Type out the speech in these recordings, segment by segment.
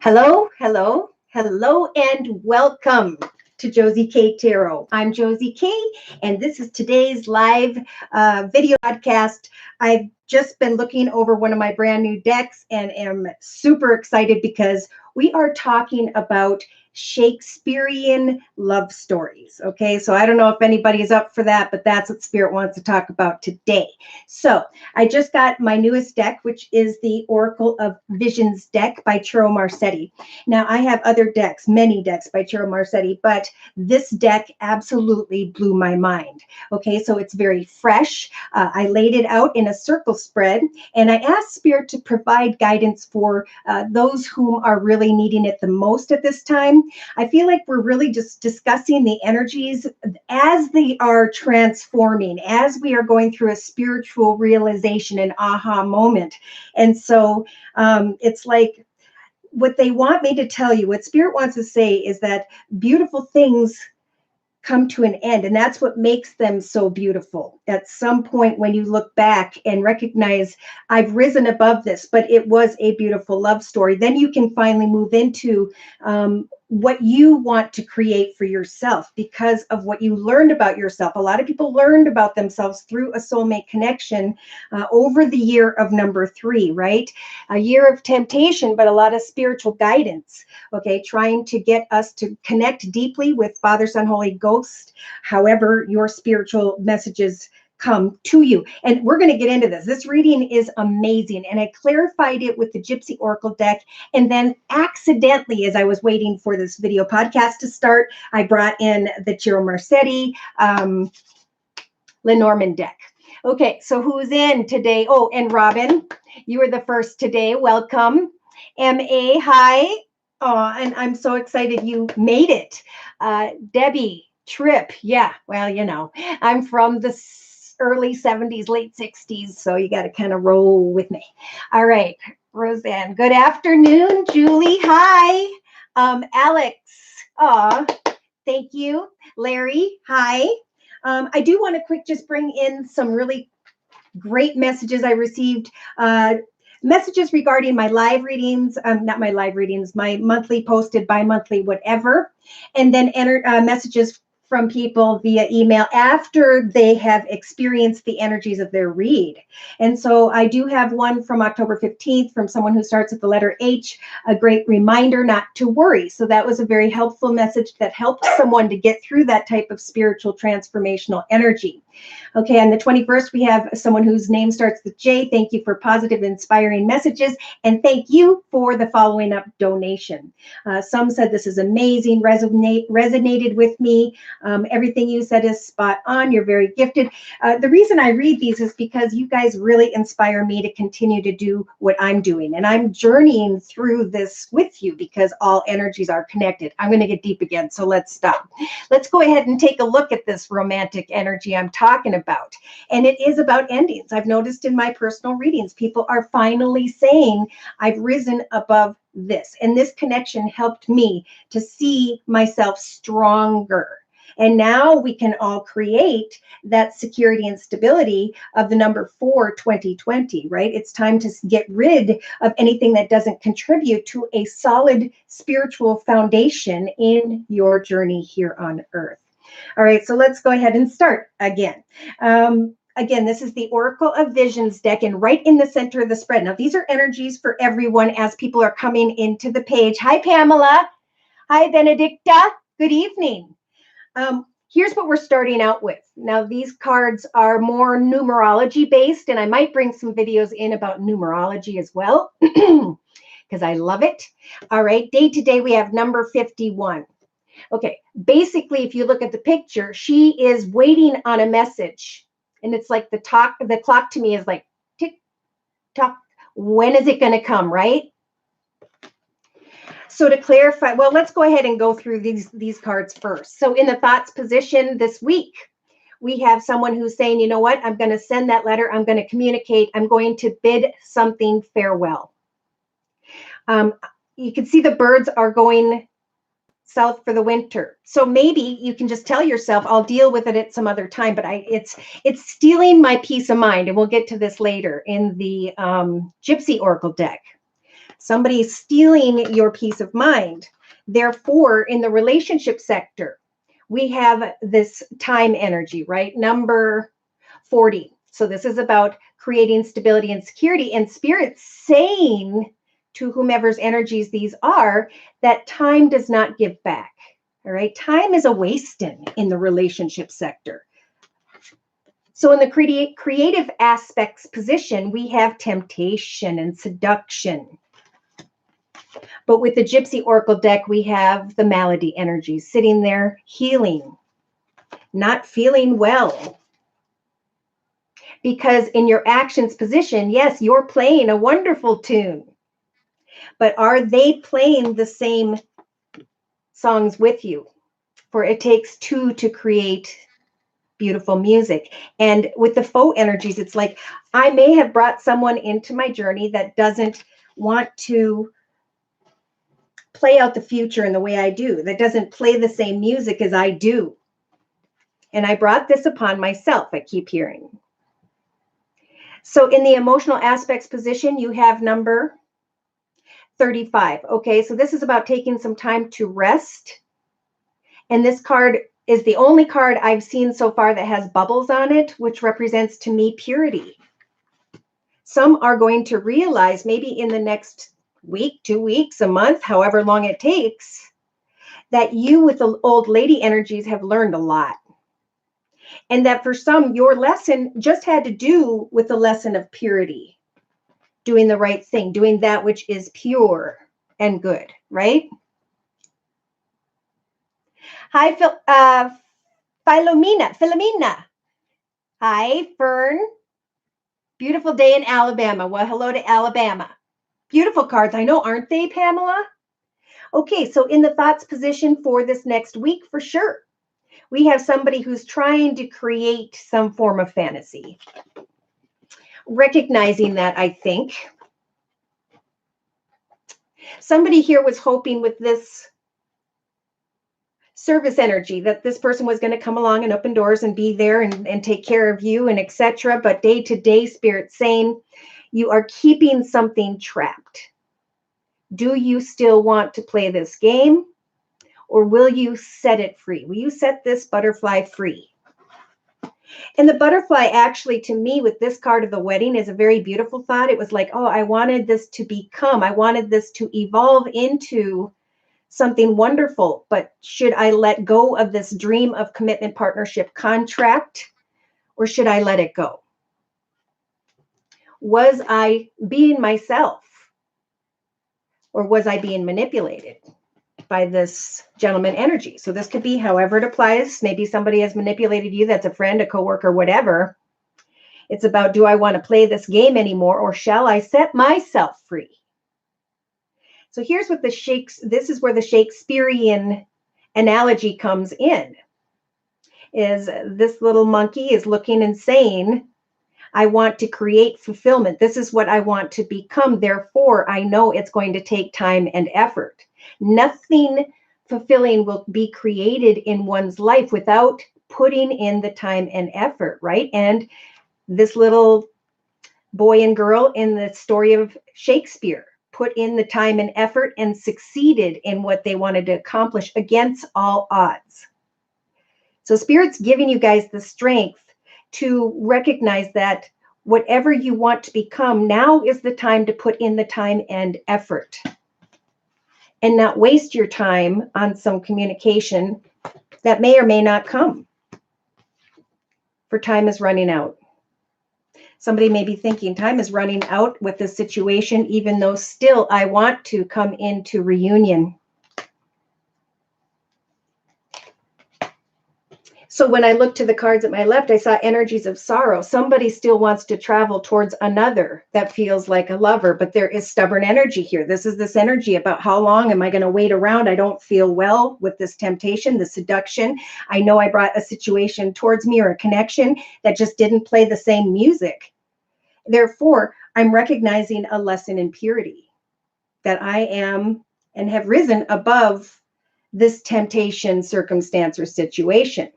Hello, hello, hello, and welcome to Josie K Tarot. I'm Josie K, and this is today's live video podcast. I've just been looking over one of my brand new decks and am super excited because we are talking about Shakespearean love stories. Okay, so I don't know if anybody is up for that, but that's what Spirit wants to talk about today. So I just got my newest deck, which is the Oracle of Visions deck by Ciro Marsetti. Now, I have other decks, many decks by Ciro Marsetti, but this deck absolutely blew my mind. Okay, so it's very fresh. I laid it out in a circle spread, and I asked Spirit to provide guidance for those whom are really needing it the most at this time. I feel like we're really just discussing the energies as they are transforming, as we are going through a spiritual realization and aha moment. And so it's like what they want me to tell you, what Spirit wants to say is that beautiful things come to an end, and that's what makes them so beautiful. At some point when you look back and recognize I've risen above this, but it was a beautiful love story, then you can finally move into what you want to create for yourself because of what you learned about yourself. A lot of people learned about themselves through a soulmate connection over the year of number 3, right? A year of temptation, but a lot of spiritual guidance, okay? Trying to get us to connect deeply with Father, Son, Holy Ghost, however your spiritual messages come to you. And we're going to get into this. This reading is amazing. And I clarified it with the Gypsy Oracle deck. And then accidentally, as I was waiting for this video podcast to start, I brought in the Ciro Marsetti Lenormand deck. Okay, so who's in today? Oh, and Robin, you were the first today. Welcome. M.A., hi. Oh, and I'm so excited you made it. Debbie, Trip, yeah, well, you know, I'm from the early 70s, late 60s, so you got to kind of roll with me. All right, Roseanne, good afternoon. Julie, hi. Alex, thank you. Larry, hi. I do want to just bring in some really great messages I received. Messages regarding my live readings, not my live readings, my monthly posted, bi-monthly, whatever, and then messages from people via email after they have experienced the energies of their read. And so I do have one from October 15th from someone who starts with the letter H, a great reminder not to worry. So that was a very helpful message that helped someone to get through that type of spiritual transformational energy. Okay, on the 21st, we have someone whose name starts with J. Thank you for positive, inspiring messages. And thank you for the following up donation. Some said this is amazing, resonated with me. Everything you said is spot on. You're very gifted. The reason I read these is because you guys really inspire me to continue to do what I'm doing. And I'm journeying through this with you because all energies are connected. I'm going to get deep again, so let's stop. Let's go ahead and take a look at this romantic energy I'm talking about. And it is about endings. I've noticed in my personal readings, people are finally saying, I've risen above this. And this connection helped me to see myself stronger. And now we can all create that security and stability of the number 4, 2020, right? It's time to get rid of anything that doesn't contribute to a solid spiritual foundation in your journey here on Earth. All right, so let's go ahead and start again. Again, this is the Oracle of Visions deck, and right in the center of the spread. Now, these are energies for everyone as people are coming into the page. Hi, Pamela. Hi, Benedicta. Good evening. Here's what we're starting out with. Now, these cards are more numerology based, and I might bring some videos in about numerology as well, because I love it. All right, day to day, we have number 51. Okay, basically, if you look at the picture, she is waiting on a message. And it's like the clock to me is like tick tock. When is it going to come, right? So to clarify, well, let's go ahead and go through these cards first. So in the thoughts position this week, we have someone who's saying, you know what, I'm going to send that letter. I'm going to communicate. I'm going to bid something farewell. You can see the birds are going south for the winter. So maybe you can just tell yourself, I'll deal with it at some other time, but it's stealing my peace of mind. And we'll get to this later in the Gypsy Oracle deck. Somebody is stealing your peace of mind. Therefore, in the relationship sector, we have this time energy, right? Number 40. So this is about creating stability and security, and Spirit saying to whomever's energies these are, that time does not give back. All right. Time is a wasting in the relationship sector. So in the creative aspects position, we have temptation and seduction. But with the Gypsy Oracle deck, we have the Malady energy sitting there healing, not feeling well. Because in your actions position, yes, you're playing a wonderful tune. But are they playing the same songs with you? For it takes two to create beautiful music. And with the faux energies, it's like I may have brought someone into my journey that doesn't want to play out the future in the way I do, that doesn't play the same music as I do. And I brought this upon myself, I keep hearing. So in the emotional aspects position, you have number 35. Okay, so this is about taking some time to rest. And this card is the only card I've seen so far that has bubbles on it, which represents to me purity. Some are going to realize maybe in the next week, 2 weeks, a month, however long it takes, that you with the old lady energies have learned a lot. And that for some, your lesson just had to do with the lesson of purity, doing the right thing, doing that which is pure and good, right? Hi, Philomena. Hi, Fern. Beautiful day in Alabama. Well, hello to Alabama. Beautiful cards, I know, aren't they, Pamela? Okay, so in the thoughts position for this next week, for sure, we have somebody who's trying to create some form of fantasy. Recognizing that, I think. Somebody here was hoping with this service energy that this person was going to come along and open doors and be there and take care of you and etc. But day to day, Spirit saying you are keeping something trapped. Do you still want to play this game, or will you set it free? Will you set this butterfly free? And the butterfly actually, to me, with this card of the wedding is a very beautiful thought. It was like, oh, I wanted this to become, I wanted this to evolve into something wonderful, but should I let go of this dream of commitment, partnership, contract, or should I let it go? Was I being myself, or was I being manipulated by this gentleman energy? So this could be however it applies. Maybe somebody has manipulated you, that's a friend, a coworker, whatever. It's about, do I want to play this game anymore, or shall I set myself free? So here's what this is where the Shakespearean analogy comes in, is this little monkey is looking and saying, I want to create fulfillment. This is what I want to become. Therefore, I know it's going to take time and effort. Nothing fulfilling will be created in one's life without putting in the time and effort, right? And this little boy and girl in the story of Shakespeare put in the time and effort and succeeded in what they wanted to accomplish against all odds. So Spirit's giving you guys the strength to recognize that whatever you want to become, now is the time to put in the time and effort and not waste your time on some communication that may or may not come, for time is running out. Somebody may be thinking time is running out with this situation, even though still I want to come into reunion. So when I looked to the cards at my left, I saw energies of sorrow. Somebody still wants to travel towards another that feels like a lover, but there is stubborn energy here. This is this energy about how long am I going to wait around? I don't feel well with this temptation, the seduction. I know I brought a situation towards me or a connection that just didn't play the same music. Therefore, I'm recognizing a lesson in purity, that I am and have risen above this temptation, circumstance, or situation.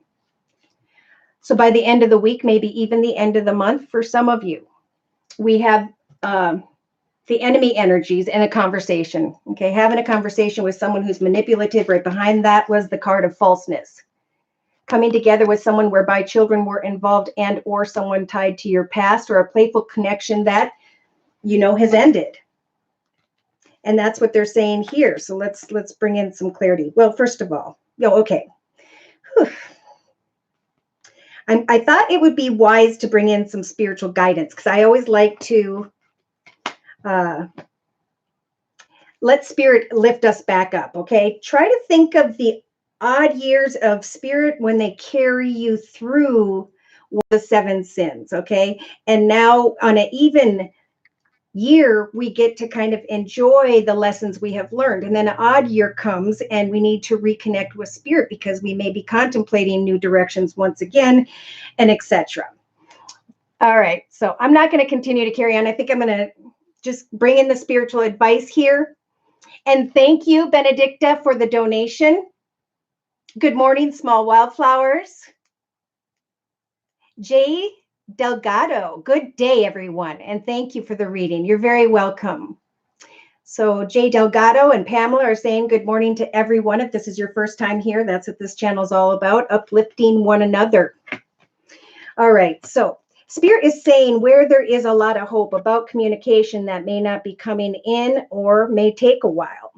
So by the end of the week, maybe even the end of the month for some of you, we have the enemy energies in a conversation. Okay, having a conversation with someone who's manipulative. Right behind that was the card of falseness. Coming together with someone whereby children were involved and or someone tied to your past, or a playful connection that has ended. And that's what they're saying here. So let's bring in some clarity. Well, first of all, okay. I thought it would be wise to bring in some spiritual guidance, because I always like to let spirit lift us back up. Okay, try to think of the odd years of spirit when they carry you through the 7 sins. Okay, and now on an even year, we get to kind of enjoy the lessons we have learned. And then an odd year comes and we need to reconnect with spirit, because we may be contemplating new directions once again, and etc. All right, so I'm not going to continue to carry on. I think I'm going to just bring in the spiritual advice here. And thank you, Benedicta, for the donation. Good morning, small wildflowers. Jay Delgado, good day, everyone. And thank you for the reading. You're very welcome. So Jay Delgado and Pamela are saying good morning to everyone. If this is your first time here, that's what this channel is all about, uplifting one another. All right, so Spirit is saying where there is a lot of hope about communication that may not be coming in or may take a while.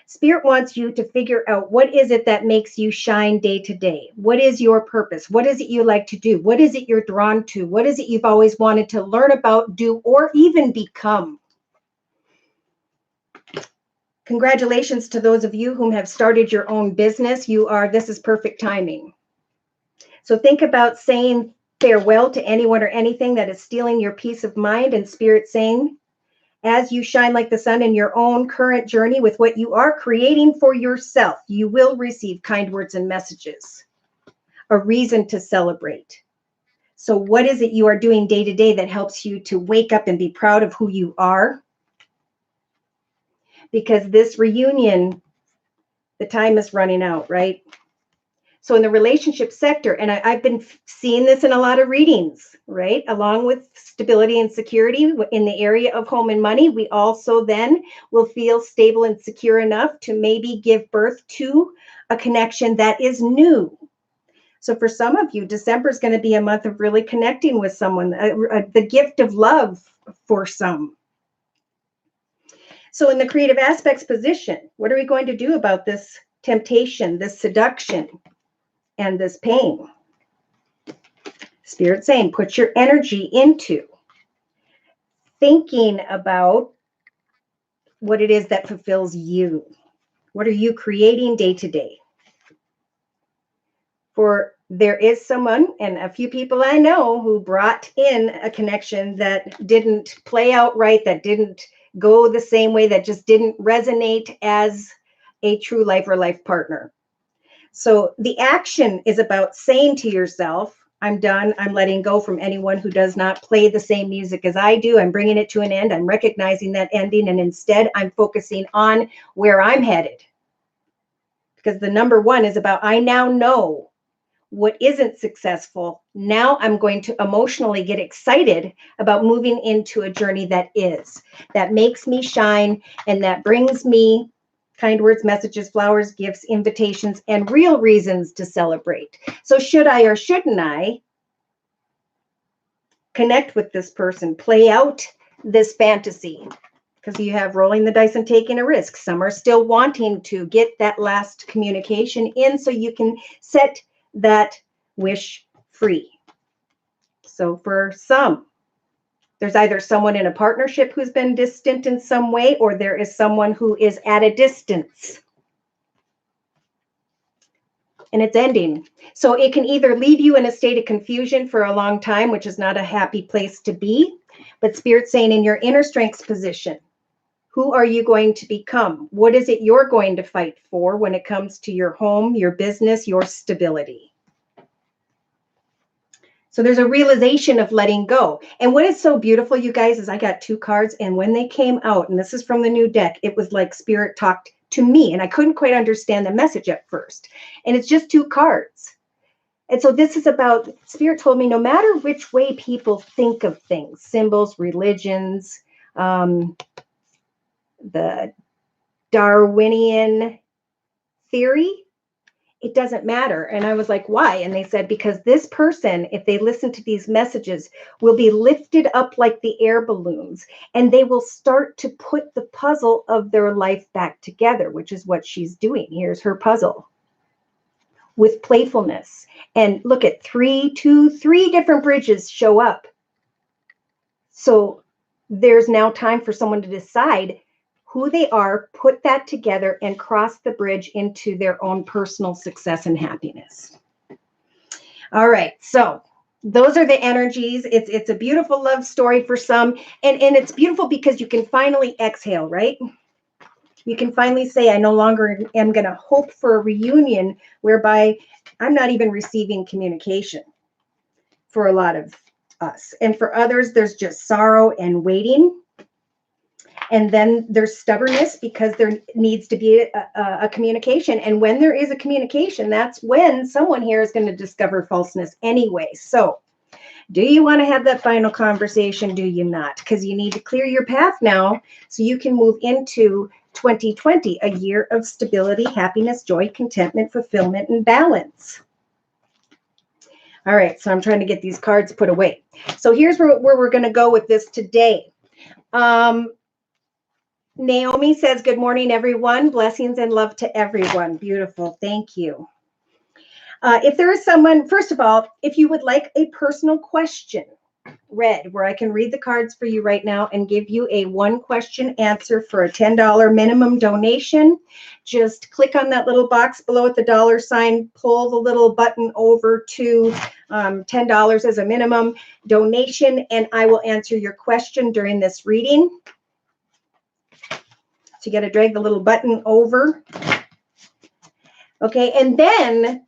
Spirit wants you to figure out, what is it that makes you shine day to day? What is your purpose? What is it you like to do? What is it you're drawn to? What is it you've always wanted to learn about, do, or even become? Congratulations to those of you who have started your own business. This is perfect timing. So think about saying farewell to anyone or anything that is stealing your peace of mind, and Spirit saying, as you shine like the sun in your own current journey with what you are creating for yourself, you will receive kind words and messages, a reason to celebrate. So what is it you are doing day to day that helps you to wake up and be proud of who you are? Because this reunion, the time is running out, right? So in the relationship sector, and I've been seeing this in a lot of readings, right? Along with stability and security in the area of home and money, we also then will feel stable and secure enough to maybe give birth to a connection that is new. So for some of you, December is going to be a month of really connecting with someone, the gift of love for some. So in the creative aspects position, what are we going to do about this temptation, this seduction, and this pain? Spirit saying, put your energy into thinking about what it is that fulfills you. What are you creating day to day? For there is someone, and a few people I know, who brought in a connection that didn't play out right, that didn't go the same way, that just didn't resonate as a true life or life partner. So the action is about saying to yourself, I'm done. I'm letting go from anyone who does not play the same music as I do. I'm bringing it to an end. I'm recognizing that ending. And instead, I'm focusing on where I'm headed. Because the number 1 is about, I now know what isn't successful. Now I'm going to emotionally get excited about moving into a journey that is, that makes me shine, and that brings me kind words, messages, flowers, gifts, invitations, and real reasons to celebrate. So should I or shouldn't I connect with this person, play out this fantasy? Because you have rolling the dice and taking a risk. Some are still wanting to get that last communication in so you can set that wish free. So for some, there's either someone in a partnership who's been distant in some way, or there is someone who is at a distance. And it's ending. So it can either leave you in a state of confusion for a long time, which is not a happy place to be. But Spirit's saying, in your inner strengths position, who are you going to become? What is it you're going to fight for when it comes to your home, your business, your stability? So there's a realization of letting go. And what is so beautiful, you guys, is I got 2 cards, and when they came out, and this is from the new deck, it was like Spirit talked to me, and I couldn't quite understand the message at first. And it's just 2 cards. And so this is about, Spirit told me, no matter which way people think of things, symbols, religions, the Darwinian theory, it doesn't matter. And I was like, why? And they said, because this person, if they listen to these messages, will be lifted up like the air balloons, and they will start to put the puzzle of their life back together, which is what she's doing. Here's her puzzle with playfulness. And look at three different bridges show up. So there's now time for someone to decide who they are, put that together, and cross the bridge into their own personal success and happiness. All right, so those are the energies. It's a beautiful love story for some, and it's beautiful because you can finally exhale, right? You can finally say, I no longer am going to hope for a reunion whereby I'm not even receiving communication for a lot of us. And for others, there's just sorrow and waiting. And then there's stubbornness because there needs to be a communication. And when there is a communication, that's when someone here is going to discover falseness anyway. So do you want to have that final conversation? Do you not? Because you need to clear your path now so you can move into 2020, a year of stability, happiness, joy, contentment, fulfillment, and balance. All right, so I'm trying to get these cards put away. So here's where we're going to go with this today. Naomi says, good morning, everyone. Blessings and love to everyone. Beautiful. Thank you. If there is someone, first of all, if you would like a personal question read, where I can read the cards for you right now and give you a one question answer for a $10 minimum donation, just click on that little box below at the $sign, pull the little button over to $10 as a minimum donation, and I will answer your question during this reading. So you got to drag the little button over. Okay, and then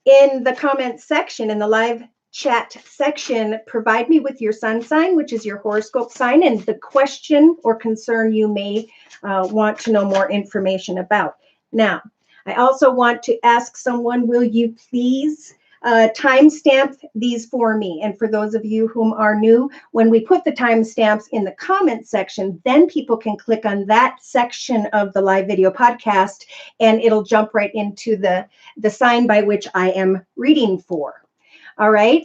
in the comment section, in the live chat section, provide me with your sun sign, which is your horoscope sign, and the question or concern you may want to know more information about. Now, I also want to ask someone, will you please timestamp these for me? And for those of you whom are new, when we put the timestamps in the comment section, then people can click on that section of the live video podcast, and it'll jump right into the sign by which I am reading for. All right.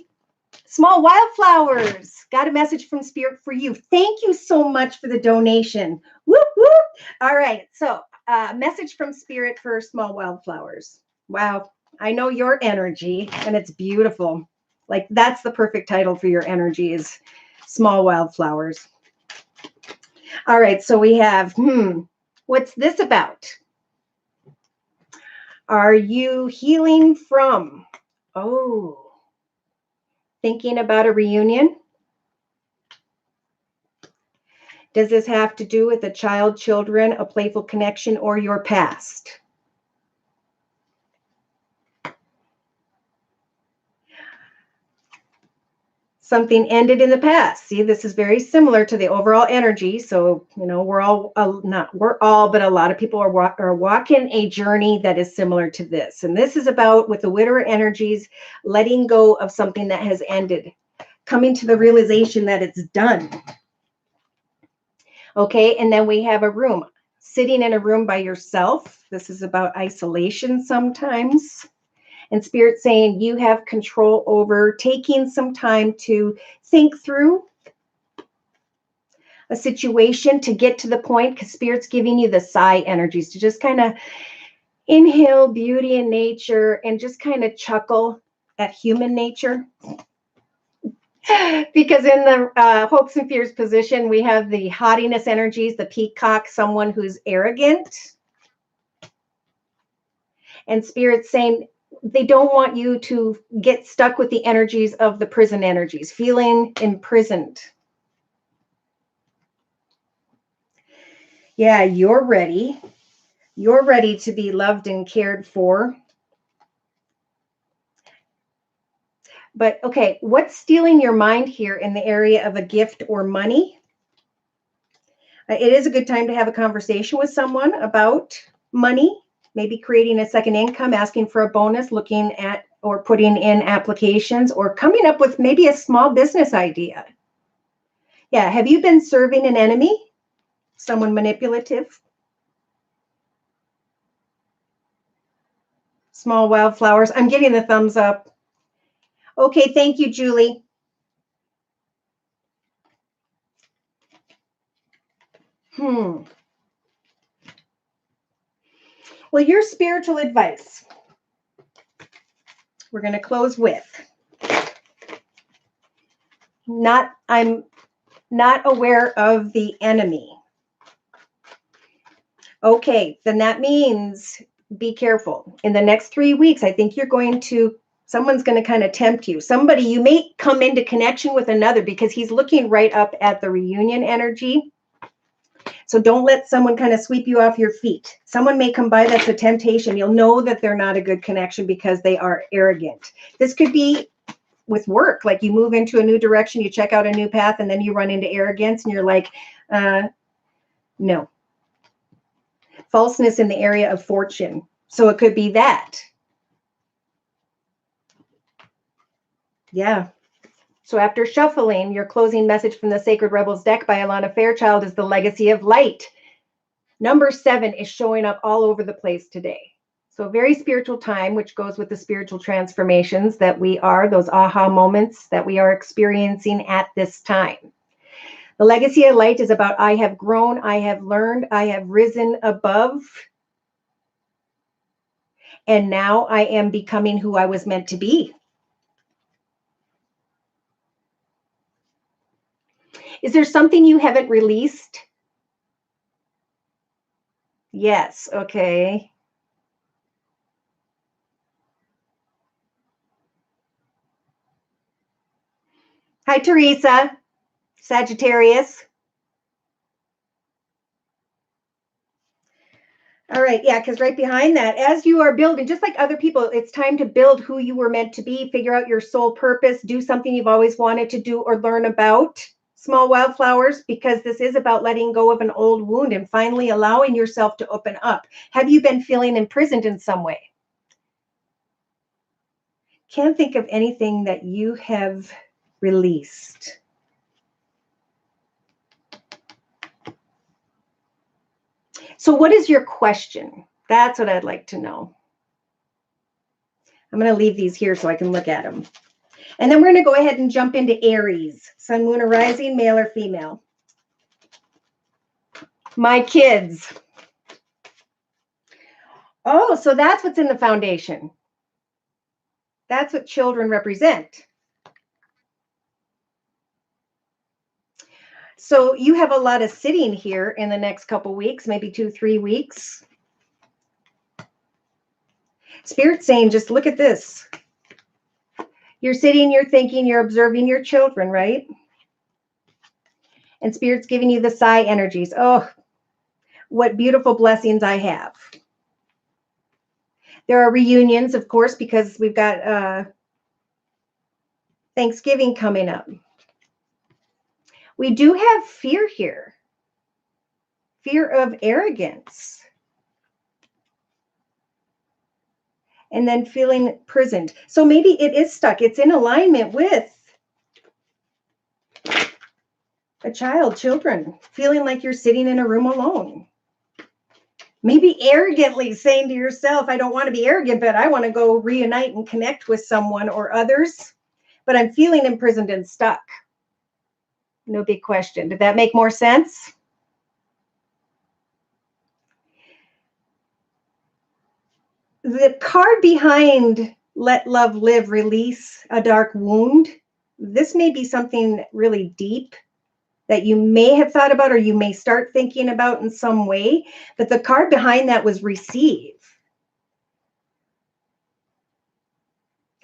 Small Wildflowers, got a message from Spirit for you. Thank you so much for the donation. Whoop, whoop. All right. So message from Spirit for Small Wildflowers. Wow. I know your energy, and it's beautiful. Like, that's the perfect title for your energy, is Small Wildflowers. All right, so we have, what's this about? Are you healing from, thinking about a reunion? Does this have to do with a child, children, a playful connection, or your past? Something ended in the past. See, this is very similar to the overall energy. So, you know, but a lot of people are walking a journey that is similar to this. And this is about, with the Widower energies, letting go of something that has ended, coming to the realization that it's done. Okay, and then we have a room, sitting in a room by yourself. This is about isolation sometimes. And Spirit saying you have control over taking some time to think through a situation to get to the point, because Spirit's giving you the sigh energies to just kind of inhale beauty in nature and just kind of chuckle at human nature. Because in the hopes and fears position, we have the haughtiness energies, the peacock, someone who's arrogant. And Spirit's saying, they don't want you to get stuck with the energies of the prison energies, feeling imprisoned. Yeah, you're ready. You're ready to be loved and cared for. But okay, what's stealing your mind here in the area of a gift or money? It is a good time to have a conversation with someone about money. Maybe creating a second income, asking for a bonus, looking at or putting in applications, or coming up with maybe a small business idea. Yeah, have you been serving an enemy? Someone manipulative. Small wildflowers. I'm getting the thumbs up. Okay, thank you, Julie. Well, your spiritual advice, we're going to close with, I'm not aware of the enemy. Okay, then that means be careful. In the next 3 weeks, I think someone's going to kind of tempt you. You may come into connection with another because he's looking right up at the reunion energy. So don't let someone kind of sweep you off your feet. Someone may come by that's a temptation. You'll know that they're not a good connection because they are arrogant. This could be with work, like you move into a new direction, you check out a new path, and then you run into arrogance and you're like, no. Falseness in the area of fortune. So it could be that. Yeah. So after shuffling, your closing message from the Sacred Rebels deck by Alana Fairchild is the legacy of light. Number 7 is showing up all over the place today. So a very spiritual time, which goes with the spiritual transformations that those aha moments that we are experiencing at this time. The legacy of light is about I have grown, I have learned, I have risen above, and now I am becoming who I was meant to be. Is there something you haven't released? Yes, okay. Hi, Teresa, Sagittarius. All right, yeah, because right behind that, as you are building, just like other people, it's time to build who you were meant to be, figure out your soul purpose, do something you've always wanted to do or learn about. Small wildflowers, because this is about letting go of an old wound and finally allowing yourself to open up. Have you been feeling imprisoned in some way? Can't think of anything that you have released. So what is your question? That's what I'd like to know. I'm going to leave these here so I can look at them. And then we're going to go ahead and jump into Aries. Sun, moon, or rising, male or female? My kids. Oh, so that's what's in the foundation. That's what children represent. So you have a lot of sitting here in the next couple weeks, maybe 2-3 weeks. Spirit saying, just look at this. You're sitting, you're thinking, you're observing your children, right? And Spirit's giving you the sigh energies. Oh, what beautiful blessings I have. There are reunions, of course, because we've got Thanksgiving coming up. We do have fear here. Fear of arrogance. And then feeling imprisoned. So maybe it is stuck. It's in alignment with children, feeling like you're sitting in a room alone. Maybe arrogantly saying to yourself, I don't want to be arrogant, but I want to go reunite and connect with someone or others. But I'm feeling imprisoned and stuck. No big question. Did that make more sense? The card behind Let Love Live, Release a Dark Wound. This may be something really deep that you may have thought about or you may start thinking about in some way. But the card behind that was Receive.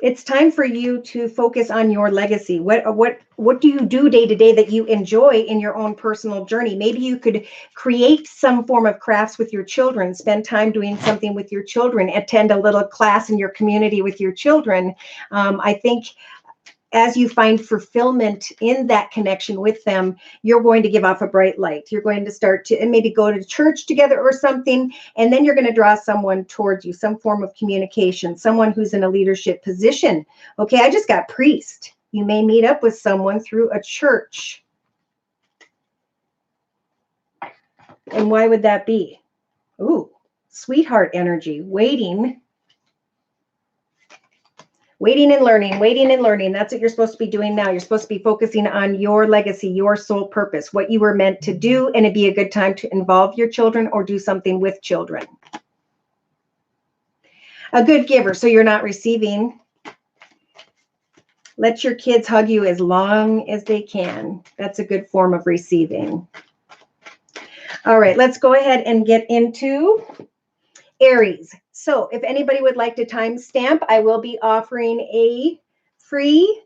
It's time for you to focus on your legacy. What do you do day to day that you enjoy in your own personal journey? Maybe you could create some form of crafts with your children, spend time doing something with your children, attend a little class in your community with your children. I think as you find fulfillment in that connection with them, you're going to give off a bright light. You're going to start to, and maybe go to church together or something, and then you're going to draw someone towards you, some form of communication, someone who's in a leadership position. Okay, I just got priest. You may meet up with someone through a church. And why would that be? Ooh, sweetheart energy, waiting and learning, waiting and learning. That's what you're supposed to be doing now. You're supposed to be focusing on your legacy, your soul purpose, what you were meant to do, and it'd be a good time to involve your children or do something with children. A good giver, so you're not receiving. Let your kids hug you as long as they can. That's a good form of receiving. All right, let's go ahead and get into Aries. So if anybody would like to timestamp, I will be offering a free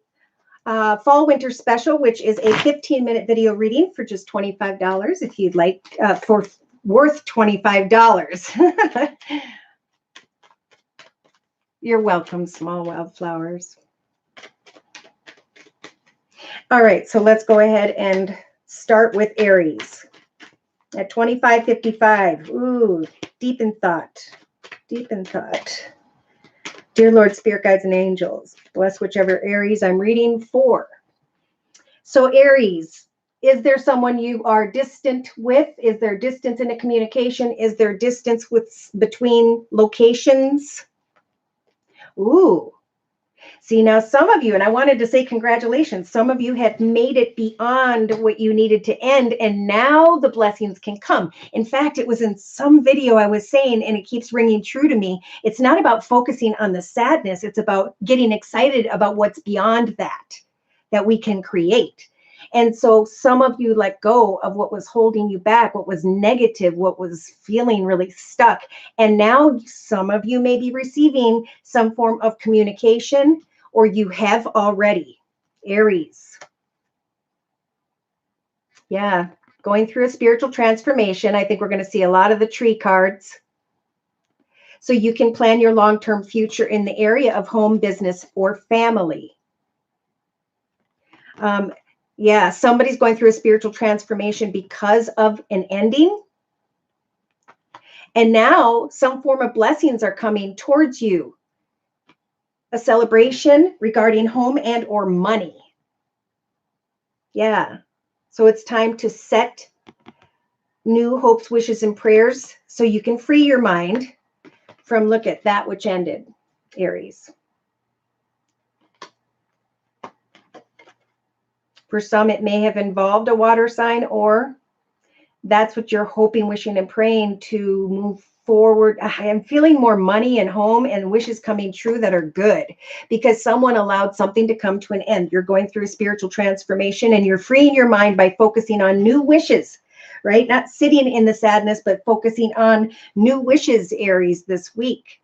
fall winter special, which is a 15-minute video reading for just $25 if you'd like, for worth $25. You're welcome, small wildflowers. All right, so let's go ahead and start with Aries at 25:55. Ooh, deep in thought. Deep in thought. Dear Lord, Spirit Guides and Angels, bless whichever Aries I'm reading for. So Aries, is there someone you are distant with? Is there distance in a communication? Is there distance between locations? Ooh. See, now some of you, and I wanted to say congratulations, some of you had made it beyond what you needed to end, and now the blessings can come. In fact, it was in some video I was saying, and it keeps ringing true to me, it's not about focusing on the sadness, it's about getting excited about what's beyond that we can create. And so some of you let go of what was holding you back, what was negative, what was feeling really stuck. And now some of you may be receiving some form of communication, or you have already. Aries. Yeah, going through a spiritual transformation. I think we're going to see a lot of the tree cards. So you can plan your long-term future in the area of home, business, or family. Yeah, somebody's going through a spiritual transformation because of an ending. And now some form of blessings are coming towards you. A celebration regarding home and or money. Yeah. So it's time to set new hopes, wishes, and prayers so you can free your mind from look at that which ended, Aries. For some, it may have involved a water sign, or that's what you're hoping, wishing, and praying to move forward. I am feeling more money and home and wishes coming true that are good because someone allowed something to come to an end. You're going through a spiritual transformation and you're freeing your mind by focusing on new wishes, right? Not sitting in the sadness, but focusing on new wishes, Aries, this week.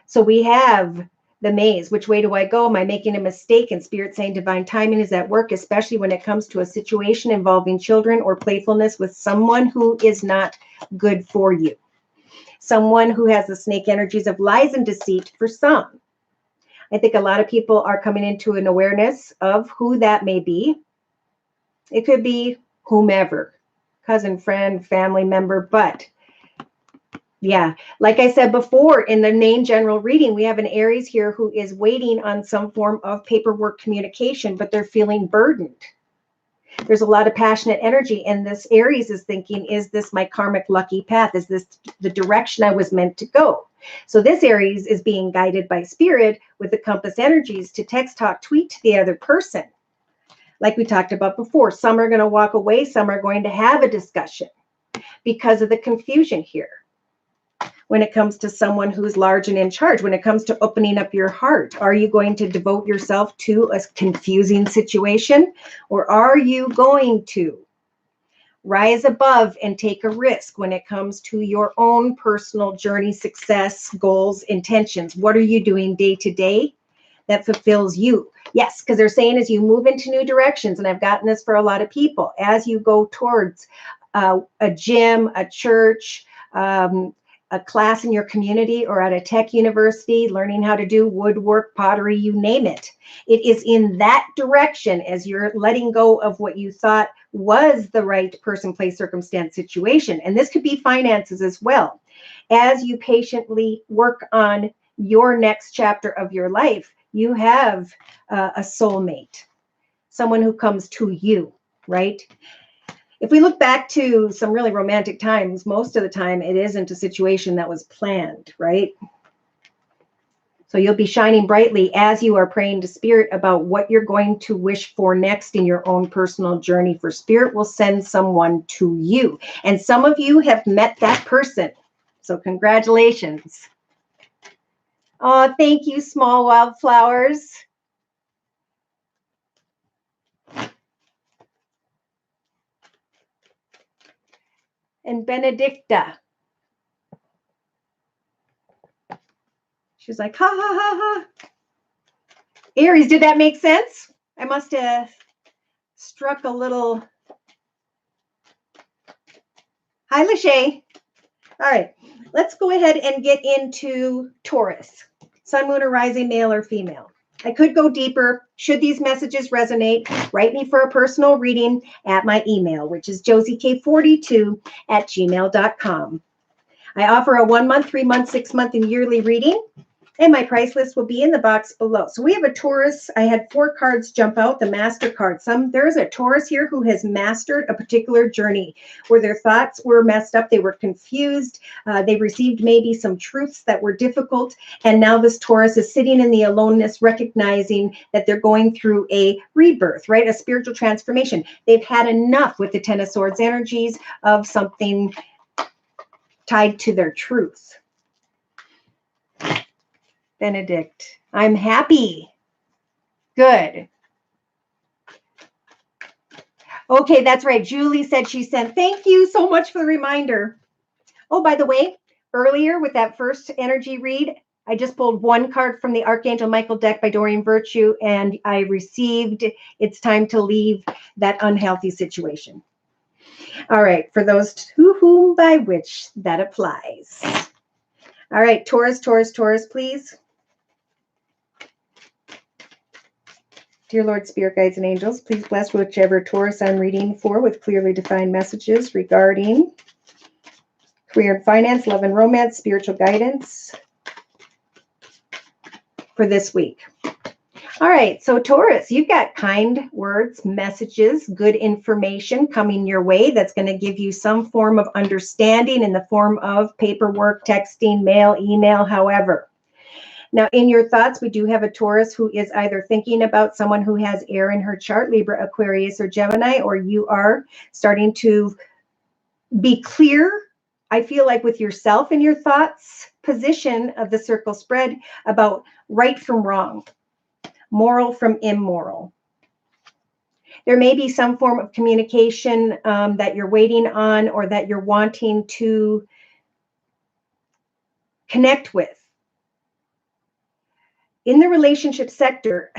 So we have the maze. Which way do I go? Am I making a mistake? And Spirit saying divine timing is at work, especially when it comes to a situation involving children or playfulness with someone who is not good for you. Someone who has the snake energies of lies and deceit for some. I think a lot of people are coming into an awareness of who that may be. It could be whomever, cousin, friend, family member, but yeah, like I said before, in the main general reading, we have an Aries here who is waiting on some form of paperwork communication, but they're feeling burdened. There's a lot of passionate energy, and this Aries is thinking, is this my karmic lucky path? Is this the direction I was meant to go? So this Aries is being guided by Spirit with the compass energies to text, talk, tweet to the other person. Like we talked about before, some are going to walk away, some are going to have a discussion because of the confusion here. When it comes to someone who's large and in charge, when it comes to opening up your heart, are you going to devote yourself to a confusing situation, or are you going to rise above and take a risk when it comes to your own personal journey, success, goals, intentions? What are you doing day to day that fulfills you? Yes, because they're saying as you move into new directions, and I've gotten this for a lot of people, as you go towards a gym, a church, a class in your community, or at a tech university, learning how to do woodwork, pottery, you name it. It is in that direction as you're letting go of what you thought was the right person, place, circumstance, situation. And this could be finances as well. As you patiently work on your next chapter of your life, you have a soulmate, someone who comes to you, right? If we look back to some really romantic times, most of the time it isn't a situation that was planned, right? So you'll be shining brightly as you are praying to Spirit about what you're going to wish for next in your own personal journey. For Spirit will send someone to you. And some of you have met that person. So congratulations. Oh, thank you, small wildflowers. And Benedicta. She's like, ha, ha, ha, ha. Aries, did that make sense? I must have struck a little. Hi, Lachey. All right, let's go ahead and get into Taurus. Sun, moon, or rising, male or female. I could go deeper. Should these messages resonate, write me for a personal reading at my email, which is josiek42@gmail.com. I offer a 1 month, 3 month, 6 month, and yearly reading. And my price list will be in the box below. So we have a Taurus. I had 4 cards jump out, the master card. There's a Taurus here who has mastered a particular journey where their thoughts were messed up. They were confused. They received maybe some truths that were difficult. And now this Taurus is sitting in the aloneness, recognizing that they're going through a rebirth, right? A spiritual transformation. They've had enough with the Ten of Swords energies of something tied to their truth. Benedict, I'm happy. Good. Okay, that's right. Julie said she sent. Thank you so much for the reminder. Oh, by the way, earlier with that first energy read, I just pulled 1 card from the Archangel Michael deck by Doreen Virtue, and I received it's time to leave that unhealthy situation. All right, for those to whom by which that applies. All right, Taurus, Taurus, Taurus, please. Dear Lord, Spirit Guides, and Angels, please bless whichever Taurus I'm reading for with clearly defined messages regarding career and finance, love and romance, spiritual guidance for this week. All right, so Taurus, you've got kind words, messages, good information coming your way that's going to give you some form of understanding in the form of paperwork, texting, mail, email, however. Now, in your thoughts, we do have a Taurus who is either thinking about someone who has air in her chart, Libra, Aquarius, or Gemini, or you are starting to be clear, I feel like, with yourself in your thoughts position of the circle spread about right from wrong, moral from immoral. There may be some form of communication that you're waiting on or that you're wanting to connect with. In the relationship sector,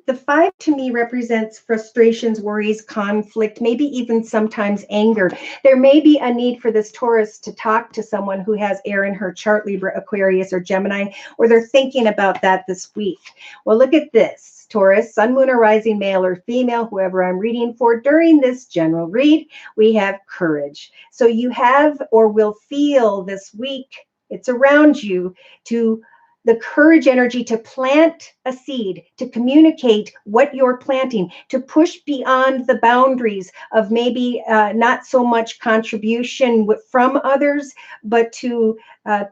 the 5 to me represents frustrations, worries, conflict, maybe even sometimes anger. There may be a need for this Taurus to talk to someone who has air in her chart, Libra, Aquarius, or Gemini, or they're thinking about that this week. Well, look at this. Taurus, sun, moon, or rising, male or female, whoever I'm reading for during this general read, we have courage. So you have or will feel this week, it's around you, to the courage energy to plant a seed, to communicate what you're planting, to push beyond the boundaries of maybe not so much contribution from others, but to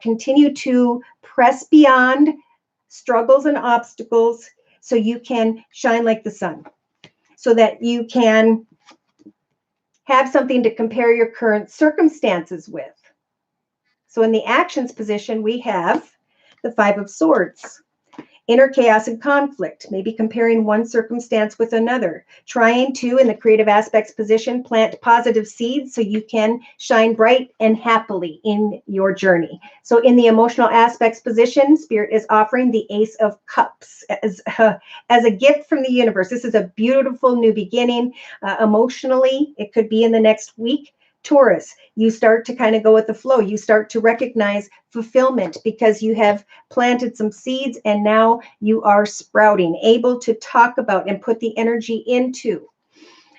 continue to press beyond struggles and obstacles so you can shine like the sun, so that you can have something to compare your current circumstances with. So in the actions position, we have the 5 of Swords, inner chaos and conflict, maybe comparing one circumstance with another, trying to, in the creative aspects position, plant positive seeds so you can shine bright and happily in your journey. So in the emotional aspects position, Spirit is offering the Ace of Cups as a gift from the universe. This is a beautiful new beginning. Emotionally, it could be in the next week. Taurus, you start to kind of go with the flow. You start to recognize fulfillment because you have planted some seeds and now you are sprouting, able to talk about and put the energy into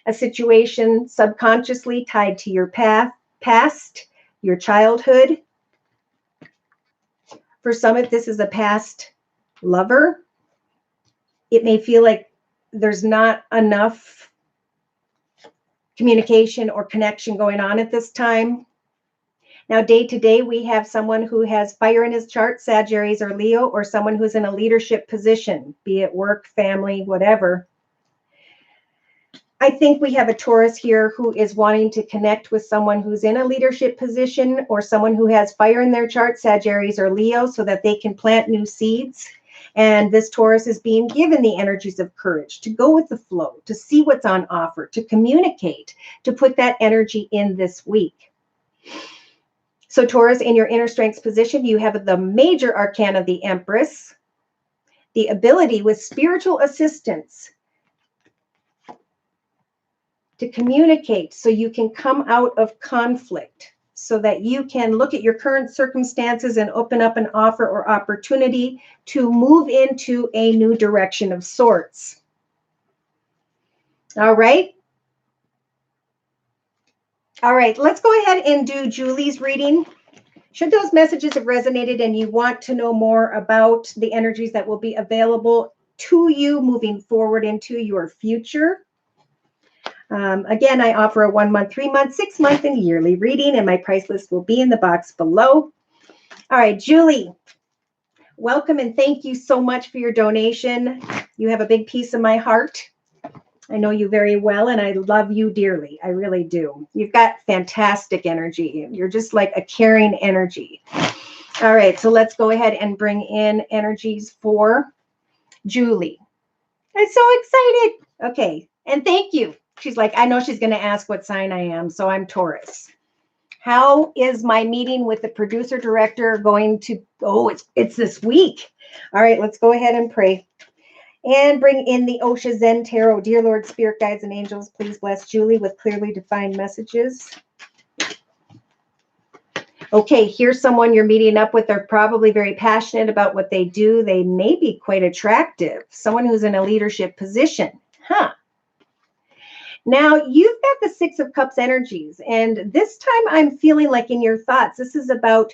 a situation subconsciously tied to your past, your childhood. For some, if this is a past lover, it may feel like there's not enough communication or connection going on at this time. Now, day to day, we have someone who has fire in his chart, Sagittarius or Leo, or someone who's in a leadership position, be it work, family, whatever. I think we have a Taurus here who is wanting to connect with someone who's in a leadership position or someone who has fire in their chart, Sagittarius or Leo, so that they can plant new seeds. And this Taurus is being given the energies of courage to go with the flow, to see what's on offer, to communicate, to put that energy in this week. So Taurus, in your inner strengths position, you have the major arcana of the Empress, the ability with spiritual assistance to communicate so you can come out of conflict, so that you can look at your current circumstances and open up an offer or opportunity to move into a new direction of sorts. All right. All right, let's go ahead and do Julie's reading. Should those messages have resonated and you want to know more about the energies that will be available to you moving forward into your future, again, I offer a 1 month, 3 month, 6 month, and yearly reading, and my price list will be in the box below. All right, Julie, welcome and thank you so much for your donation. You have a big piece of my heart. I know you very well, and I love you dearly. I really do. You've got fantastic energy. You're just like a caring energy. All right, so let's go ahead and bring in energies for Julie. I'm so excited. Okay, and thank you. She's like, I know she's going to ask what sign I am, so I'm Taurus. How is my meeting with the producer director going to go? It's this week. All right, let's go ahead and pray. And bring in the Osha Zen Tarot. Dear Lord, Spirit Guides and Angels, please bless Julie with clearly defined messages. Okay, here's someone you're meeting up with. They're probably very passionate about what they do. They may be quite attractive. Someone who's in a leadership position. Now, you've got the Six of Cups energies, and this time I'm feeling like in your thoughts, this is about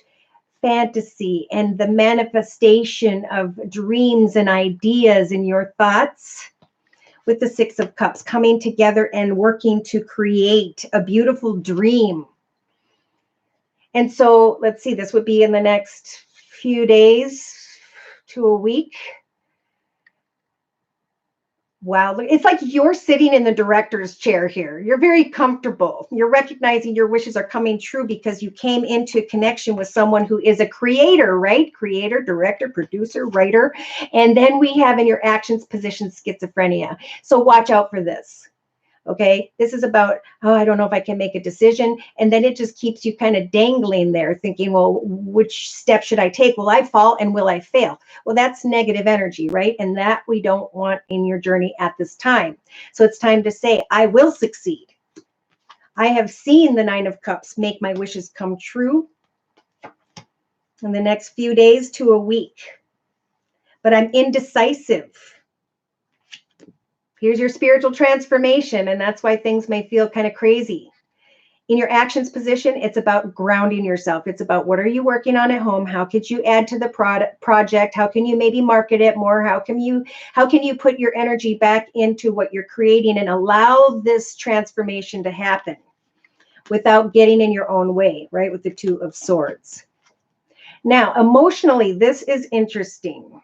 fantasy and the manifestation of dreams and ideas in your thoughts with the Six of Cups coming together and working to create a beautiful dream. And so let's see, this would be in the next few days to a week. Wow, it's like you're sitting in the director's chair here. You're very comfortable. You're recognizing your wishes are coming true because you came into connection with someone who is a creator, right? Creator, director, producer, writer. And then we have in your actions position schizophrenia. So watch out for this. Okay, this is about, oh, I don't know if I can make a decision. And then it just keeps you kind of dangling there thinking, well, which step should I take? Will I fall and will I fail? Well, that's negative energy, right? And that we don't want in your journey at this time. So it's time to say, I will succeed. I have seen the Nine of Cups make my wishes come true in the next few days to a week. But I'm indecisive. Here's your spiritual transformation, and that's why things may feel kind of crazy. In your actions position, it's about grounding yourself. It's about what are you working on at home? How could you add to the project? How can you maybe market it more? How can you put your energy back into what you're creating and allow this transformation to happen without getting in your own way, right? With the Two of Swords. Now, emotionally, this is interesting.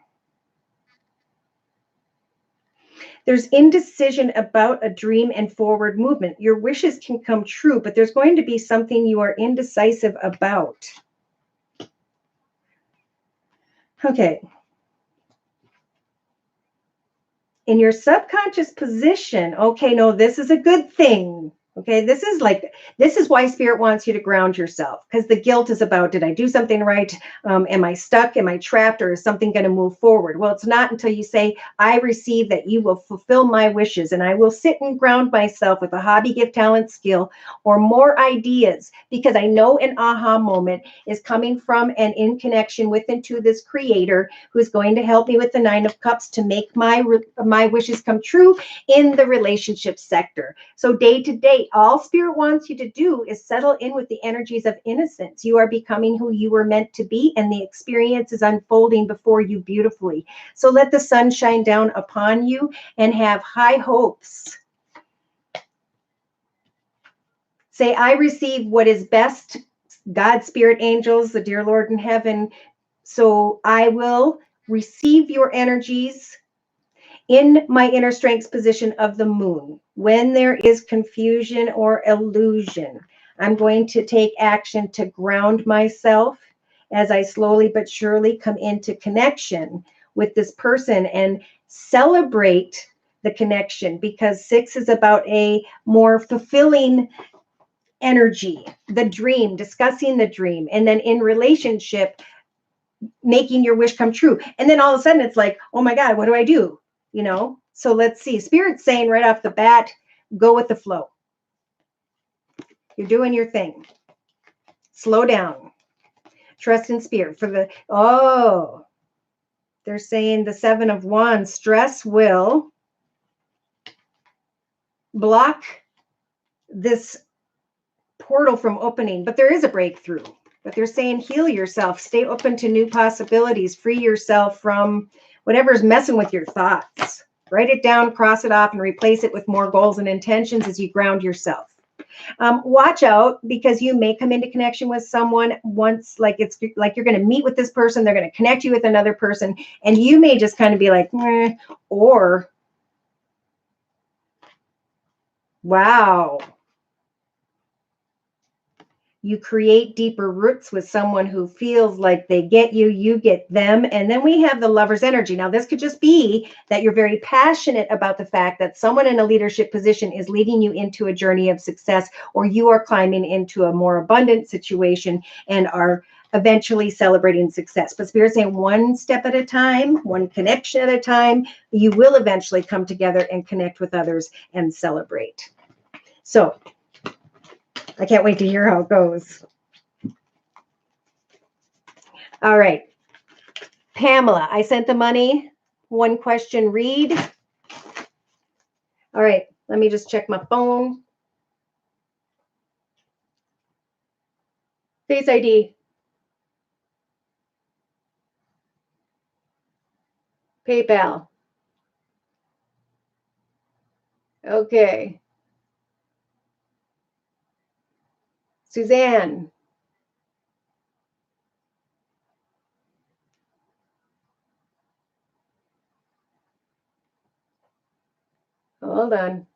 There's indecision about a dream and forward movement. Your wishes can come true, but there's going to be something you are indecisive about. Okay. In your subconscious position, okay, no, this is a good thing. Okay, this is why Spirit wants you to ground yourself, because the guilt is about, did I do something right? Am I stuck? Am I trapped? Or is something going to move forward? Well, it's not until you say, I receive that you will fulfill my wishes, and I will sit and ground myself with a hobby, gift, talent, skill, or more ideas, because I know an aha moment is coming from and in connection with and to this creator who is going to help me with the Nine of Cups to make my wishes come true in the relationship sector. So day to day, all Spirit wants you to do is settle in with the energies of innocence. You are becoming who you were meant to be, and the experience is unfolding before you beautifully. So let the sun shine down upon you and have high hopes. Say, I receive what is best, God, spirit, angels, the dear Lord in heaven. So I will receive your energies in my inner strengths position of the moon. When there is confusion or illusion, I'm going to take action to ground myself as I slowly but surely come into connection with this person and celebrate the connection, because 6 is about a more fulfilling energy, the dream, discussing the dream, and then in relationship, making your wish come true. And then all of a sudden it's like, oh my God, what do I do? You know? So let's see. Spirit's saying right off the bat, go with the flow. You're doing your thing. Slow down. Trust in spirit. They're saying the 7 of Wands, stress will block this portal from opening, but there is a breakthrough. But they're saying heal yourself, stay open to new possibilities, free yourself from whatever's messing with your thoughts. Write it down, cross it off, and replace it with more goals and intentions as you ground yourself. Watch out, because you may come into connection with someone once, like it's like you're going to meet with this person, they're going to connect you with another person, and you may just kind of be like, or wow. You create deeper roots with someone who feels like they get you, you get them. And then we have the lover's energy. Now, this could just be that you're very passionate about the fact that someone in a leadership position is leading you into a journey of success, or you are climbing into a more abundant situation and are eventually celebrating success. But Spirit's saying one step at a time, one connection at a time, you will eventually come together and connect with others and celebrate. So I can't wait to hear how it goes. All right. Pamela, I sent the money. One question read. All right. Let me just check my phone. Face ID. PayPal. Okay. Suzanne. Hold on.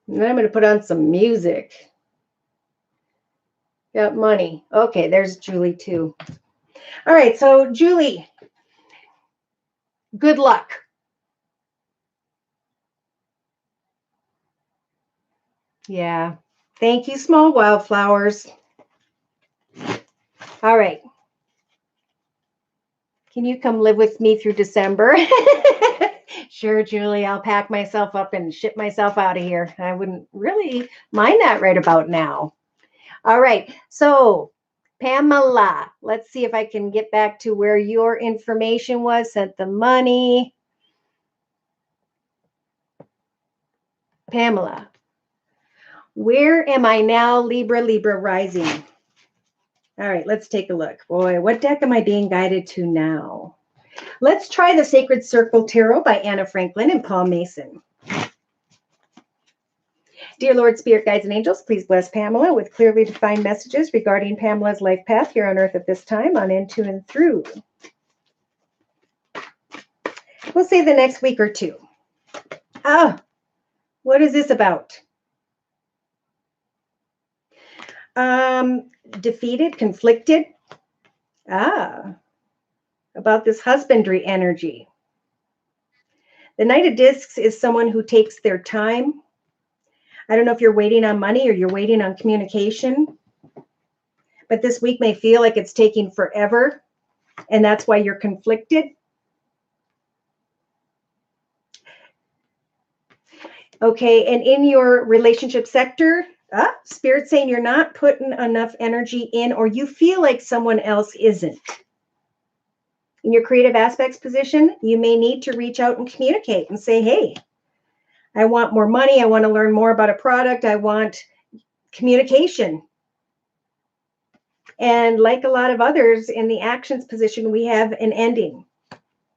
And then I'm going to put on some music. Got money. Okay, there's Julie too. All right, so Julie, good luck. Yeah. Thank you, small wildflowers. All right. Can you come live with me through December? Sure, Julie, I'll pack myself up and ship myself out of here. I wouldn't really mind that right about now. All right. So, Pamela, let's see if I can get back to where your information was. Sent the money. Pamela, where am I now? Libra, Libra rising. All right, let's take a look. Boy, what deck am I being guided to now? Let's try the Sacred Circle Tarot by Anna Franklin and Paul Mason. Dear Lord, Spirit, Guides, and Angels, please bless Pamela with clearly defined messages regarding Pamela's life path here on Earth at this time, on into and through. We'll say the next week or two. What is this about? Defeated, conflicted. About this husbandry energy. The Knight of Discs is someone who takes their time. I don't know if you're waiting on money or you're waiting on communication, but this week may feel like it's taking forever, and that's why you're conflicted. Okay, and in your relationship sector, Spirit's saying you're not putting enough energy in, or you feel like someone else isn't. In your creative aspects position, you may need to reach out and communicate and say, hey, I want more money. I want to learn more about a product. I want communication. And like a lot of others in the actions position, we have an ending.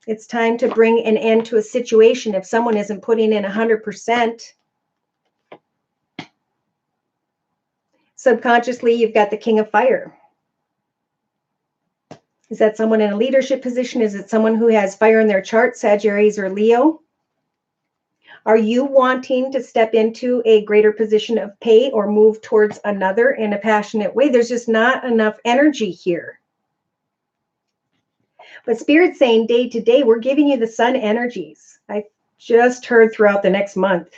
It's time to bring an end to a situation if someone isn't putting in 100%. Subconsciously, you've got the King of Fire. Is that someone in a leadership position? Is it someone who has fire in their chart, Sagittarius or Leo? Are you wanting to step into a greater position of pay or move towards another in a passionate way? There's just not enough energy here. But Spirit's saying day to day, we're giving you the sun energies. I just heard throughout the next month.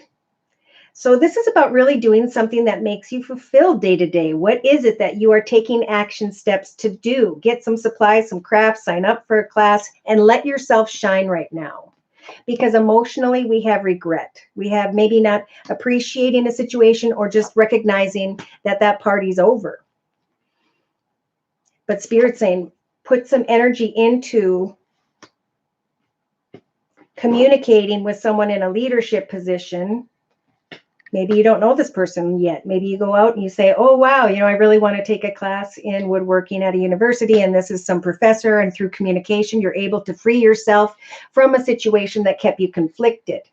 So this is about really doing something that makes you fulfilled day to day. What is it that you are taking action steps to do? Get some supplies, some crafts, sign up for a class, and let yourself shine right now. Because emotionally, we have regret. We have maybe not appreciating a situation or just recognizing that that party's over. But Spirit's saying, put some energy into communicating with someone in a leadership position. Maybe you don't know this person yet. Maybe you go out and you say, oh, wow, I really want to take a class in woodworking at a university, and this is some professor, and through communication, you're able to free yourself from a situation that kept you conflicted.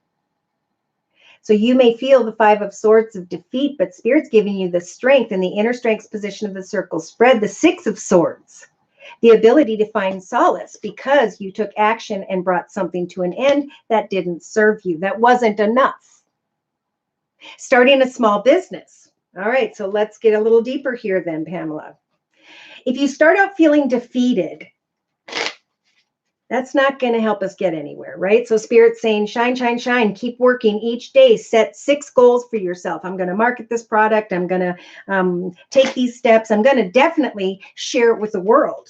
So you may feel the 5 of Swords of defeat, but Spirit's giving you the strength in the inner strengths position of the circle spread, the 6 of Swords, the ability to find solace because you took action and brought something to an end that didn't serve you, that wasn't enough. Starting a small business. All right, so let's get a little deeper here then, Pamela. If you start out feeling defeated, that's not going to help us get anywhere, right? So Spirit's saying, shine, shine, shine. Keep working each day. Set 6 goals for yourself. I'm going to market this product. I'm going to take these steps. I'm going to definitely share it with the world.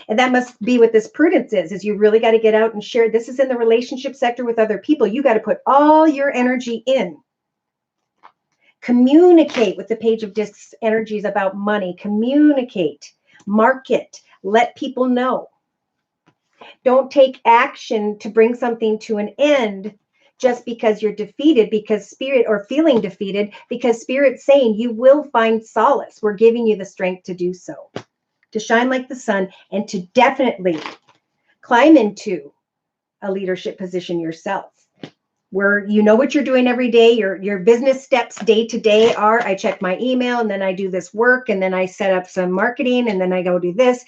And that must be what this prudence is you really got to get out and share. This is in the relationship sector with other people. You got to put all your energy in. Communicate with the Page of Discs energies about money. Communicate, market, let people know. Don't take action to bring something to an end just because you're defeated, because Spirit, or feeling defeated, because Spirit's saying you will find solace. We're giving you the strength to do so, to shine like the sun, and to definitely climb into a leadership position yourself, where you know what you're doing every day. Your business steps day to day are, I check my email, and then I do this work, and then I set up some marketing, and then I go do this,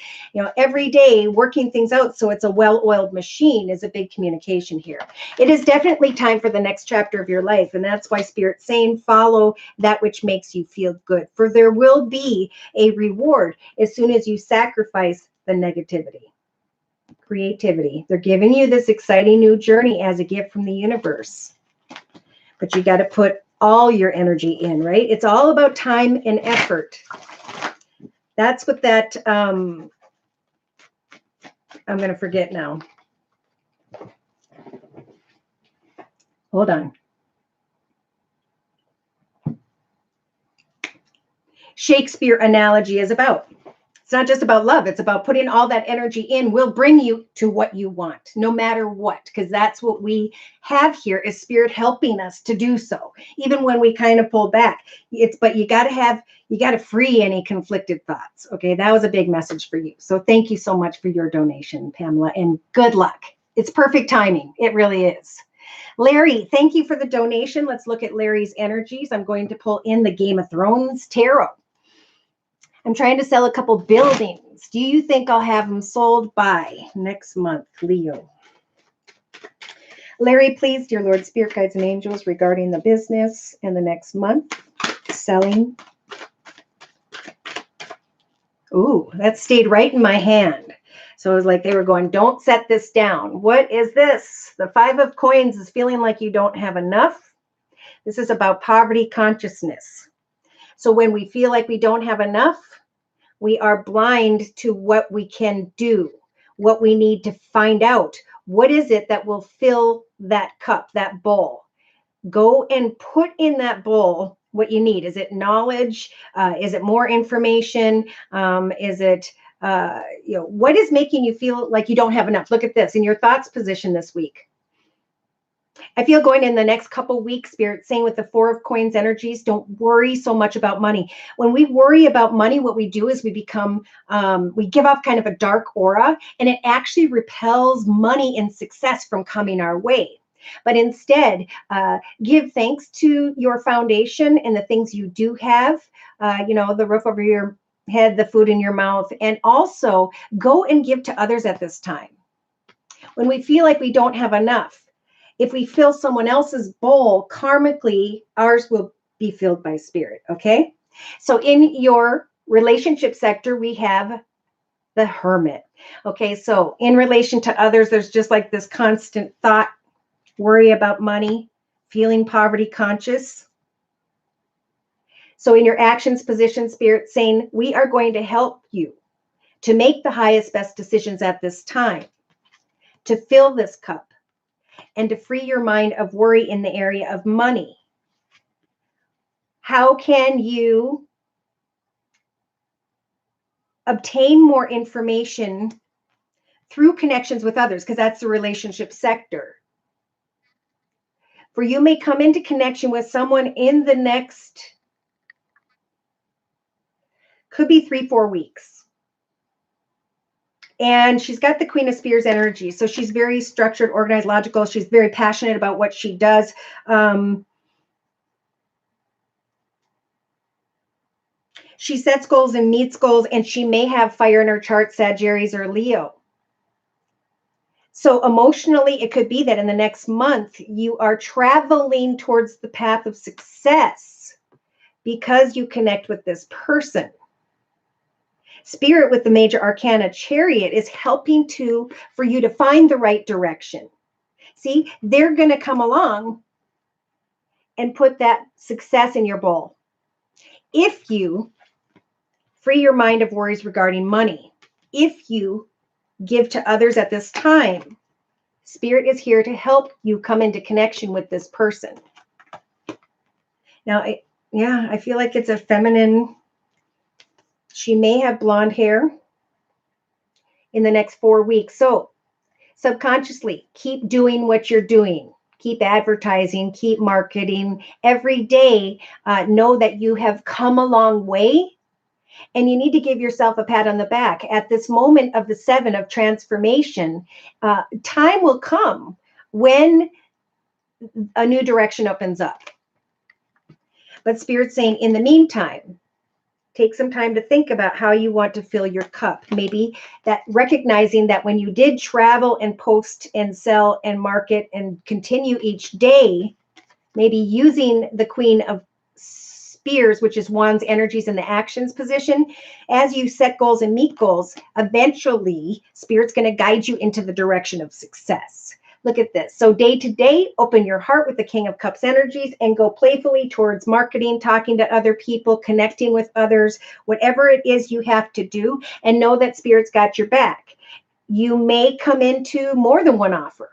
every day working things out. So it's a well-oiled machine is a big communication here. It is definitely time for the next chapter of your life. And that's why Spirit's saying, follow that which makes you feel good, for there will be a reward as soon as you sacrifice the negativity. Creativity. They're giving you this exciting new journey as a gift from the universe. But you got to put all your energy in, right? It's all about time and effort. That's what that, I'm going to forget now. Hold on. Shakespeare analogy is about. It's not just about love. It's about putting all that energy in will bring you to what you want, no matter what, because that's what we have here is Spirit helping us to do so. Even when we kind of pull back, but you got to free any conflicted thoughts. Okay. That was a big message for you. So thank you so much for your donation, Pamela, and good luck. It's perfect timing. It really is. Larry, thank you for the donation. Let's look at Larry's energies. I'm going to pull in the Game of Thrones Tarot. I'm trying to sell a couple buildings. Do you think I'll have them sold by next month, Leo? Larry, please, dear Lord, Spirit, guides, and angels, regarding the business and the next month, selling. Ooh, that stayed right in my hand. So it was like they were going, don't set this down. What is this? The 5 of Coins is feeling like you don't have enough. This is about poverty consciousness. So when we feel like we don't have enough, we are blind to what we can do, what we need to find out. What is it that will fill that cup, that bowl? Go and put in that bowl what you need. Is it knowledge? Is it more information? Is it, what is making you feel like you don't have enough? Look at this in your thoughts position this week. I feel going in the next couple weeks, Spirit saying with the Four of Coins energies, don't worry so much about money. When we worry about money, what we do is we become, we give off kind of a dark aura, and it actually repels money and success from coming our way. But instead, give thanks to your foundation and the things you do have, the roof over your head, the food in your mouth, and also go and give to others at this time. When we feel like we don't have enough, if we fill someone else's bowl, karmically, ours will be filled by Spirit, okay? So in your relationship sector, we have the Hermit, okay? So in relation to others, there's just like this constant thought, worry about money, feeling poverty conscious. So in your actions position, Spirit saying, we are going to help you to make the highest, best decisions at this time, to fill this cup, and to free your mind of worry in the area of money. How can you obtain more information through connections with others? Because that's the relationship sector. For you may come into connection with someone in the next, could be 3-4 weeks. And she's got the Queen of Spears energy. So she's very structured, organized, logical. She's very passionate about what she does. She sets goals and meets goals, and she may have fire in her chart, Sagittarius or Leo. So emotionally, it could be that in the next month, you are traveling towards the path of success because you connect with this person. Spirit with the major arcana Chariot is helping for you to find the right direction. See, they're going to come along and put that success in your bowl. If you free your mind of worries regarding money, if you give to others at this time, Spirit is here to help you come into connection with this person. Now, I feel like it's a feminine. She may have blonde hair in the next 4 weeks. So subconsciously, keep doing what you're doing. Keep advertising, keep marketing. Every day, know that you have come a long way. And you need to give yourself a pat on the back. At this moment of the 7 of transformation, time will come when a new direction opens up. But Spirit's saying, in the meantime, take some time to think about how you want to fill your cup. Maybe that recognizing that when you did travel and post and sell and market and continue each day, maybe using the Queen of Spears, which is Wands energies in the actions position, as you set goals and meet goals, eventually Spirit's going to guide you into the direction of success. Look at this. So day to day, open your heart with the King of Cups energies and go playfully towards marketing, talking to other people, connecting with others, whatever it is you have to do, and know that Spirit's got your back. You may come into more than one offer.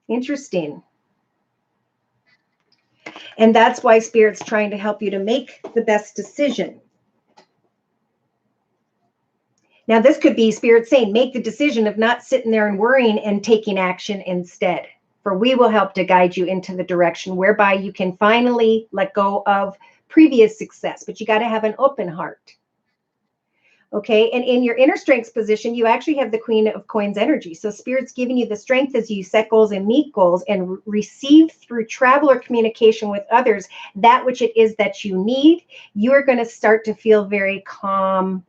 Interesting. And that's why Spirit's trying to help you to make the best decision. Now, this could be Spirit saying, make the decision of not sitting there and worrying and taking action instead. For we will help to guide you into the direction whereby you can finally let go of previous success. But you got to have an open heart. Okay, and in your inner strengths position, you actually have the Queen of Coins energy. So Spirit's giving you the strength as you set goals and meet goals and receive through travel or communication with others that which it is that you need. You are going to start to feel very calm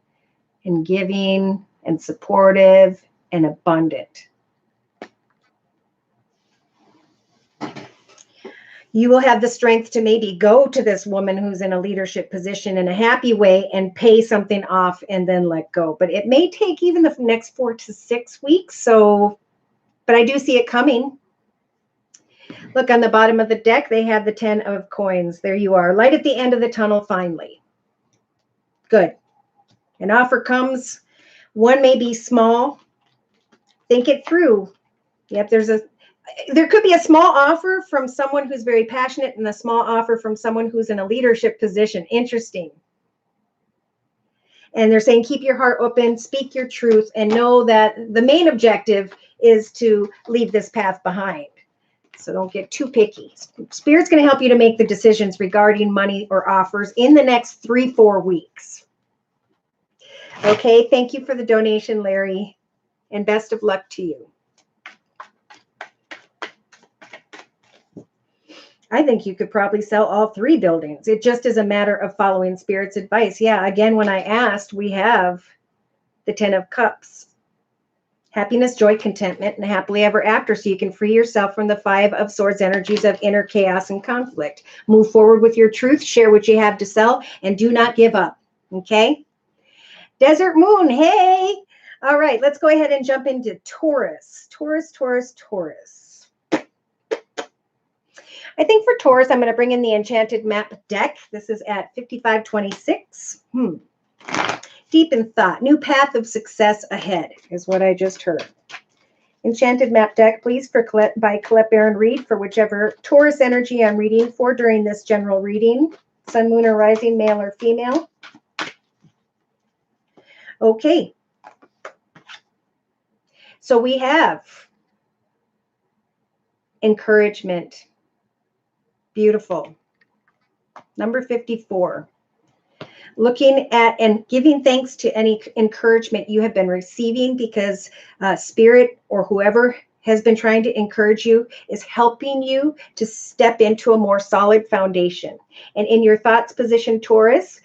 and giving and supportive and abundant. You will have the strength to maybe go to this woman who's in a leadership position in a happy way and pay something off and then let go. But it may take even the next 4 to 6 weeks. So, but I do see it coming. Look, on the bottom of the deck, they have the 10 of coins. There you are. Light at the end of the tunnel, finally. Good. An offer comes. One may be small. Think it through. Yep, there could be a small offer from someone who's very passionate and a small offer from someone who's in a leadership position. Interesting. And they're saying, keep your heart open, speak your truth, and know that the main objective is to leave this path behind. So don't get too picky. Spirit's going to help you to make the decisions regarding money or offers in the next 3-4 weeks. Okay, thank you for the donation, Larry, and best of luck to you. I think you could probably sell all 3 buildings. It just is a matter of following Spirit's advice. Yeah, again, when I asked, we have the 10 of Cups. Happiness, joy, contentment, and happily ever after. So you can free yourself from the 5 of Swords energies of inner chaos and conflict. Move forward with your truth, share what you have to sell, and do not give up. Okay? Desert Moon, hey! All right, let's go ahead and jump into Taurus. Taurus. I think for Taurus, I'm going to bring in the Enchanted map deck. This is at 5526. Deep in thought. New path of success ahead is what I just heard. Enchanted map deck, please, by Colette Baron Reed for whichever Taurus energy I'm reading for during this general reading. Sun, moon, or rising, male or female. Okay. So we have encouragement. Beautiful. Number 54. Looking at and giving thanks to any encouragement you have been receiving, because Spirit or whoever has been trying to encourage you is helping you to step into a more solid foundation. And in your thoughts position, Taurus,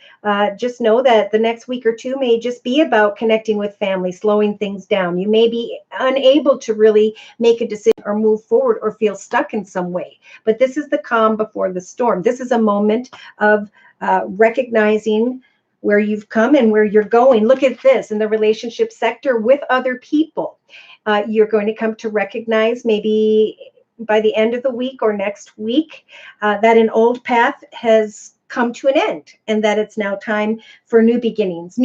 just know that the next week or 2 may just be about connecting with family, slowing things down. You may be unable to really make a decision or move forward or feel stuck in some way. But this is the calm before the storm. This is a moment of recognizing where you've come and where you're going. Look at this in the relationship sector with other people. You're going to come to recognize maybe by the end of the week or next week that an old path has come to an end and that it's now time for new beginnings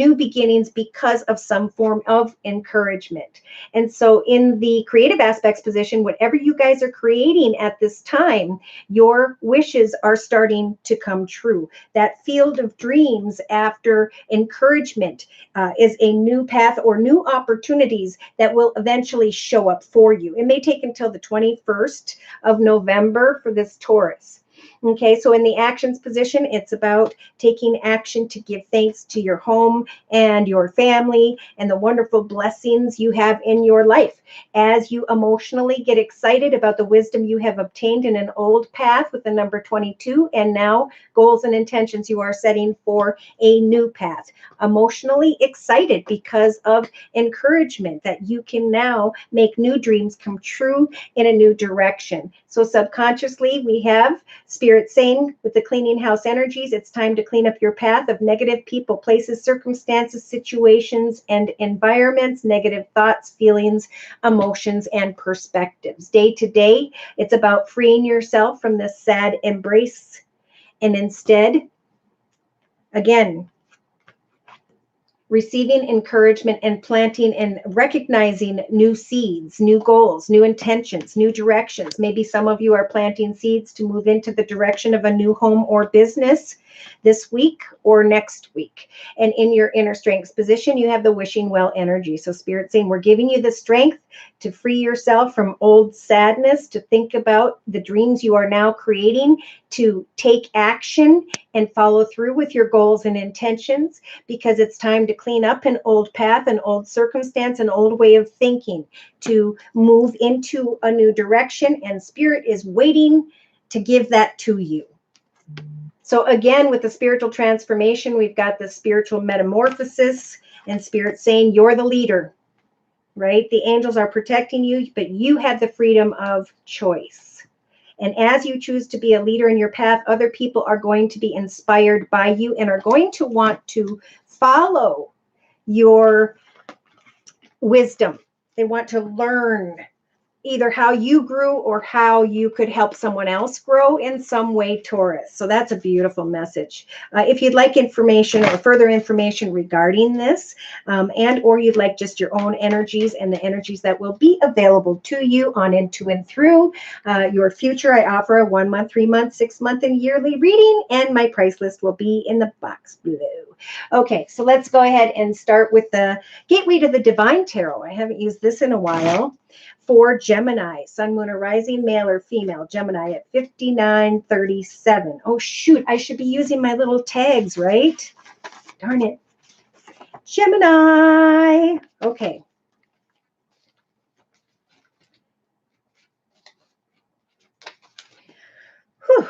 because of some form of encouragement. And so in the creative aspects position, whatever you guys are creating at this time, your wishes are starting to come true. That field of dreams after encouragement is a new path or new opportunities that will eventually show up for you. It may take until the 21st of November for this Taurus. Okay, so in the actions position, it's about taking action to give thanks to your home and your family and the wonderful blessings you have in your life. As you emotionally get excited about the wisdom you have obtained in an old path with the number 22, and now goals and intentions you are setting for a new path. Emotionally excited because of encouragement that you can now make new dreams come true in a new direction. So subconsciously, we have Spirit saying with the cleaning house energies, it's time to clean up your path of negative people, places, circumstances, situations, and environments, negative thoughts, feelings, emotions, and perspectives. Day to day, it's about freeing yourself from this sad embrace. And instead, again, receiving encouragement and planting and recognizing new seeds, new goals, new intentions, new directions. Maybe some of you are planting seeds to move into the direction of a new home or business this week or next week. And in your inner strengths position, you have the wishing well energy. So Spirit saying, we're giving you the strength to free yourself from old sadness, to think about the dreams you are now creating, to take action and follow through with your goals and intentions, because it's time to clean up an old path, an old circumstance, an old way of thinking, to move into a new direction. And Spirit is waiting to give that to you. So again, with the spiritual transformation, we've got the spiritual metamorphosis, and Spirit saying, you're the leader, right? The angels are protecting you, but you have the freedom of choice. And as you choose to be a leader in your path, other people are going to be inspired by you and are going to want to follow your wisdom. They want to learn either how you grew or how you could help someone else grow in some way, Taurus. So that's a beautiful message. If you'd like information or further information regarding this, and or you'd like just your own energies and the energies that will be available to you on Into and Through your future, I offer a 1 month, 3 month, 6 month, and yearly reading, and my price list will be in the box below. Okay, so let's go ahead and start with the Gateway to the Divine Tarot. I haven't used this in a while. For Gemini, sun, moon, or rising, male or female, Gemini at 59:37. Oh, shoot, I should be using my little tags, right? Darn it. Gemini. Okay. Whew.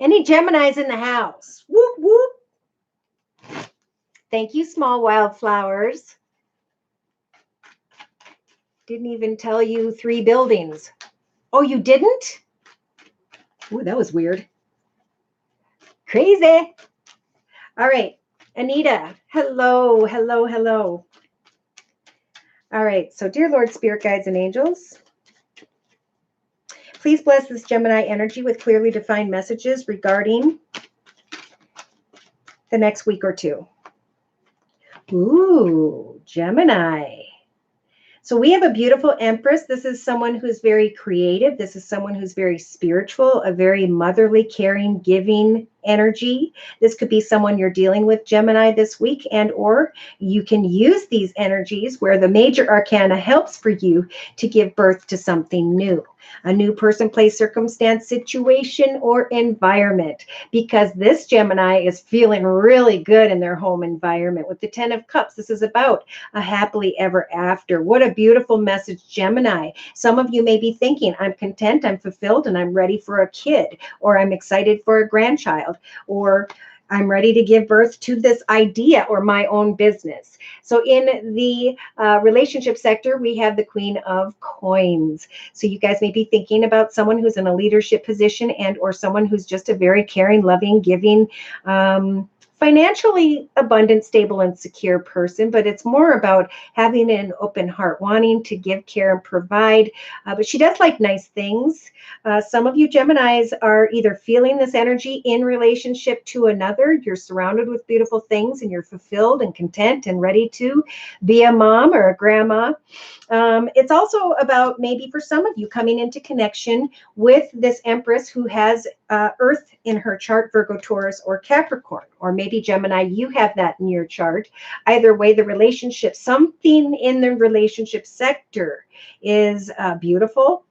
Any Geminis in the house? Whoop, whoop. Thank you, small wildflowers. Didn't even tell you 3 buildings. Oh, you didn't? Oh, that was weird. Crazy. All right, Anita. Hello, hello, hello. All right, so dear Lord, Spirit Guides and Angels, please bless this Gemini energy with clearly defined messages regarding the next week or two. Ooh, Gemini. So we have a beautiful Empress. This is someone who's very creative. This is someone who's very spiritual, a very motherly, caring, giving energy. This could be someone you're dealing with, Gemini, this week, and or you can use these energies where the major arcana helps for you to give birth to something new. A new person, place, circumstance, situation, or environment, because this Gemini is feeling really good in their home environment. With the 10 of Cups, this is about a happily ever after. What a beautiful message, Gemini. Some of you may be thinking, I'm content, I'm fulfilled, and I'm ready for a kid, or I'm excited for a grandchild, or I'm ready to give birth to this idea or my own business. So in the relationship sector, we have the Queen of Coins. So you guys may be thinking about someone who's in a leadership position and or someone who's just a very caring, loving, giving, financially abundant, stable, and secure person, but it's more about having an open heart, wanting to give, care, and provide. But she does like nice things. Some of you Geminis are either feeling this energy in relationship to another. You're surrounded with beautiful things and you're fulfilled and content and ready to be a mom or a grandma. It's also about maybe for some of you coming into connection with this Empress who has Earth in her chart, Virgo, Taurus, or Capricorn, or maybe Gemini, you have that in your chart. Either way, the relationship, something in the relationship sector is beautiful.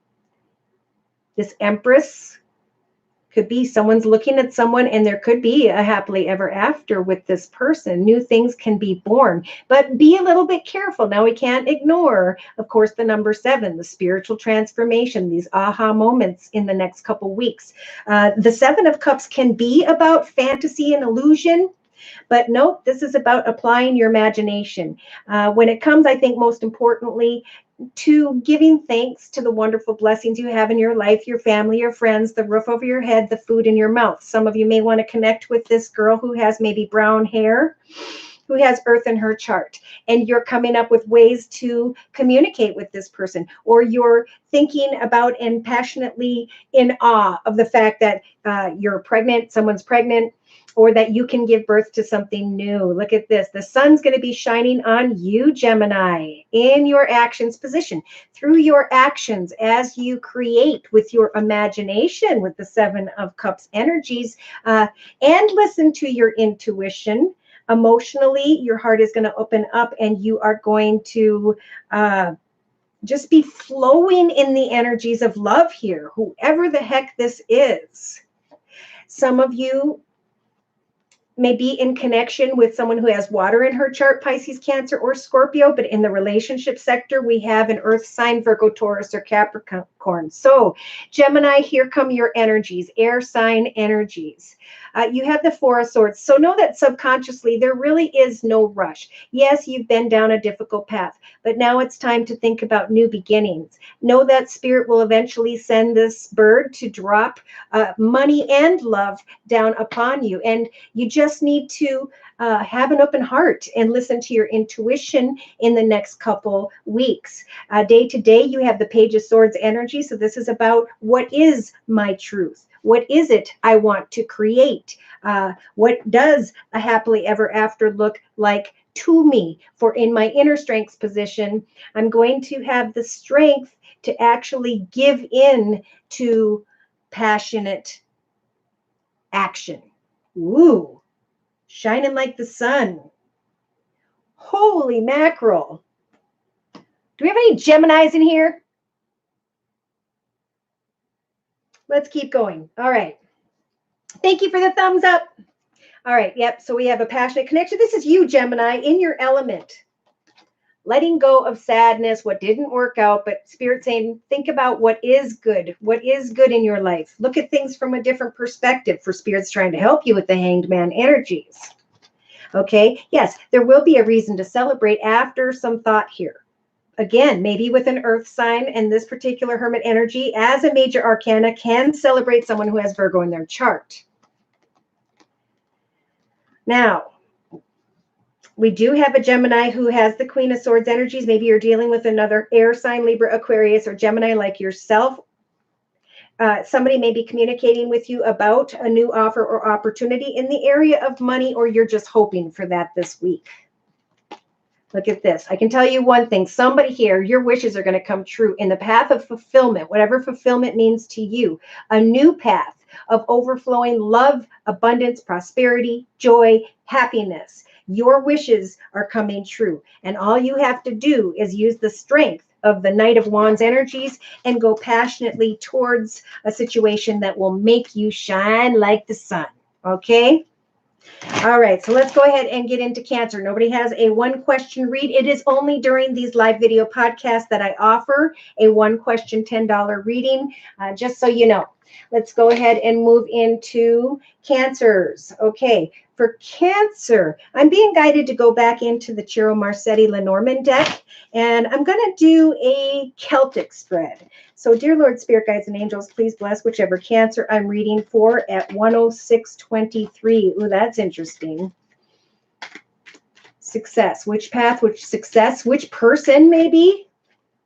This Empress could be someone's looking at someone and there could be a happily ever after with this person. New things can be born, but be a little bit careful. Now we can't ignore, of course, the number 7, the spiritual transformation, these aha moments in the next couple weeks. The 7 of Cups can be about fantasy and illusion. But note, this is about applying your imagination. When it comes, I think most importantly, to giving thanks to the wonderful blessings you have in your life, your family, your friends, the roof over your head, the food in your mouth. Some of you may want to connect with this girl who has maybe brown hair, who has Earth in her chart, and you're coming up with ways to communicate with this person, or you're thinking about and passionately in awe of the fact that you're pregnant, someone's pregnant, or that you can give birth to something new. Look at this. The sun's going to be shining on you, Gemini, in your actions position. Through your actions, as you create with your imagination, with the 7 of Cups energies, and listen to your intuition. Emotionally, your heart is going to open up and you are going to just be flowing in the energies of love here, whoever the heck this is. Some of you may be in connection with someone who has water in her chart, Pisces, Cancer, or Scorpio, but in the relationship sector, we have an Earth sign, Virgo, Taurus, or Capricorn. So Gemini, here come your energies, air sign energies. You have the 4 of Swords. So know that subconsciously, there really is no rush. Yes, you've been down a difficult path, but now it's time to think about new beginnings. Know that Spirit will eventually send this bird to drop money and love down upon you. And you just need to have an open heart and listen to your intuition in the next couple weeks. Day to day, you have the Page of Swords energy. So this is about what is my truth? What is it I want to create? What does a happily ever after look like to me? For in my inner strengths position, I'm going to have the strength to actually give in to passionate action. Woo! Shining like the sun. Holy mackerel. Do we have any Geminis in here? Let's keep going. All right. Thank you for the thumbs up. All right. Yep. So we have a passionate connection. This is you, Gemini, in your element. Letting go of sadness, what didn't work out, but Spirit saying, think about what is good in your life. Look at things from a different perspective. For Spirit's trying to help you with the Hanged Man energies. Okay. Yes, there will be a reason to celebrate after some thought here. Again, maybe with an earth sign, and this particular Hermit energy as a major arcana can celebrate someone who has Virgo in their chart. Now, we do have a Gemini who has the Queen of Swords energies. Maybe you're dealing with another air sign, Libra, Aquarius, or Gemini like yourself. Somebody may be communicating with you about a new offer or opportunity in the area of money, or you're just hoping for that this week. Look at this. I can tell you one thing. Somebody here, your wishes are going to come true in the path of fulfillment, whatever fulfillment means to you. A new path of overflowing love, abundance, prosperity, joy, happiness. Your wishes are coming true. And all you have to do is use the strength of the Knight of Wands energies and go passionately towards a situation that will make you shine like the sun. Okay? All right, so let's go ahead and get into Cancer. Nobody has a one question read. It is only during these live video podcasts that I offer a one question $10 reading, just so you know. Let's go ahead and move into Cancers. Okay, for Cancer, I'm being guided to go back into the Ciro Marsetti Lenormand deck, and I'm going to do a Celtic spread. So, dear Lord, Spirit Guides and Angels, please bless whichever Cancer I'm reading for at 10623. Ooh, that's interesting. Success. Which path, which success, which person maybe?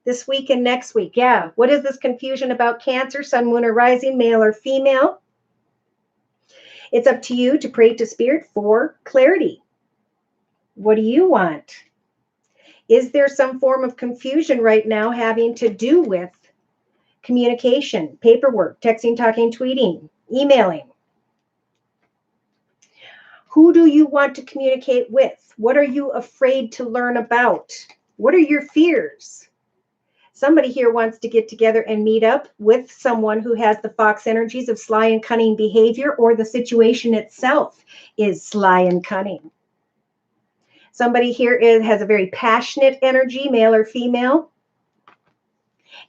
This week and next week. Yeah. What is this confusion about Cancer, Sun, Moon, or Rising, male or female? It's up to you to pray to Spirit for clarity. What do you want? Is there some form of confusion right now having to do with communication, paperwork, texting, talking, tweeting, emailing? Who do you want to communicate with? What are you afraid to learn about? What are your fears? Somebody here wants to get together and meet up with someone who has the fox energies of sly and cunning behavior, or the situation itself is sly and cunning. Somebody here has a very passionate energy, male or female,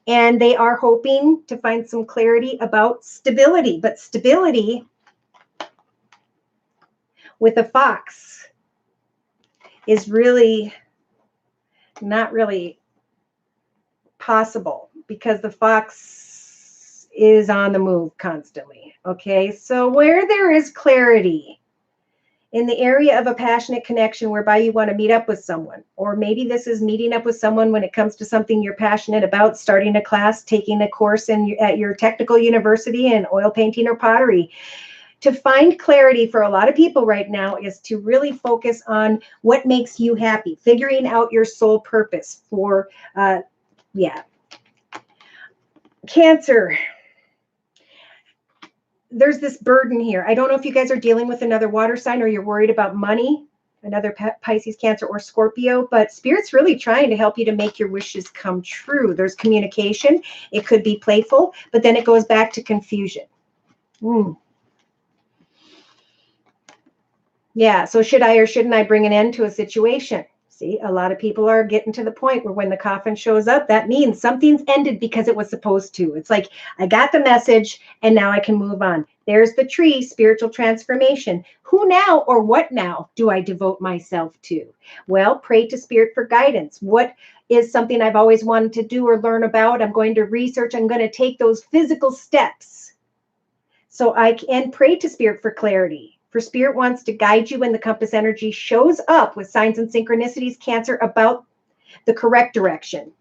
and they are hoping to find some clarity about stability. But stability with a fox is really not really possible, because the fox is on the move constantly. Okay, so where there is clarity in the area of a passionate connection whereby you want to meet up with someone, or maybe this is meeting up with someone when it comes to something you're passionate about, starting a class, taking a course at your technical university in oil painting or pottery. To find clarity for a lot of people right now is to really focus on what makes you happy, figuring out your soul purpose for Cancer. There's this burden here. I don't know if you guys are dealing with another water sign, or you're worried about money, another Pisces, Cancer, or Scorpio, but Spirit's really trying to help you to make your wishes come true. There's communication. It could be playful, but then it goes back to confusion. Yeah, so should I or shouldn't I bring an end to a situation? See, a lot of people are getting to the point where when the coffin shows up, that means something's ended because it was supposed to. It's like, I got the message and now I can move on. There's the tree, spiritual transformation. Who now or what now do I devote myself to? Well, pray to Spirit for guidance. What is something I've always wanted to do or learn about? I'm going to research. I'm going to take those physical steps so I can pray to Spirit for clarity. For Spirit wants to guide you when the compass energy shows up with signs and synchronicities, Cancer, about the correct direction.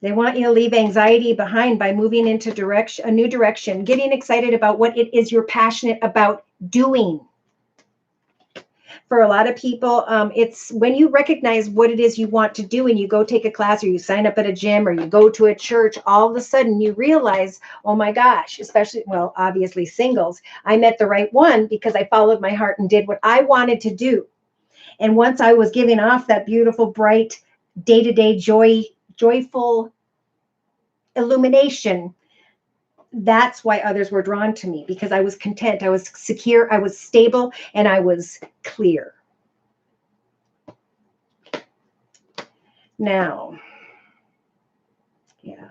They want you to leave anxiety behind by moving into a new direction, getting excited about what it is you're passionate about doing. For a lot of people, it's when you recognize what it is you want to do and you go take a class, or you sign up at a gym, or you go to a church, all of a sudden you realize, oh my gosh, especially, well, obviously singles, I met the right one because I followed my heart and did what I wanted to do. And once I was giving off that beautiful, bright, day-to-day joyful illumination, that's why others were drawn to me, because I was content, I was secure, I was stable, and I was clear. Now, yeah.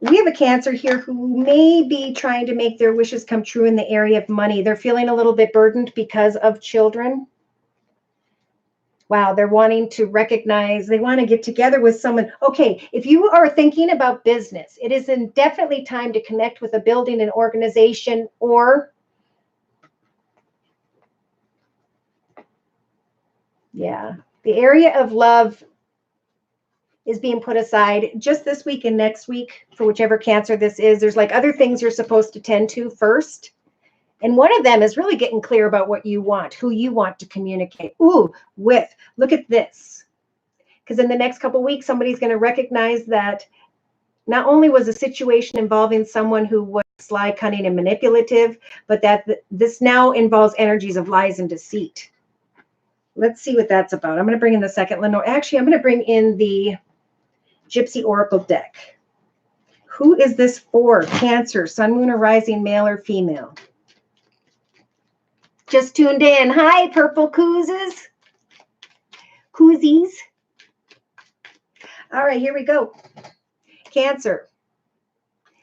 We have a Cancer here who may be trying to make their wishes come true in the area of money. They're feeling a little bit burdened because of children. Wow, they're wanting to recognize, they want to get together with someone. Okay, if you are thinking about business, it is definitely time to connect with a building, an organization, or yeah, the area of love is being put aside just this week and next week for whichever Cancer this is. There's like other things you're supposed to tend to first. And one of them is really getting clear about what you want, who you want to communicate. Ooh, with, look at this. Because in the next couple of weeks, somebody's going to recognize that not only was a situation involving someone who was sly, cunning, and manipulative, but that this now involves energies of lies and deceit. Let's see what that's about. I'm going to bring in the second Lenore. Actually, I'm going to bring in the Gypsy Oracle deck. Who is this for? Cancer, Sun, Moon, or Rising, male or female? Just tuned in. Hi, purple koozies. Koozies. All right, here we go. Cancer.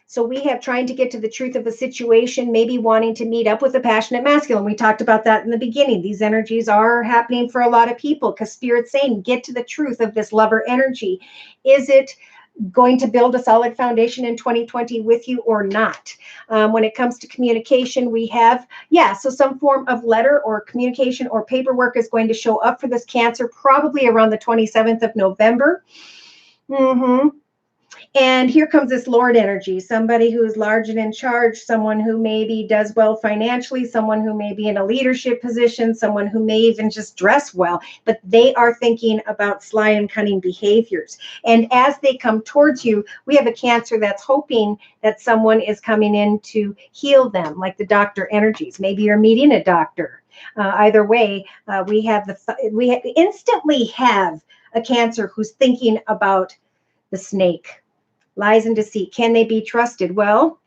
So we have trying to get to the truth of a situation, maybe wanting to meet up with a passionate masculine. We talked about that in the beginning. These energies are happening for a lot of people because Spirit's saying, get to the truth of this lover energy. Is it going to build a solid foundation in 2020 with you or not? When it comes to communication, we have, so some form of letter or communication or paperwork is going to show up for this Cancer probably around the 27th of November. And here comes this Lord energy, somebody who's large and in charge, someone who maybe does well financially, someone who may be in a leadership position, someone who may even just dress well, but they are thinking about sly and cunning behaviors. And as they come towards you, we have a Cancer that's hoping that someone is coming in to heal them, like the doctor energies. Maybe you're meeting a doctor. Either way, we instantly have a Cancer who's thinking about the snake. Lies and deceit. Can they be trusted? Well,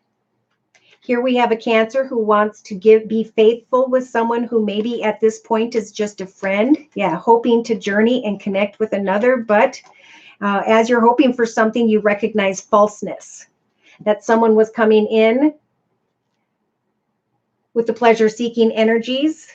here we have a Cancer who wants to be faithful with someone who maybe at this point is just a friend. Yeah, hoping to journey and connect with another. But as you're hoping for something, you recognize falseness. That someone was coming in with the pleasure-seeking energies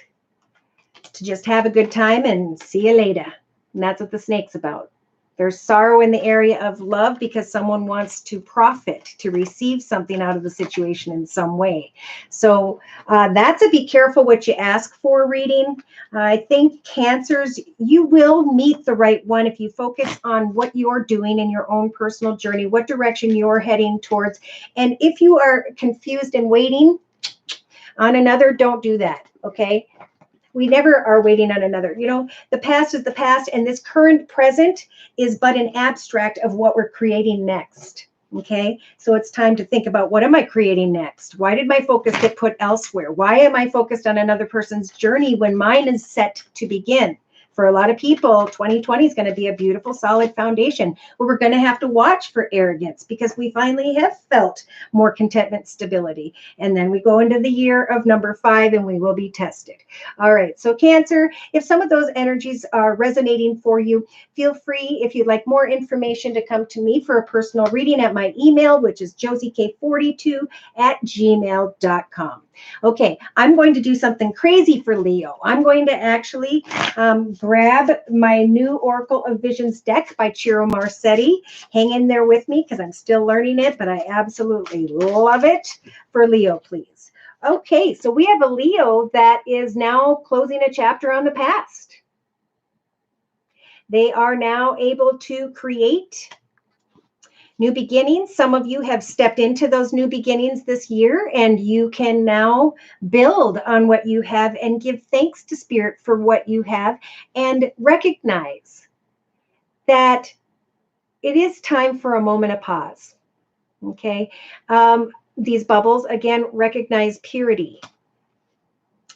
to just have a good time and see you later. And that's what the snake's about. There's sorrow in the area of love because someone wants to profit, to receive something out of the situation in some way. So that's a be careful what you ask for reading. I think Cancers, you will meet the right one if you focus on what you're doing in your own personal journey, what direction you're heading towards. And if you are confused and waiting on another, don't do that, okay? We never are waiting on another. You know, the past is the past, and this current present is but an abstract of what we're creating next. Okay, so it's time to think about, what am I creating next? Why did my focus get put elsewhere? Why am I focused on another person's journey when mine is set to begin? For a lot of people, 2020 is going to be a beautiful, solid foundation where we're going to have to watch for arrogance because we finally have felt more contentment, stability. And then we go into the year of number 5 and we will be tested. All right. So Cancer, if some of those energies are resonating for you, feel free, if you'd like more information, to come to me for a personal reading at my email, which is josiek42@gmail.com. Okay, I'm going to do something crazy for Leo. I'm going to actually grab my new Oracle of Visions deck by Ciro Marsetti. Hang in there with me because I'm still learning it, but I absolutely love it. For Leo, please. Okay, so we have a Leo that is now closing a chapter on the past. They are now able to create new beginnings. Some of you have stepped into those new beginnings this year, and you can now build on what you have and give thanks to Spirit for what you have, and recognize that it is time for a moment of pause. Okay. These bubbles, again, recognize purity.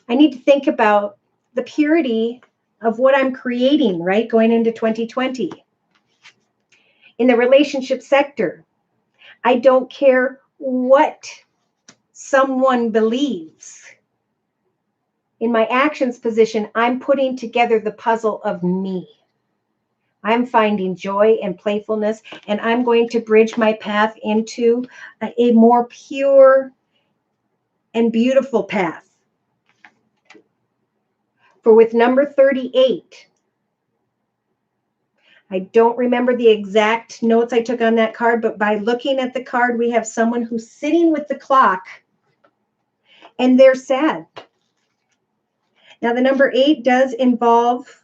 I need to think about the purity of what I'm creating, right? Going into 2020. In the relationship sector, I don't care what someone believes. In my actions position, I'm putting together the puzzle of me. I'm finding joy and playfulness, and I'm going to bridge my path into a more pure and beautiful path. For with number 38, I don't remember the exact notes I took on that card, but by looking at the card, we have someone who's sitting with the clock and they're sad. Now, the number 8 does involve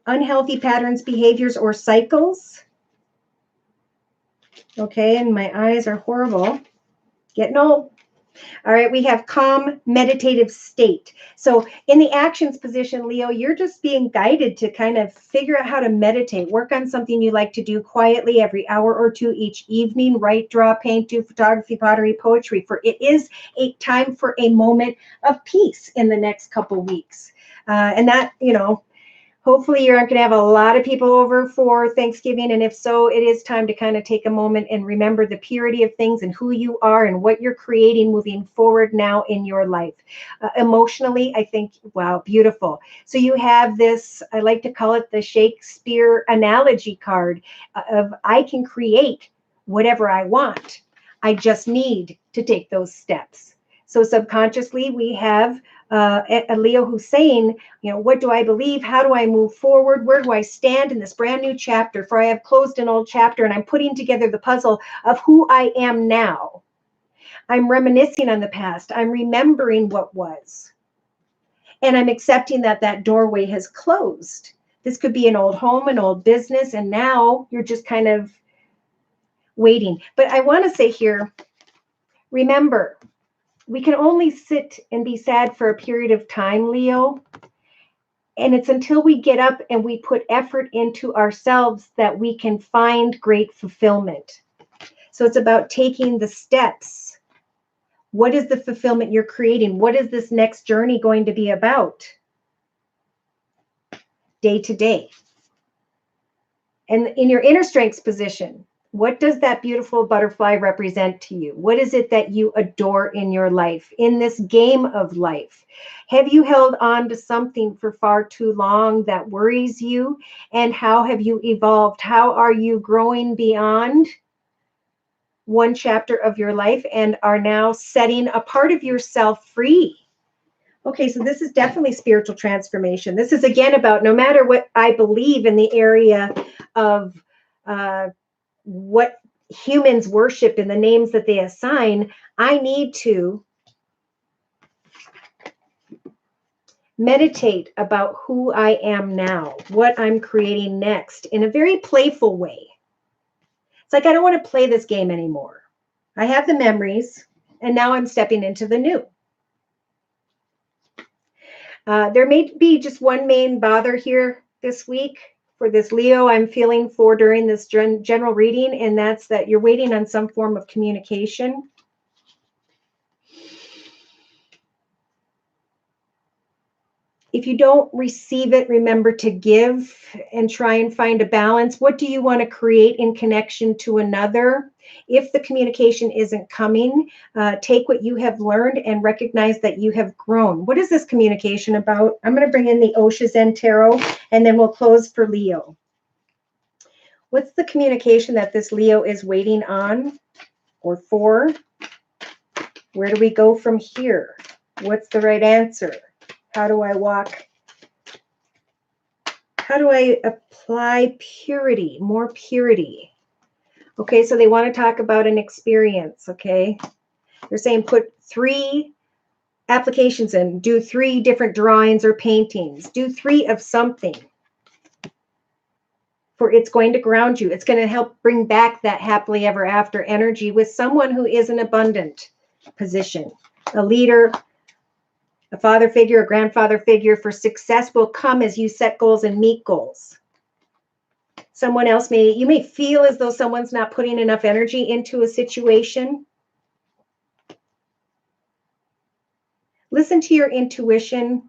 unhealthy patterns, behaviors, or cycles. Okay, and my eyes are horrible. Getting old. All right, we have calm, meditative state. So in the actions position, Leo, you're just being guided to kind of figure out how to meditate, work on something you like to do quietly every hour or two each evening, write, draw, paint, do photography, pottery, poetry, for it is a time for a moment of peace in the next couple weeks. And that, hopefully you aren't going to have a lot of people over for Thanksgiving. And if so, it is time to kind of take a moment and remember the purity of things and who you are and what you're creating moving forward now in your life. Emotionally, I think, wow, beautiful. So you have this, I like to call it the Shakespeare analogy card of I can create whatever I want. I just need to take those steps. So subconsciously, we have a Leo who's saying, what do I believe? How do I move forward? Where do I stand in this brand new chapter? For I have closed an old chapter and I'm putting together the puzzle of who I am now. I'm reminiscing on the past. I'm remembering what was. And I'm accepting that that doorway has closed. This could be an old home, an old business, and now you're just kind of waiting. But I want to say here, remember, we can only sit and be sad for a period of time, Leo. And it's until we get up and we put effort into ourselves that we can find great fulfillment. So it's about taking the steps. What is the fulfillment you're creating? What is this next journey going to be about? Day to day. And in your inner strengths position, what does that beautiful butterfly represent to you? What is it that you adore in your life, in this game of life? Have you held on to something for far too long that worries you? And how have you evolved? How are you growing beyond one chapter of your life and are now setting a part of yourself free? Okay, so this is definitely spiritual transformation. This is again about no matter what I believe in the area of what humans worship in the names that they assign, I need to meditate about who I am now, what I'm creating next in a very playful way. It's like, I don't want to play this game anymore. I have the memories and now I'm stepping into the new. There may be just one main bother here this week for this Leo I'm feeling for during this general reading, and that's that you're waiting on some form of communication. If you don't receive it, remember to give and try and find a balance. What do you want to create in connection to another? If the communication isn't coming, take what you have learned and recognize that you have grown. What is this communication about? I'm going to bring in the Osha Zen Tarot, and then we'll close for Leo. What's the communication that this Leo is waiting on or for? Where do we go from here? What's the right answer? How do I walk? How do I apply purity, more purity? Okay, so they want to talk about an experience, okay? They're saying put 3 applications in, do 3 different drawings or paintings, do 3 of something. For it's going to ground you. It's going to help bring back that happily ever after energy with someone who is an abundant position, a leader, a father figure, a grandfather figure. For success will come as you set goals and meet goals. Someone else you may feel as though someone's not putting enough energy into a situation. Listen to your intuition,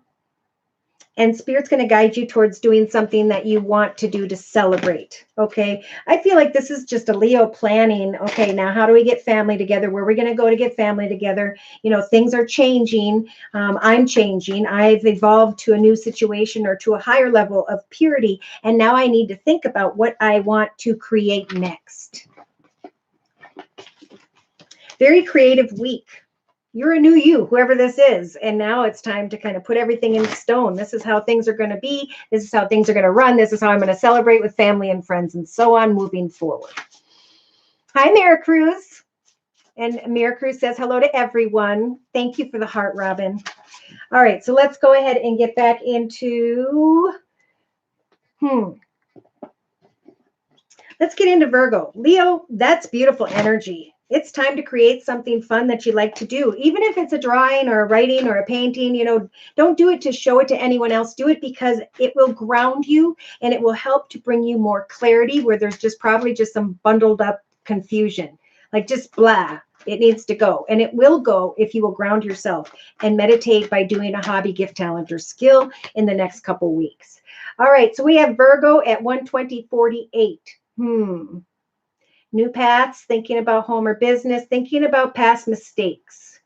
and Spirit's going to guide you towards doing something that you want to do to celebrate. Okay. I feel like this is just a Leo planning. Okay. Now, how do we get family together? Where are we going to go to get family together? You know, things are changing. I'm changing. I've evolved to a new situation or to a higher level of purity. And now I need to think about what I want to create next. Very creative week. You're a new you, whoever this is. And now it's time to kind of put everything in stone. This is how things are going to be. This is how things are going to run. This is how I'm going to celebrate with family and friends and so on moving forward. Hi, Maricruz. And Maricruz says hello to everyone. Thank you for the heart, Robin. All right, so let's go ahead and get back into, let's get into Virgo. Leo, that's beautiful energy. It's time to create something fun that you like to do. Even if it's a drawing or a writing or a painting, you know, don't do it to show it to anyone else. Do it because it will ground you and it will help to bring you more clarity where there's just probably just some bundled up confusion. Like just blah, it needs to go. And it will go if you will ground yourself and meditate by doing a hobby, gift, talent, or skill in the next couple weeks. All right, so we have Virgo at 120.48. New paths, thinking about home or business, thinking about past mistakes.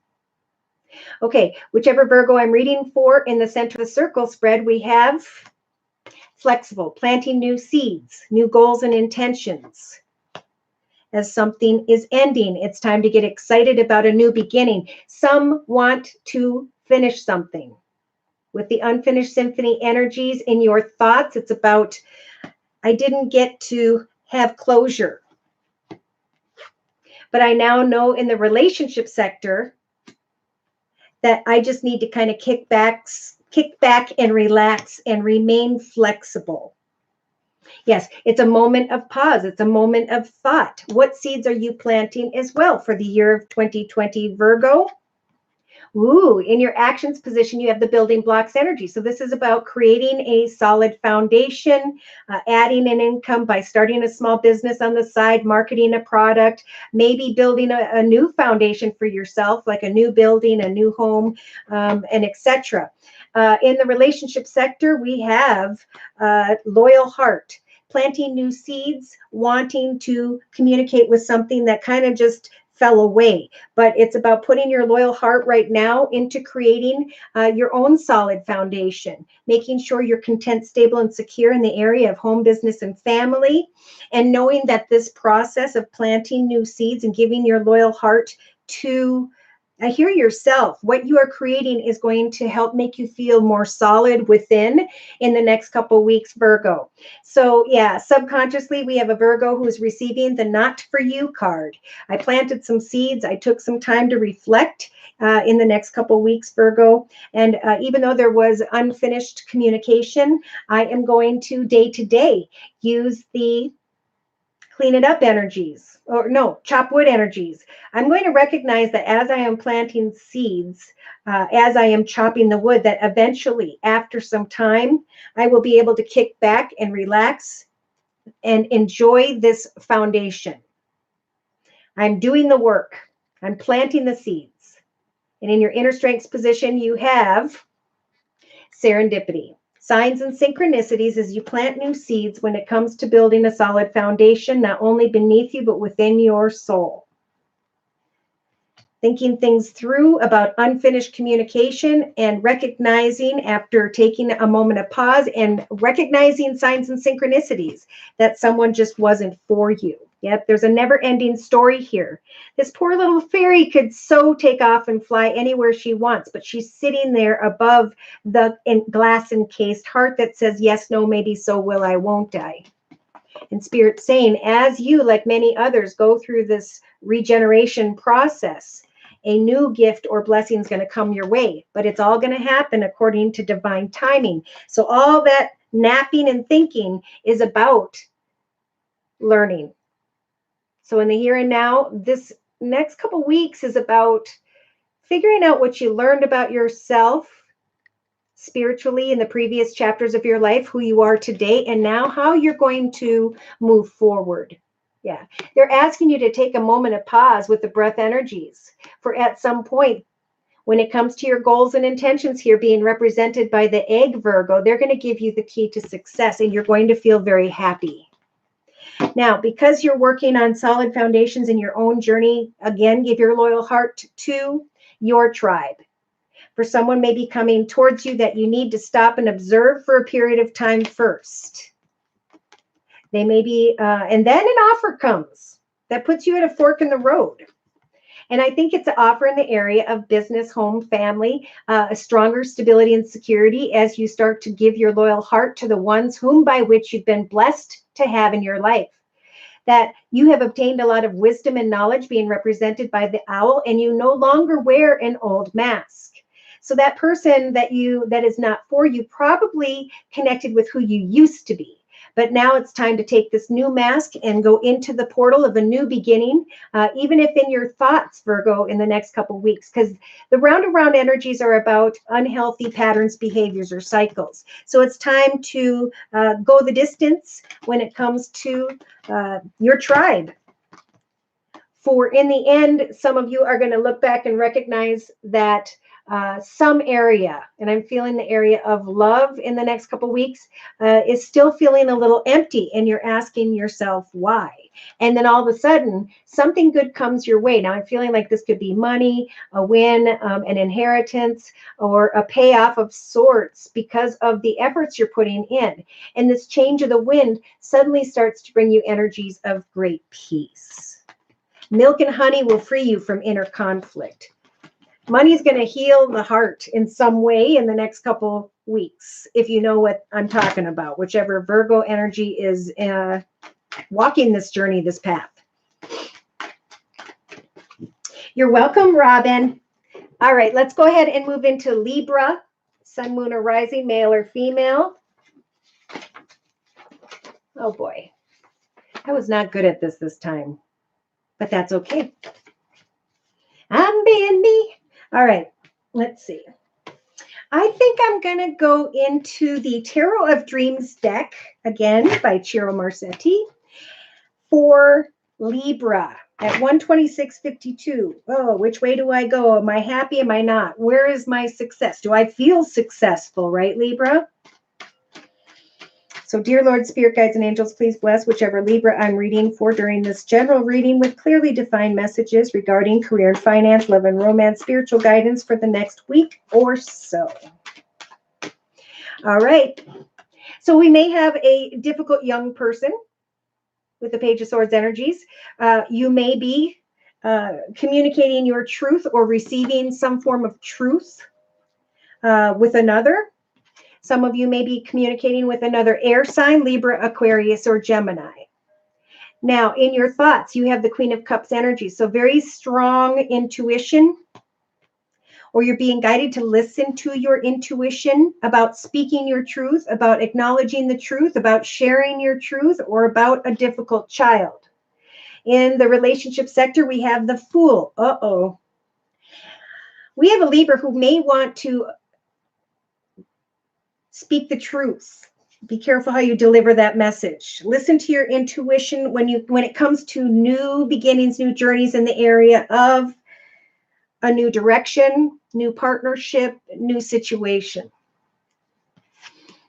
Okay, whichever Virgo I'm reading for, in the center of the circle spread, we have flexible, planting new seeds, new goals and intentions. As something is ending, it's time to get excited about a new beginning. Some want to finish something. With the unfinished symphony energies in your thoughts, it's about, I didn't get to have closure. But I now know in the relationship sector that I just need to kind of kick back and relax and remain flexible. Yes, it's a moment of pause. It's a moment of thought. What seeds are you planting as well for the year of 2020, Virgo? Ooh, in your actions position, you have the building blocks energy. So this is about creating a solid foundation, adding an income by starting a small business on the side, marketing a product, maybe building a new foundation for yourself, like a new building, a new home, and etc. In the relationship sector, we have loyal heart, planting new seeds, wanting to communicate with something that kind of just fell away. But it's about putting your loyal heart right now into creating your own solid foundation, making sure you're content, stable, and secure in the area of home, business, and family, and knowing that this process of planting new seeds and giving your loyal heart to hear yourself, what you are creating is going to help make you feel more solid within in the next couple of weeks, Virgo. So yeah, subconsciously, we have a Virgo who's receiving the not for you card. I planted some seeds. I took some time to reflect in the next couple of weeks, Virgo. And even though there was unfinished communication, I am going to day use the clean it up energies, or no, chop wood energies. I'm going to recognize that as I am planting seeds, as I am chopping the wood, that eventually, after some time, I will be able to kick back and relax and enjoy this foundation. I'm doing the work. I'm planting the seeds. And in your inner strengths position, you have serendipity. Signs and synchronicities as you plant new seeds when it comes to building a solid foundation, not only beneath you, but within your soul. Thinking things through about unfinished communication and recognizing, after taking a moment of pause and recognizing signs and synchronicities, that someone just wasn't for you. Yep, there's a never-ending story here. This poor little fairy could so take off and fly anywhere she wants, but she's sitting there above the glass-encased heart that says, yes, no, maybe, so will I, won't I? And Spirit's saying, as you, like many others, go through this regeneration process, a new gift or blessing is going to come your way, but it's all going to happen according to divine timing. So all that napping and thinking is about learning. So in the here and now, this next couple weeks is about figuring out what you learned about yourself spiritually in the previous chapters of your life, who you are today, and now how you're going to move forward. Yeah, they're asking you to take a moment of pause with the breath energies, for at some point, When it comes to your goals and intentions here being represented by the egg, Virgo, they're going to give you the key to success, and you're going to feel very happy. Now, because you're working on solid foundations in your own journey, again, give your loyal heart to your tribe. For someone may be coming towards you that you need to stop and observe for a period of time first. They may be, and then an offer comes that puts you at a fork in the road. And I think it's an offer in the area of business, home, family, a stronger stability and security as you start to give your loyal heart to the ones whom by which you've been blessed to have in your life. That you have obtained a lot of wisdom and knowledge being represented by the owl, and you no longer wear an old mask. So that person that is not for you probably connected with who you used to be. But now it's time to take this new mask and go into the portal of a new beginning, even if in your thoughts, Virgo, in the next couple of weeks, because the round-around energies are about unhealthy patterns, behaviors, or cycles. So it's time to go the distance when it comes to your tribe. For in the end, some of you are going to look back and recognize that some area, and I'm feeling the area of love in the next couple of weeks, is still feeling a little empty, and you're asking yourself why. And then all of a sudden, something good comes your way. Now, I'm feeling like this could be money, a win, an inheritance, or a payoff of sorts because of the efforts you're putting in. And this change of the wind suddenly starts to bring you energies of great peace. Milk and honey will free you from inner conflict. Money is going to heal the heart in some way in the next couple weeks, if you know what I'm talking about, whichever Virgo energy is walking this journey, this path. You're welcome, Robin. All right, let's go ahead and move into Libra, sun, moon, or rising, male or female. Oh boy, I was not good at this time, but that's okay. I'm being me. All right, let's see. I think I'm going to go into the Tarot of Dreams deck, again, by Ciro Marsetti, for Libra at 126.52. Oh, which way do I go? Am I happy? Am I not? Where is my success? Do I feel successful, right, Libra? So, dear Lord, Spirit Guides, and Angels, please bless whichever Libra I'm reading for during this general reading with clearly defined messages regarding career and finance, love and romance, spiritual guidance for the next week or so. All right. So we may have a difficult young person with the Page of Swords energies. You may be communicating your truth or receiving some form of truth with another. Some of you may be communicating with another air sign, Libra, Aquarius, or Gemini. Now, in your thoughts, you have the Queen of Cups energy. So very strong intuition, or you're being guided to listen to your intuition about speaking your truth, about acknowledging the truth, about sharing your truth, or about a difficult child. In the relationship sector, we have the Fool. Uh-oh. We have a Libra who may want to speak the truth. Be careful how you deliver that message. Listen to your intuition when it comes to new beginnings, new journeys in the area of a new direction, new partnership, new situation.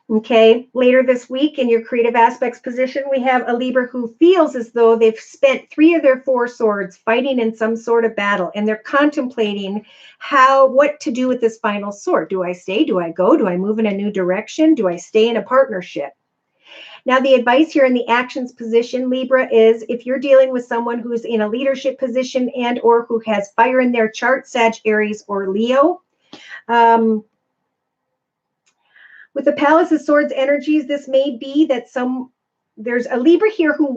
Okay, later this week in your creative aspects position, we have a Libra who feels as though they've spent 3 of their 4 swords fighting in some sort of battle, and they're contemplating what to do with this final sword. Do I stay? Do I go? Do I move in a new direction? Do I stay in a partnership? Now, the advice here in the actions position, Libra, is if you're dealing with someone who's in a leadership position and or who has fire in their chart, Sag, Aries, or Leo, with the Palace of Swords energies, this may be that there's a Libra here who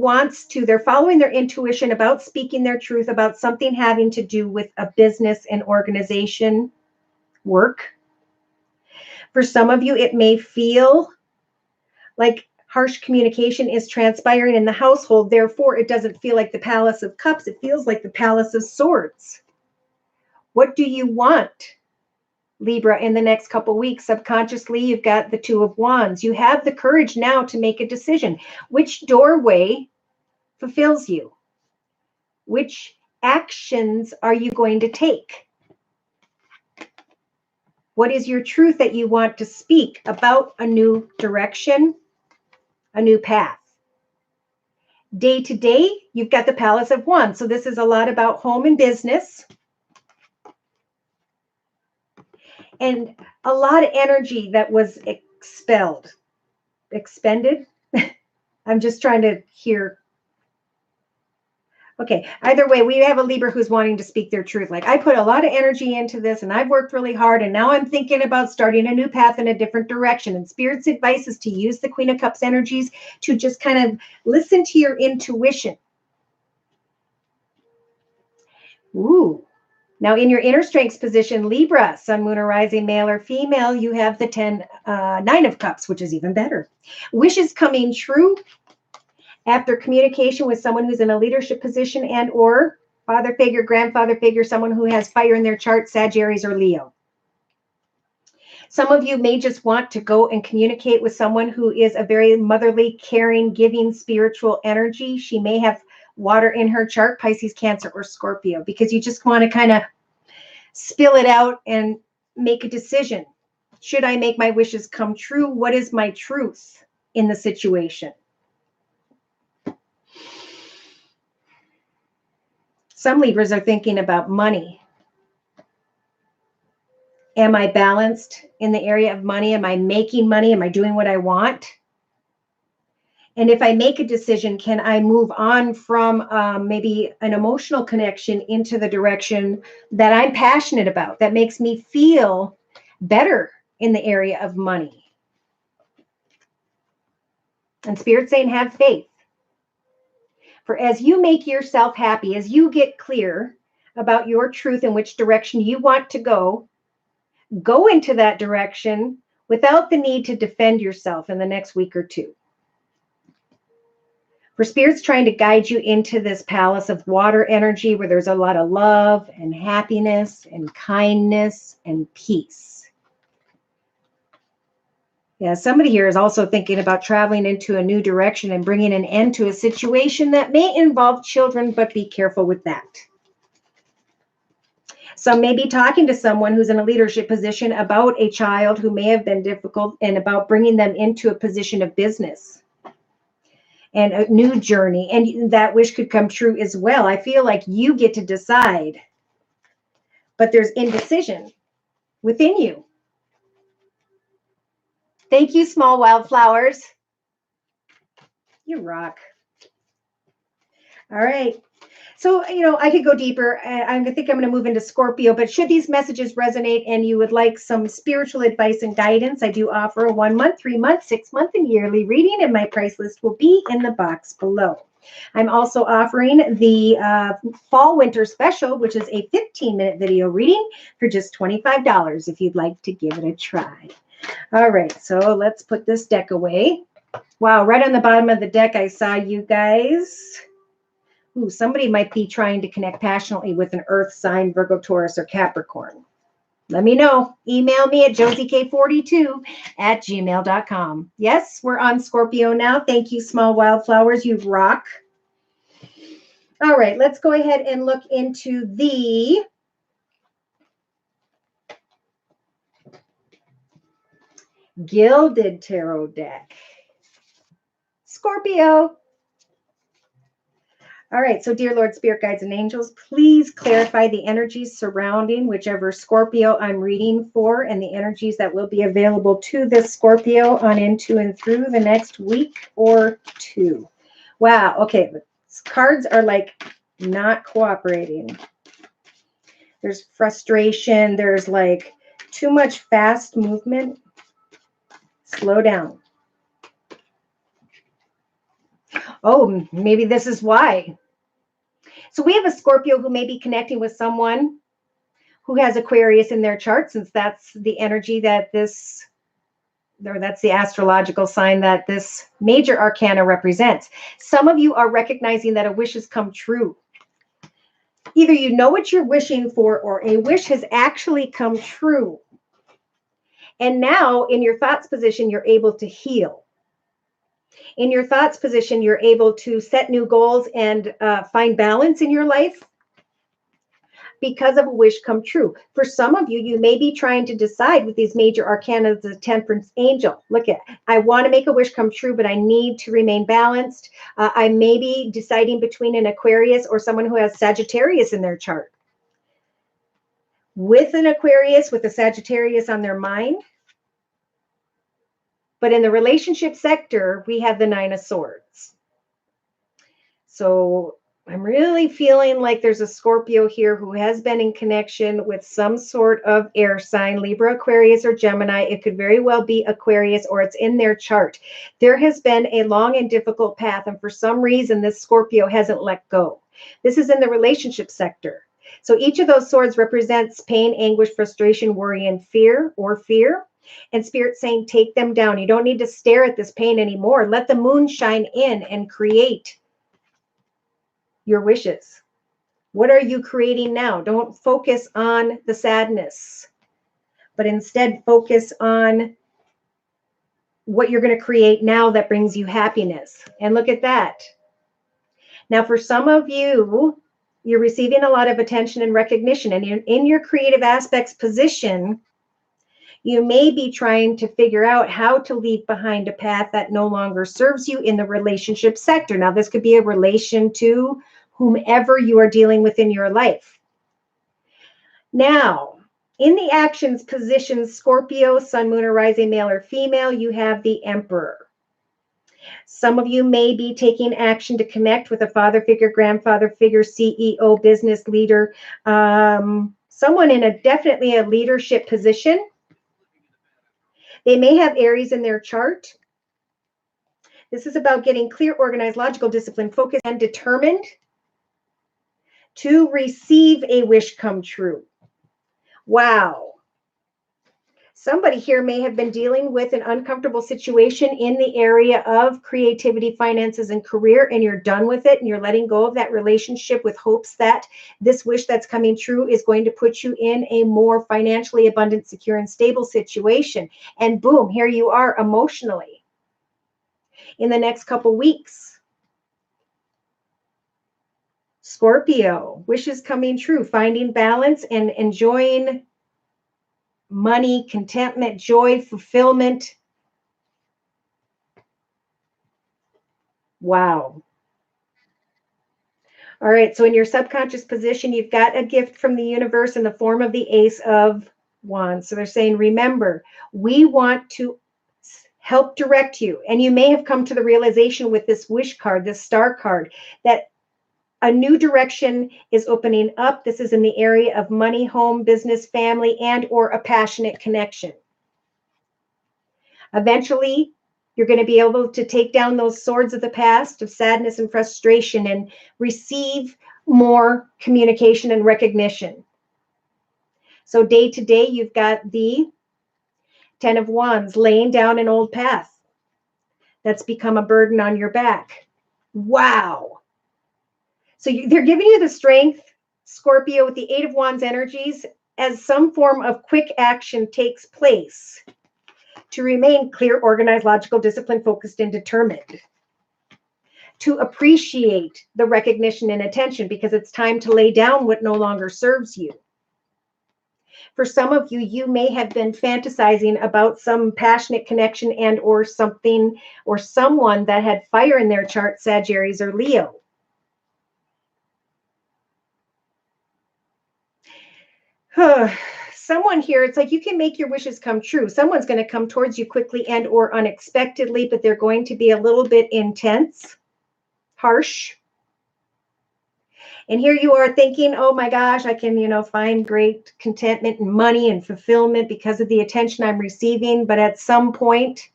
they're following their intuition about speaking their truth about something having to do with a business and organization work. For some of you, it may feel like harsh communication is transpiring in the household. Therefore, it doesn't feel like the Palace of Cups. It feels like the Palace of Swords. What do you want, Libra, in the next couple weeks? Subconsciously, you've got the Two of Wands. You have the courage now to make a decision. Which doorway fulfills you? Which actions are you going to take? What is your truth that you want to speak about a new direction, a new path? Day to day, you've got the Palace of Wands. So this is a lot about home and business. And a lot of energy that was expended. I'm just trying to hear. Okay, either way, we have a Libra who's wanting to speak their truth. Like, I put a lot of energy into this and I've worked really hard, and now I'm thinking about starting a new path in a different direction. And Spirit's advice is to use the Queen of Cups energies to just kind of listen to your intuition. Ooh. Now, in your inner strengths position, Libra, Sun, Moon, or Rising, male or female, you have the Nine of Cups, which is even better. Wishes coming true after communication with someone who's in a leadership position and or father figure, grandfather figure, someone who has fire in their chart, Sagittarius or Leo. Some of you may just want to go and communicate with someone who is a very motherly, caring, giving, spiritual energy. She may have water in her chart, Pisces, Cancer, or Scorpio, because you just want to kind of spill it out and make a decision. Should I make my wishes come true? What is my truth in the situation? Some Libras are thinking about money. Am I balanced in the area of money? Am I making money? Am I doing what I want? And if I make a decision, can I move on from maybe an emotional connection into the direction that I'm passionate about, that makes me feel better in the area of money? And Spirit's saying, have faith. For as you make yourself happy, as you get clear about your truth and which direction you want to go into that direction without the need to defend yourself in the next week or two. For Spirit's trying to guide you into this palace of water energy where there's a lot of love and happiness and kindness and peace. Yeah, somebody here is also thinking about traveling into a new direction and bringing an end to a situation that may involve children, but be careful with that. Some may be talking to someone who's in a leadership position about a child who may have been difficult and about bringing them into a position of business and a new journey. And that wish could come true as well. I feel like you get to decide, but there's indecision within you. Thank you, small wildflowers. You rock. All right. So, I could go deeper. I think I'm going to move into Scorpio, but should these messages resonate and you would like some spiritual advice and guidance, I do offer a 1 month, 3 month, 6 month, and yearly reading, and my price list will be in the box below. I'm also offering the fall winter special, which is a 15-minute video reading for just $25 if you'd like to give it a try. All right, so let's put this deck away. Wow, right on the bottom of the deck, I saw you guys. Ooh, somebody might be trying to connect passionately with an earth sign, Virgo, Taurus, or Capricorn. Let me know. Email me at josiek42@gmail.com. Yes, we're on Scorpio now. Thank you, small wildflowers. You rock. All right, let's go ahead and look into the Gilded Tarot deck. Scorpio. All right, so dear Lord, Spirit Guides, and Angels, please clarify the energies surrounding whichever Scorpio I'm reading for and the energies that will be available to this Scorpio on into and through the next week or two. Wow, okay, the cards are like not cooperating. There's frustration. There's like too much fast movement. Slow down. Oh, maybe this is why. So we have a Scorpio who may be connecting with someone who has Aquarius in their chart, since that's the energy that that's the astrological sign that this major arcana represents. Some of you are recognizing that a wish has come true. Either you know what you're wishing for, or a wish has actually come true. And now in your thoughts position, you're able to heal. In your thoughts position, you're able to set new goals and find balance in your life. because of a wish come true. For some of you, you may be trying to decide with these major arcana as the temperance angel. Look at, I want to make a wish come true, but I need to remain balanced. I may be deciding between an Aquarius or someone who has Sagittarius in their chart. With an Aquarius, with a Sagittarius on their mind. But in the relationship sector, we have the Nine of Swords. So I'm really feeling like there's a Scorpio here who has been in connection with some sort of air sign, Libra, Aquarius, or Gemini. It could very well be Aquarius, or it's in their chart. There has been a long and difficult path, and for some reason, this Scorpio hasn't let go. This is in the relationship sector. So each of those swords represents pain, anguish, frustration, worry, and fear, or fear. And Spirit's saying, take them down. You don't need to stare at this pain anymore. Let the moon shine in and create your wishes. What are you creating now? Don't focus on the sadness, but instead focus on what you're going to create now that brings you happiness. And look at that. Now, for some of you, you're receiving a lot of attention and recognition, and in your creative aspects position, you may be trying to figure out how to leave behind a path that no longer serves you in the relationship sector. Now, this could be a relation to whomever you are dealing with in your life. Now, in the actions position, Scorpio, sun, moon, or rising, male or female, you have the Emperor. Some of you may be taking action to connect with a father figure, grandfather figure, CEO, business leader, someone in definitely a leadership position. They may have Aries in their chart. This is about getting clear, organized, logical, disciplined, focused, and determined to receive a wish come true. Wow. Somebody here may have been dealing with an uncomfortable situation in the area of creativity, finances, and career, and you're done with it, and you're letting go of that relationship with hopes that this wish that's coming true is going to put you in a more financially abundant, secure, and stable situation. And boom, here you are emotionally in the next couple weeks. Scorpio, wishes coming true, finding balance and enjoying money, contentment, joy, fulfillment. Wow. All right, so in your subconscious position, you've got a gift from the universe in the form of the Ace of Wands. So they're saying, remember, we want to help direct you. And you may have come to the realization with this wish card, this star card, that a new direction is opening up. This is in the area of money, home, business, family, and or a passionate connection. Eventually, you're going to be able to take down those swords of the past of sadness and frustration and receive more communication and recognition. So day to day, you've got the 10 of Wands, laying down an old path that's become a burden on your back. Wow. So they're giving you the strength, Scorpio, with the 8 of Wands energies, as some form of quick action takes place to remain clear, organized, logical, disciplined, focused, and determined. To appreciate the recognition and attention, because it's time to lay down what no longer serves you. For some of you, you may have been fantasizing about some passionate connection and or something or someone that had fire in their chart, Sagittarius or Leo. Someone here, it's like you can make your wishes come true. Someone's going to come towards you quickly and or unexpectedly, but they're going to be a little bit intense, harsh. And here you are thinking, oh my gosh, I can, find great contentment and money and fulfillment because of the attention I'm receiving. But at some point,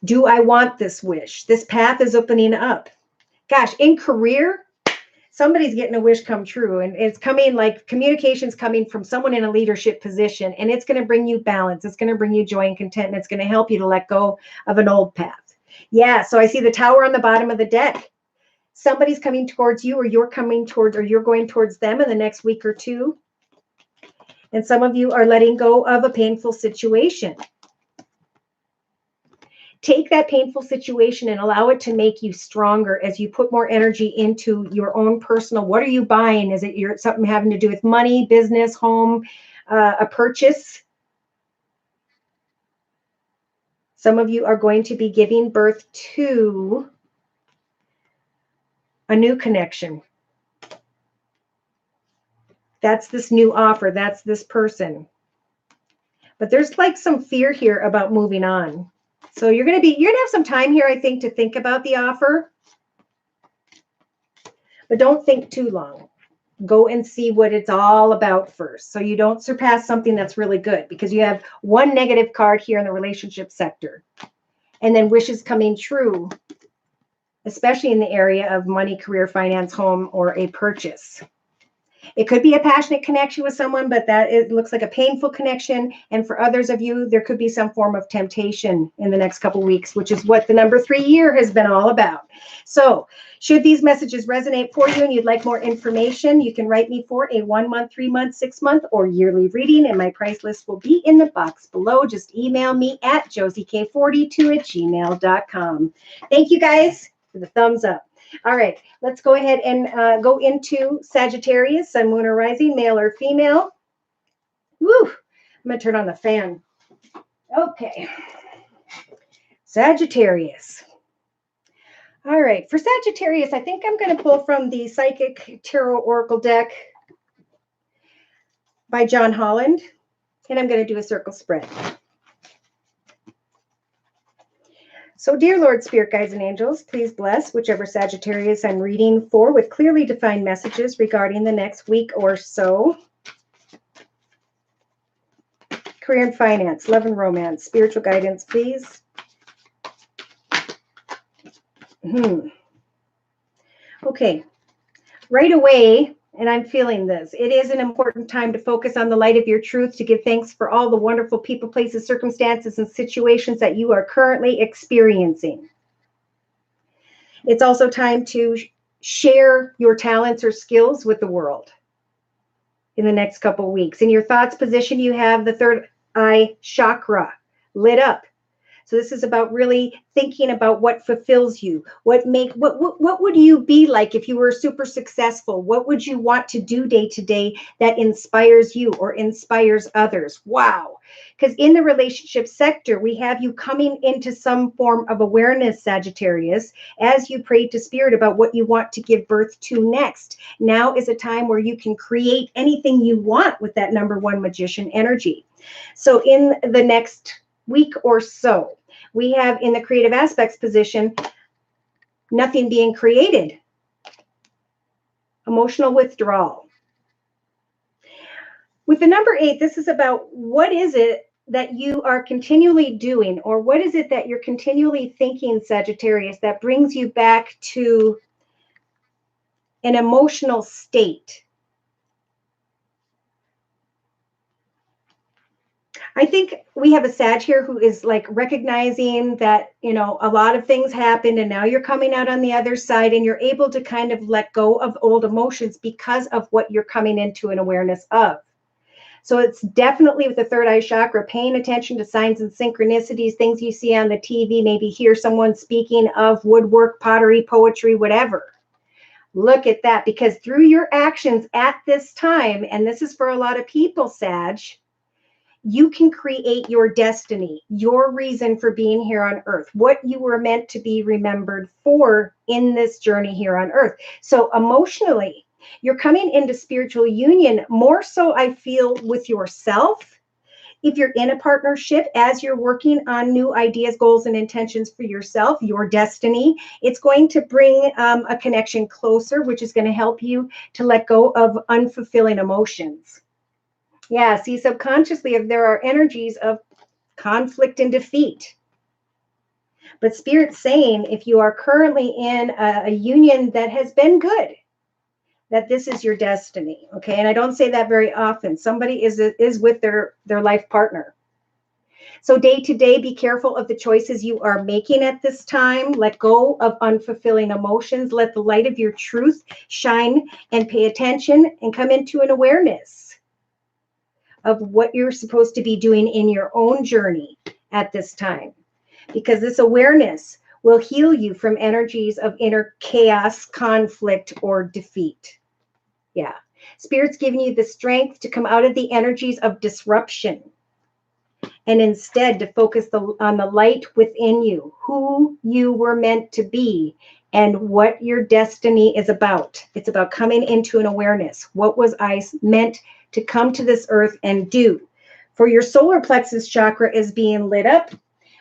do I want this wish? This path is opening up. Gosh, in career, somebody's getting a wish come true, and it's coming like communications coming from someone in a leadership position, and it's going to bring you balance. It's going to bring you joy and contentment. It's going to help you to let go of an old path. Yeah, so I see the Tower on the bottom of the deck. Somebody's coming towards you, or you're coming towards, or you're going towards them in the next week or two. And some of you are letting go of a painful situation. take that painful situation and allow it to make you stronger as you put more energy into your own personal. What are you buying? Is it something having to do with money, business, home, a purchase? Some of you are going to be giving birth to a new connection. That's this new offer. That's this person. But there's like some fear here about moving on. So you're going to have some time here, I think, to think about the offer. But don't think too long. Go and see what it's all about first, so you don't surpass something that's really good, because you have one negative card here in the relationship sector. And then wishes coming true, especially in the area of money, career, finance, home, or a purchase. It could be a passionate connection with someone, but it looks like a painful connection. And for others of you, there could be some form of temptation in the next couple of weeks, which is what the number 3 year has been all about. So should these messages resonate for you and you'd like more information, you can write me for a 1 month, 3 month, 6 month, or yearly reading, and my price list will be in the box below. Just email me at josiek42@gmail.com. Thank you guys for the thumbs up. All right, let's go ahead and go into Sagittarius, Sun, Moon, or Rising, male or female. Woo! I'm going to turn on the fan. Okay. Sagittarius. All right, for Sagittarius, I think I'm going to pull from the Psychic Tarot Oracle deck by John Holland, and I'm going to do a circle spread. So, dear Lord, Spirit, Guides, and Angels, please bless whichever Sagittarius I'm reading for with clearly defined messages regarding the next week or so. Career and finance, love and romance, spiritual guidance, please. Okay, right away, and I'm feeling this, it is an important time to focus on the light of your truth, to give thanks for all the wonderful people, places, circumstances, and situations that you are currently experiencing. It's also time to share your talents or skills with the world in the next couple of weeks. In your thoughts position, you have the third eye chakra lit up. So this is about really thinking about what fulfills you. What would you be like if you were super successful? What would you want to do day to day that inspires you or inspires others? Wow. Because in the relationship sector, we have you coming into some form of awareness, Sagittarius, as you pray to Spirit about what you want to give birth to next. Now is a time where you can create anything you want with that number 1 magician energy. So in the next week or so, we have in the creative aspects position, nothing being created. Emotional withdrawal. With the number 8, this is about what is it that you are continually doing, or what is it that you're continually thinking, Sagittarius, that brings you back to an emotional state. I think we have a Sag here who is like recognizing that, you know, a lot of things happened and now you're coming out on the other side and you're able to kind of let go of old emotions because of what you're coming into an awareness of. So it's definitely with the third eye chakra, paying attention to signs and synchronicities, things you see on the TV, maybe hear someone speaking of woodwork, pottery, poetry, whatever. Look at that, because through your actions at this time, and this is for a lot of people, Sag, you can create your destiny, your reason for being here on earth, what you were meant to be remembered for in this journey here on earth. So emotionally, you're coming into spiritual union more so, I feel, with yourself. If you're in a partnership, as you're working on new ideas, goals, and intentions for yourself, your destiny, it's going to bring a connection closer, which is going to help you to let go of unfulfilling emotions. Yeah, see, subconsciously, if there are energies of conflict and defeat. But Spirit's saying, if you are currently in a union that has been good, that this is your destiny, okay? And I don't say that very often. Somebody is with their life partner. So day to day, be careful of the choices you are making at this time. Let go of unfulfilling emotions. Let the light of your truth shine and pay attention and come into an awareness of what you're supposed to be doing in your own journey at this time. because this awareness will heal you from energies of inner chaos, conflict, or defeat. Yeah. Spirit's giving you the strength to come out of the energies of disruption and instead to focus on the light within you, who you were meant to be, and what your destiny is about. It's about coming into an awareness. What was I meant to come to this earth and do? For your solar plexus chakra is being lit up,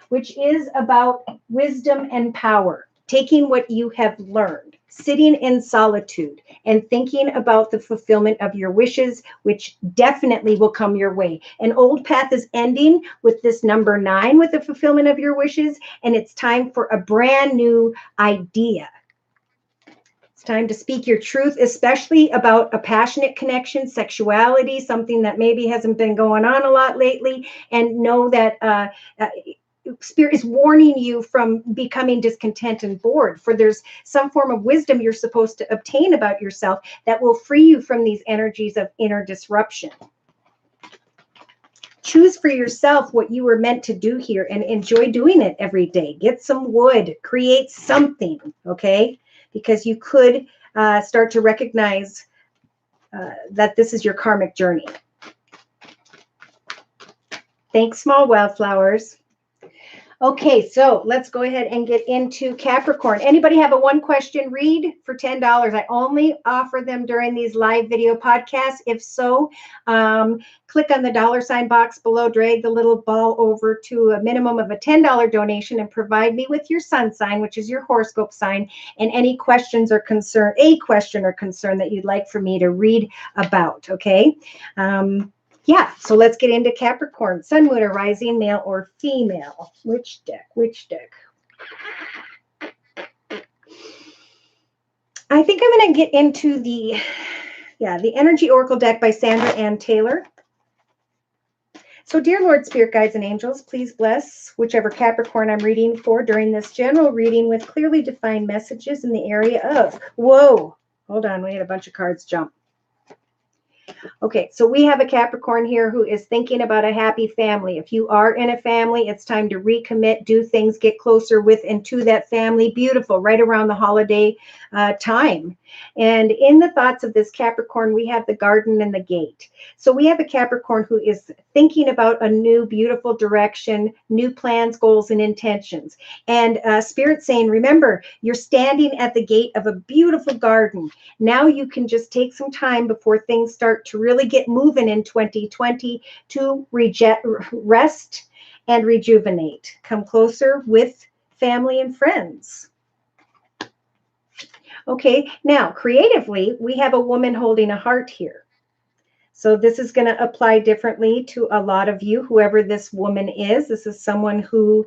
which is about wisdom and power, taking what you have learned, sitting in solitude, and thinking about the fulfillment of your wishes, which definitely will come your way. An old path is ending with this number 9 with the fulfillment of your wishes, and it's time for a brand new idea. It's time to speak your truth, especially about a passionate connection, sexuality, something that maybe hasn't been going on a lot lately, and know that Spirit is warning you from becoming discontent and bored, for there's some form of wisdom you're supposed to obtain about yourself that will free you from these energies of inner disruption. Choose for yourself what you were meant to do here and enjoy doing it every day. Get some wood, create something, okay? Because you could start to recognize that this is your karmic journey. Thanks, small wildflowers. Okay, so let's go ahead and get into Capricorn. Anybody have a one question read for $10? I only offer them during these live video podcasts. If so, click on the $ box below, drag the little ball over to a minimum of a $10 donation and provide me with your sun sign, which is your horoscope sign, and any questions or concern, a question or concern that you'd like for me to read about, okay? Yeah, so let's get into Capricorn. Sun, moon, or rising, male or female? Which deck? Which deck? I think I'm going to get into the Energy Oracle deck by Sandra Ann Taylor. So, dear Lord, Spirit, Guides, and Angels, please bless whichever Capricorn I'm reading for during this general reading with clearly defined messages in the area of, whoa, hold on, we had a bunch of cards jump. Okay, so we have a Capricorn here who is thinking about a happy family. If you are in a family, it's time to recommit, do things, get closer with and to that family. Beautiful, right around the holiday time. And in the thoughts of this Capricorn, we have the garden and the gate. So we have a Capricorn who is thinking about a new, beautiful direction, new plans, goals, and intentions. And Spirit saying, remember, you're standing at the gate of a beautiful garden. Now you can just take some time before things start to really get moving in 2020 to rest and rejuvenate. Come closer with family and friends. Okay, now creatively, we have a woman holding a heart here. So this is going to apply differently to a lot of you, whoever this woman is. This is someone who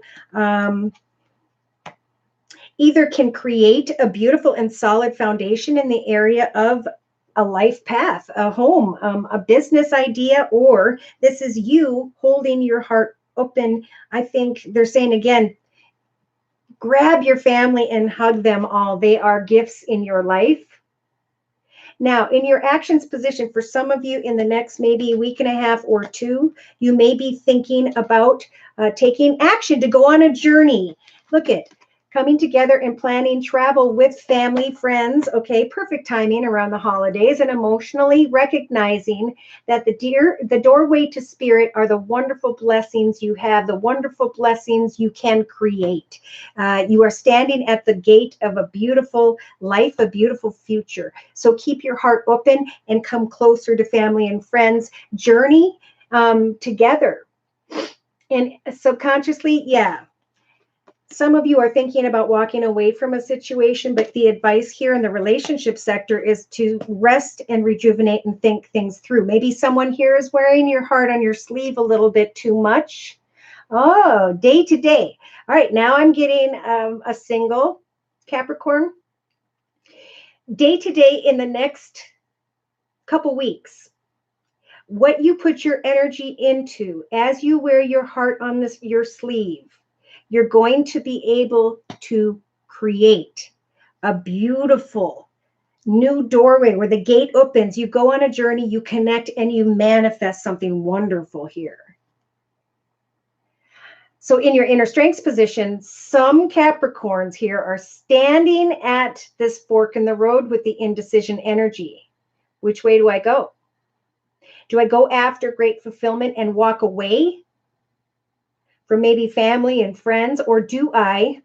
either can create a beautiful and solid foundation in the area of a life path, a home, a business idea, or this is you holding your heart open. I think they're saying again, grab your family and hug them all. They are gifts in your life. Now, in your actions position, for some of you in the next maybe week and a half or two, you may be thinking about taking action to go on a journey. Look at coming together and planning travel with family, friends. Okay, perfect timing around the holidays, and emotionally recognizing that the doorway to spirit are the wonderful blessings you have, the wonderful blessings you can create. You are standing at the gate of a beautiful life, a beautiful future. So keep your heart open and come closer to family and friends. Journey together. And subconsciously, yeah. Some of you are thinking about walking away from a situation, but the advice here in the relationship sector is to rest and rejuvenate and think things through. Maybe someone here is wearing your heart on your sleeve a little bit too much. Oh, day to day. All right, now I'm getting a single Capricorn. Day to day in the next couple weeks. What you put your energy into as you wear your heart on your sleeve, you're going to be able to create a beautiful new doorway where the gate opens. You go on a journey, you connect, and you manifest something wonderful here. So in your inner strengths position, some Capricorns here are standing at this fork in the road with the indecision energy. Which way do I go? Do I go after great fulfillment and walk away from maybe family and friends? Or do I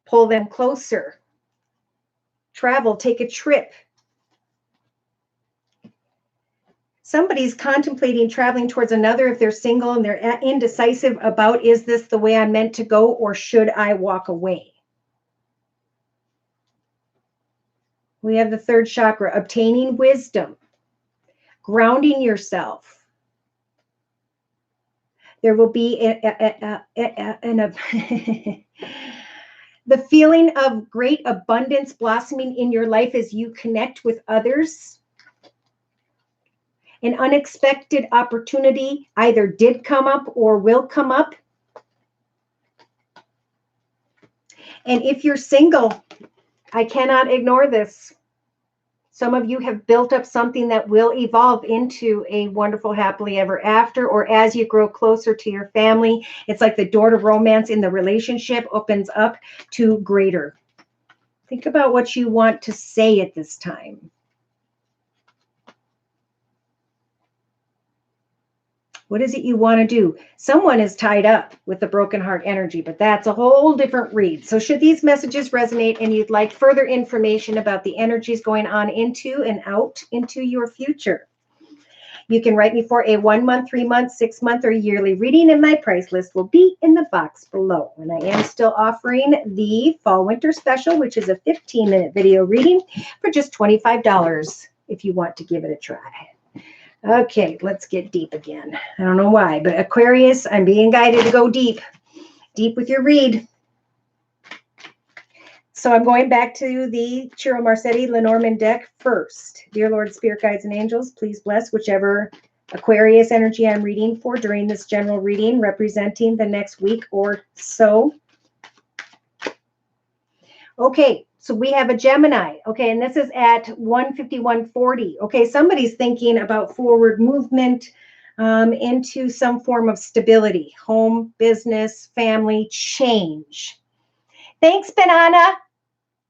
pull them closer? Travel, take a trip. Somebody's contemplating traveling towards another if they're single and they're indecisive about, is this the way I'm meant to go, or should I walk away? We have the third chakra, obtaining wisdom, grounding yourself. There will be the feeling of great abundance blossoming in your life as you connect with others. An unexpected opportunity either did come up or will come up. And if you're single, I cannot ignore this. Some of you have built up something that will evolve into a wonderful happily ever after, or as you grow closer to your family, it's like the door to romance in the relationship opens up to greater. Think about what you want to say at this time. What is it you want to do? Someone is tied up with the broken heart energy, but that's a whole different read. So should these messages resonate and you'd like further information about the energies going on into and out into your future, you can write me for a 1 month, 3 month, 6 month, or yearly reading, and my price list will be in the box below. And I am still offering the fall winter special, which is a 15-minute video reading for just $25 if you want to give it a try. Okay, let's get deep again. I don't know why, but Aquarius, I'm being guided to go deep. Deep with your read. So I'm going back to the Ciro Marsetti Lenormand deck first. Dear Lord, Spirit Guides and Angels, please bless whichever Aquarius energy I'm reading for during this general reading, representing the next week or so. Okay. So we have a Gemini, okay, and this is at 151.40. Okay, somebody's thinking about forward movement into some form of stability, home, business, family, change. Thanks, Banana.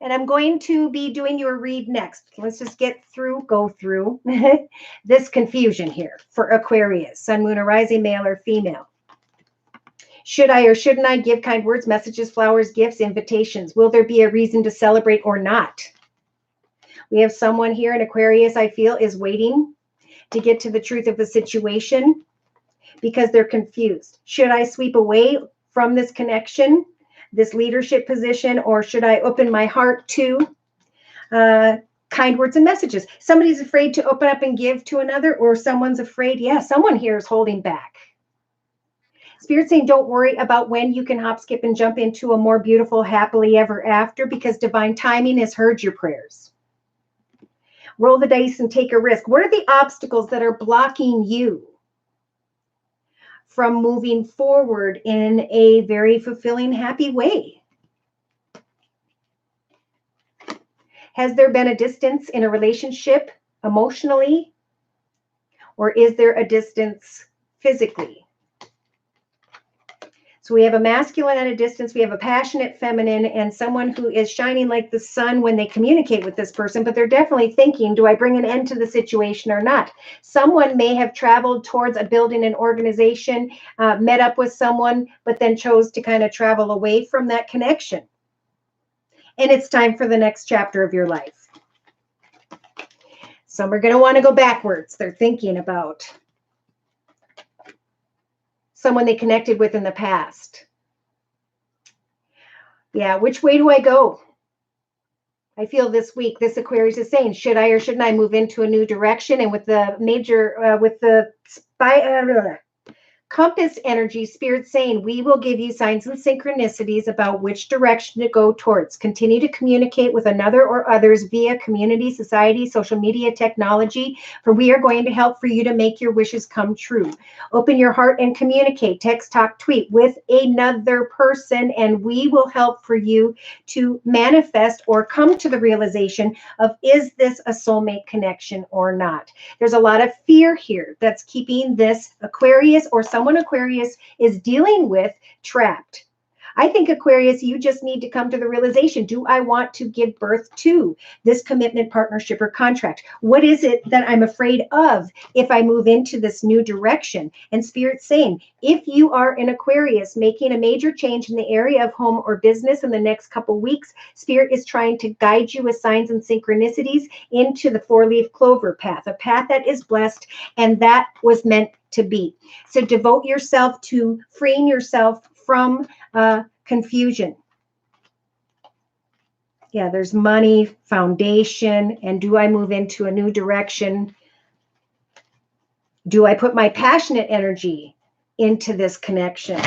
And I'm going to be doing your read next. Let's just go through this confusion here for Aquarius, Sun, Moon, or Rising, male or female. Should I or shouldn't I give kind words, messages, flowers, gifts, invitations? Will there be a reason to celebrate or not? We have someone here in Aquarius, I feel, is waiting to get to the truth of the situation because they're confused. Should I sweep away from this connection, this leadership position, or should I open my heart to kind words and messages? Somebody's afraid to open up and give to another, or someone's afraid. Yeah, someone here is holding back. Spirit saying, don't worry about when you can hop, skip, and jump into a more beautiful, happily ever after, because divine timing has heard your prayers. Roll the dice and take a risk. What are the obstacles that are blocking you from moving forward in a very fulfilling, happy way? Has there been a distance in a relationship emotionally, or is there a distance physically? So we have a masculine at a distance, we have a passionate feminine, and someone who is shining like the sun when they communicate with this person, but they're definitely thinking, do I bring an end to the situation or not? Someone may have traveled towards a building, an organization, met up with someone, but then chose to kind of travel away from that connection. And it's time for the next chapter of your life. Some are going to want to go backwards. They're thinking about someone they connected with in the past. Yeah, which way do I go? I feel this week, this Aquarius is saying, should I or shouldn't I move into a new direction? And with the major, with the Compass energy, spirit saying, we will give you signs and synchronicities about which direction to go towards. Continue to communicate with another or others via community, society, social media, technology, for we are going to help for you to make your wishes come true. Open your heart and communicate, text, talk, tweet with another person, and we will help for you to manifest or come to the realization of, is this a soulmate connection or not? There's a lot of fear here that's keeping this Aquarius or someone Aquarius is dealing with trapped. I think, Aquarius, you just need to come to the realization, do I want to give birth to this commitment, partnership, or contract? What is it that I'm afraid of if I move into this new direction? And Spirit's saying, if you are an Aquarius making a major change in the area of home or business in the next couple weeks, Spirit is trying to guide you with signs and synchronicities into the four-leaf clover path, a path that is blessed and that was meant to be. So devote yourself to freeing yourself from confusion. Yeah, there's money, foundation, and do I move into a new direction? Do I put my passionate energy into this connection?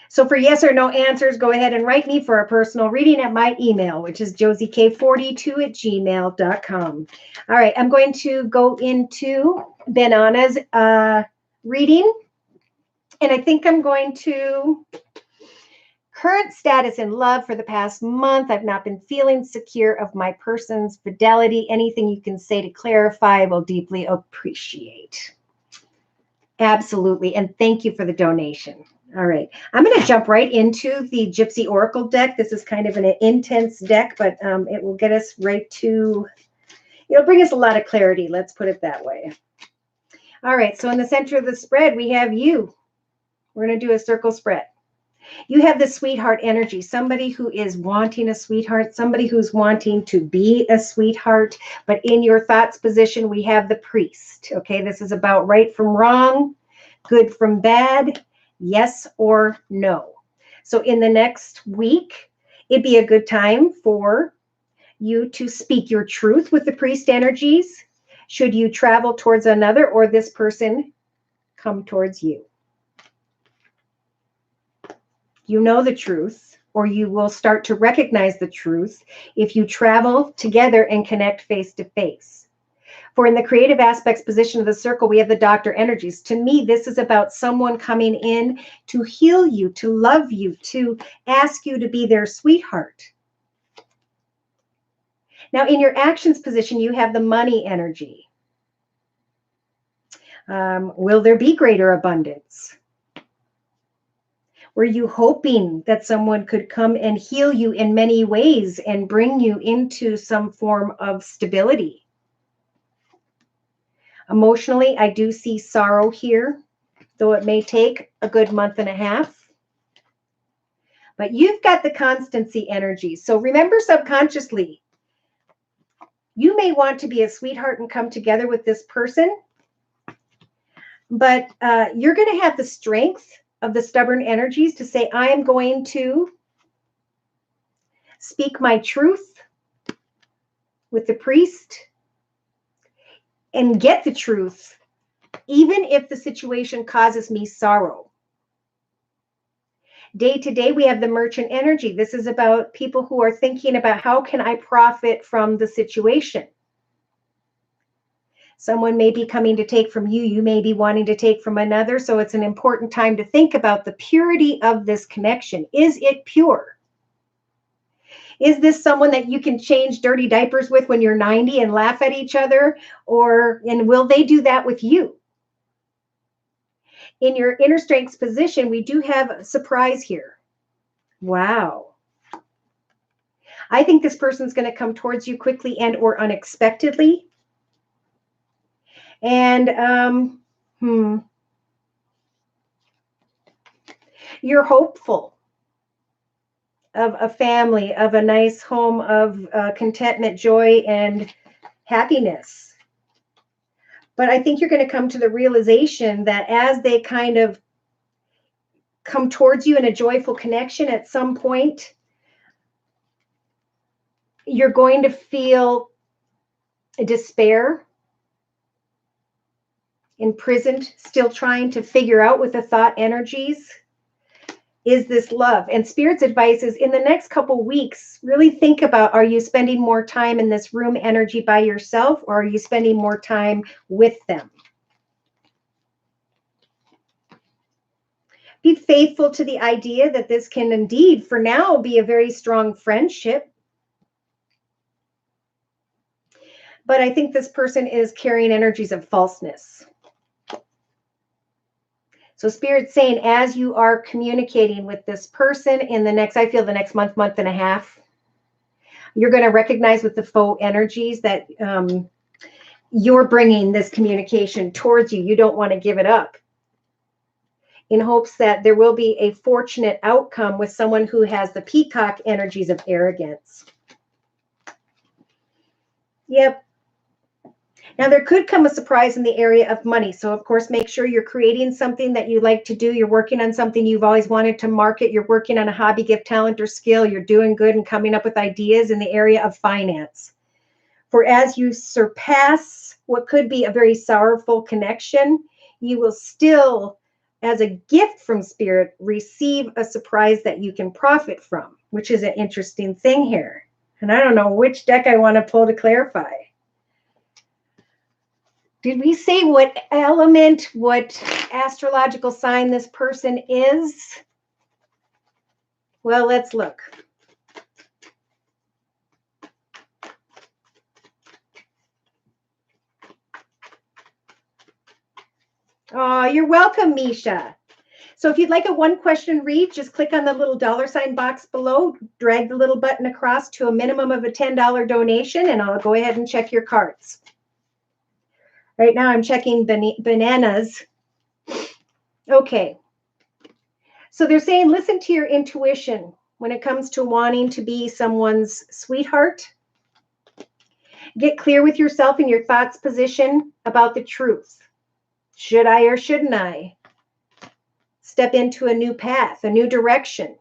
So for yes or no answers, go ahead and write me for a personal reading at my email, which is josiek42@gmail.com. All right, I'm going to go into Benana's reading. And I think I'm going to, current status in love for the past month. I've not been feeling secure of my person's fidelity. Anything you can say to clarify, I will deeply appreciate. Absolutely. And thank you for the donation. All right. I'm going to jump right into the Gypsy Oracle deck. This is kind of an intense deck, but it will get us right to, it'll bring us a lot of clarity. Let's put it that way. All right. So in the center of the spread, we have you. We're going to do a circle spread. You have the sweetheart energy, somebody who is wanting a sweetheart, somebody who's wanting to be a sweetheart. But in your thoughts position, we have the priest. Okay, this is about right from wrong, good from bad, yes or no. So in the next week, it'd be a good time for you to speak your truth with the priest energies. Should you travel towards another or this person come towards you? You know the truth, or you will start to recognize the truth if you travel together and connect face to face. For in the creative aspects position of the circle, we have the doctor energies. To me, this is about someone coming in to heal you, to love you, to ask you to be their sweetheart. Now, in your actions position, you have the money energy. Will there be greater abundance? Were you hoping that someone could come and heal you in many ways and bring you into some form of stability? Emotionally, I do see sorrow here, though it may take a good month and a half. But you've got the constancy energy. So remember subconsciously, you may want to be a sweetheart and come together with this person, but you're going to have the strength of the stubborn energies to say, I am going to speak my truth with the priest and get the truth, even if the situation causes me sorrow. Day to day, we have the merchant energy. This is about people who are thinking about how can I profit from the situation. Someone may be coming to take from you. You may be wanting to take from another. So it's an important time to think about the purity of this connection. Is it pure? Is this someone that you can change dirty diapers with when you're 90 and laugh at each other? And will they do that with you? In your inner strengths position, we do have a surprise here. Wow. I think this person's going to come towards you quickly and or unexpectedly. And you're hopeful of a family, of a nice home, of contentment, joy, and happiness. But I think you're going to come to the realization that as they kind of come towards you in a joyful connection, at some point, you're going to feel despair. imprisoned, still trying to figure out with the thought energies. Is this love? And Spirit's advice is in the next couple weeks, really think about, are you spending more time in this room energy by yourself, or are you spending more time with them? Be faithful to the idea that this can indeed, for now, be a very strong friendship. But I think this person is carrying energies of falseness. So Spirit's saying, as you are communicating with this person in the next, I feel the next month, month and a half, you're going to recognize with the faux energies that you're bringing this communication towards you. You don't want to give it up, in hopes that there will be a fortunate outcome with someone who has the peacock energies of arrogance. Yep. Now, there could come a surprise in the area of money. So, of course, make sure you're creating something that you like to do. You're working on something you've always wanted to market. You're working on a hobby, gift, talent, or skill. You're doing good and coming up with ideas in the area of finance. For as you surpass what could be a very sorrowful connection, you will still, as a gift from Spirit, receive a surprise that you can profit from, which is an interesting thing here. And I don't know which deck I want to pull to clarify. Did we say what element, what astrological sign this person is? Well, let's look. Oh, you're welcome, Misha. So if you'd like a one-question read, just click on the little $ box below, drag the little button across to a minimum of a $10 donation, and I'll go ahead and check your cards. Right now, I'm checking bananas. Okay. So they're saying, listen to your intuition when it comes to wanting to be someone's sweetheart. Get clear with yourself and your thoughts position about the truth. Should I or shouldn't I step into a new path, a new direction?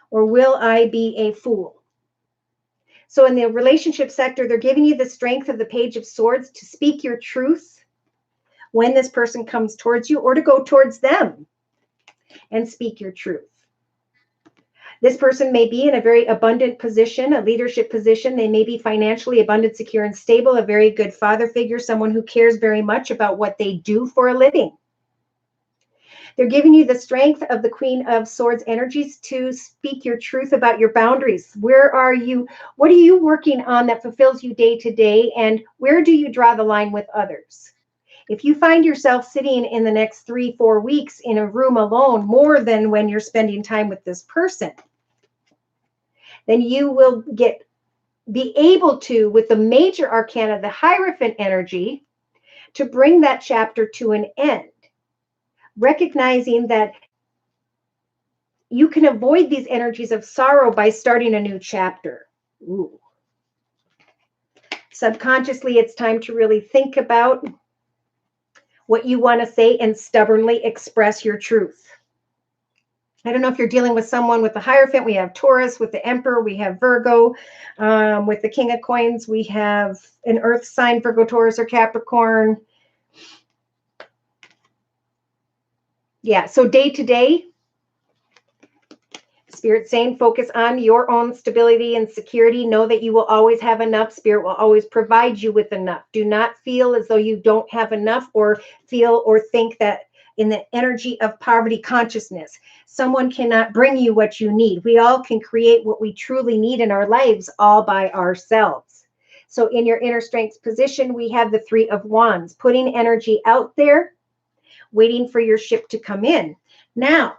Or will I be a fool? So in the relationship sector, they're giving you the strength of the Page of Swords to speak your truth when this person comes towards you, or to go towards them and speak your truth. This person may be in a very abundant position, a leadership position. They may be financially abundant, secure, and stable, a very good father figure, someone who cares very much about what they do for a living. They're giving you the strength of the Queen of Swords energies to speak your truth about your boundaries. Where are you? What are you working on that fulfills you day to day? And where do you draw the line with others? If you find yourself sitting in the next 3-4 weeks in a room alone, more than when you're spending time with this person, then you will be able to, with the major arcana, the Hierophant energy, to bring that chapter to an end. Recognizing that you can avoid these energies of sorrow by starting a new chapter. Ooh. Subconsciously, it's time to really think about what you want to say and stubbornly express your truth. I don't know if you're dealing with someone with the Hierophant. We have Taurus with the Emperor. We have Virgo with the King of Coins. We have an Earth sign, Virgo, Taurus, or Capricorn. Yeah, so day to day, Spirit saying focus on your own stability and security. Know that you will always have enough. Spirit will always provide you with enough. Do not feel as though you don't have enough, or feel or think that in the energy of poverty consciousness, someone cannot bring you what you need. We all can create what we truly need in our lives all by ourselves. So in your inner strength position, we have the Three of Wands, putting energy out there, waiting for your ship to come in. Now,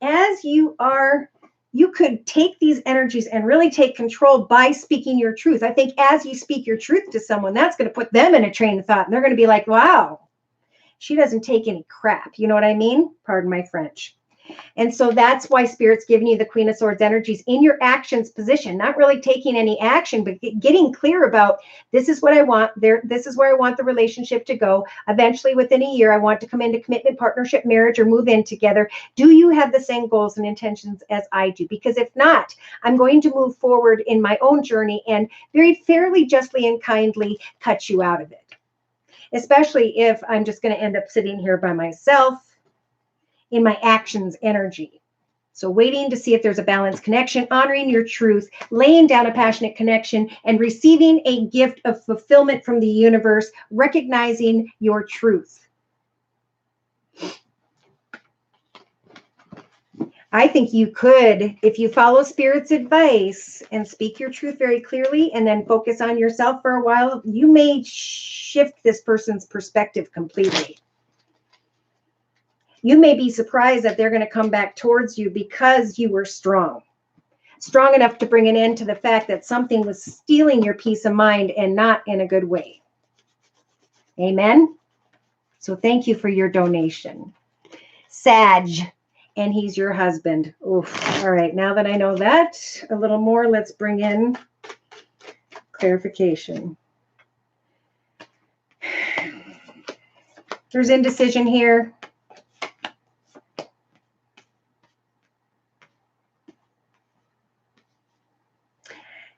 as you could take these energies and really take control by speaking your truth. I think as you speak your truth to someone, that's going to put them in a train of thought, and they're going to be like, wow, she doesn't take any crap. You know what I mean? Pardon my French. And so that's why Spirit's giving you the Queen of Swords energies in your actions position, not really taking any action, but getting clear about, this is what I want there. This is where I want the relationship to go. Eventually, within a year, I want to come into commitment, partnership, marriage, or move in together. Do you have the same goals and intentions as I do? Because if not, I'm going to move forward in my own journey and very fairly, justly, and kindly cut you out of it. especially if I'm just going to end up sitting here by myself in my actions energy. So waiting to see if there's a balanced connection, honoring your truth, laying down a passionate connection, and receiving a gift of fulfillment from the universe, recognizing your truth. I think you could, if you follow Spirit's advice and speak your truth very clearly and then focus on yourself for a while, you may shift this person's perspective completely. You may be surprised that they're going to come back towards you because you were strong enough to bring an end to the fact that something was stealing your peace of mind and not in a good way. Amen. So thank you for your donation. Sag, and he's your husband. Oof. All right. Now that I know that a little more, let's bring in clarification. There's indecision here.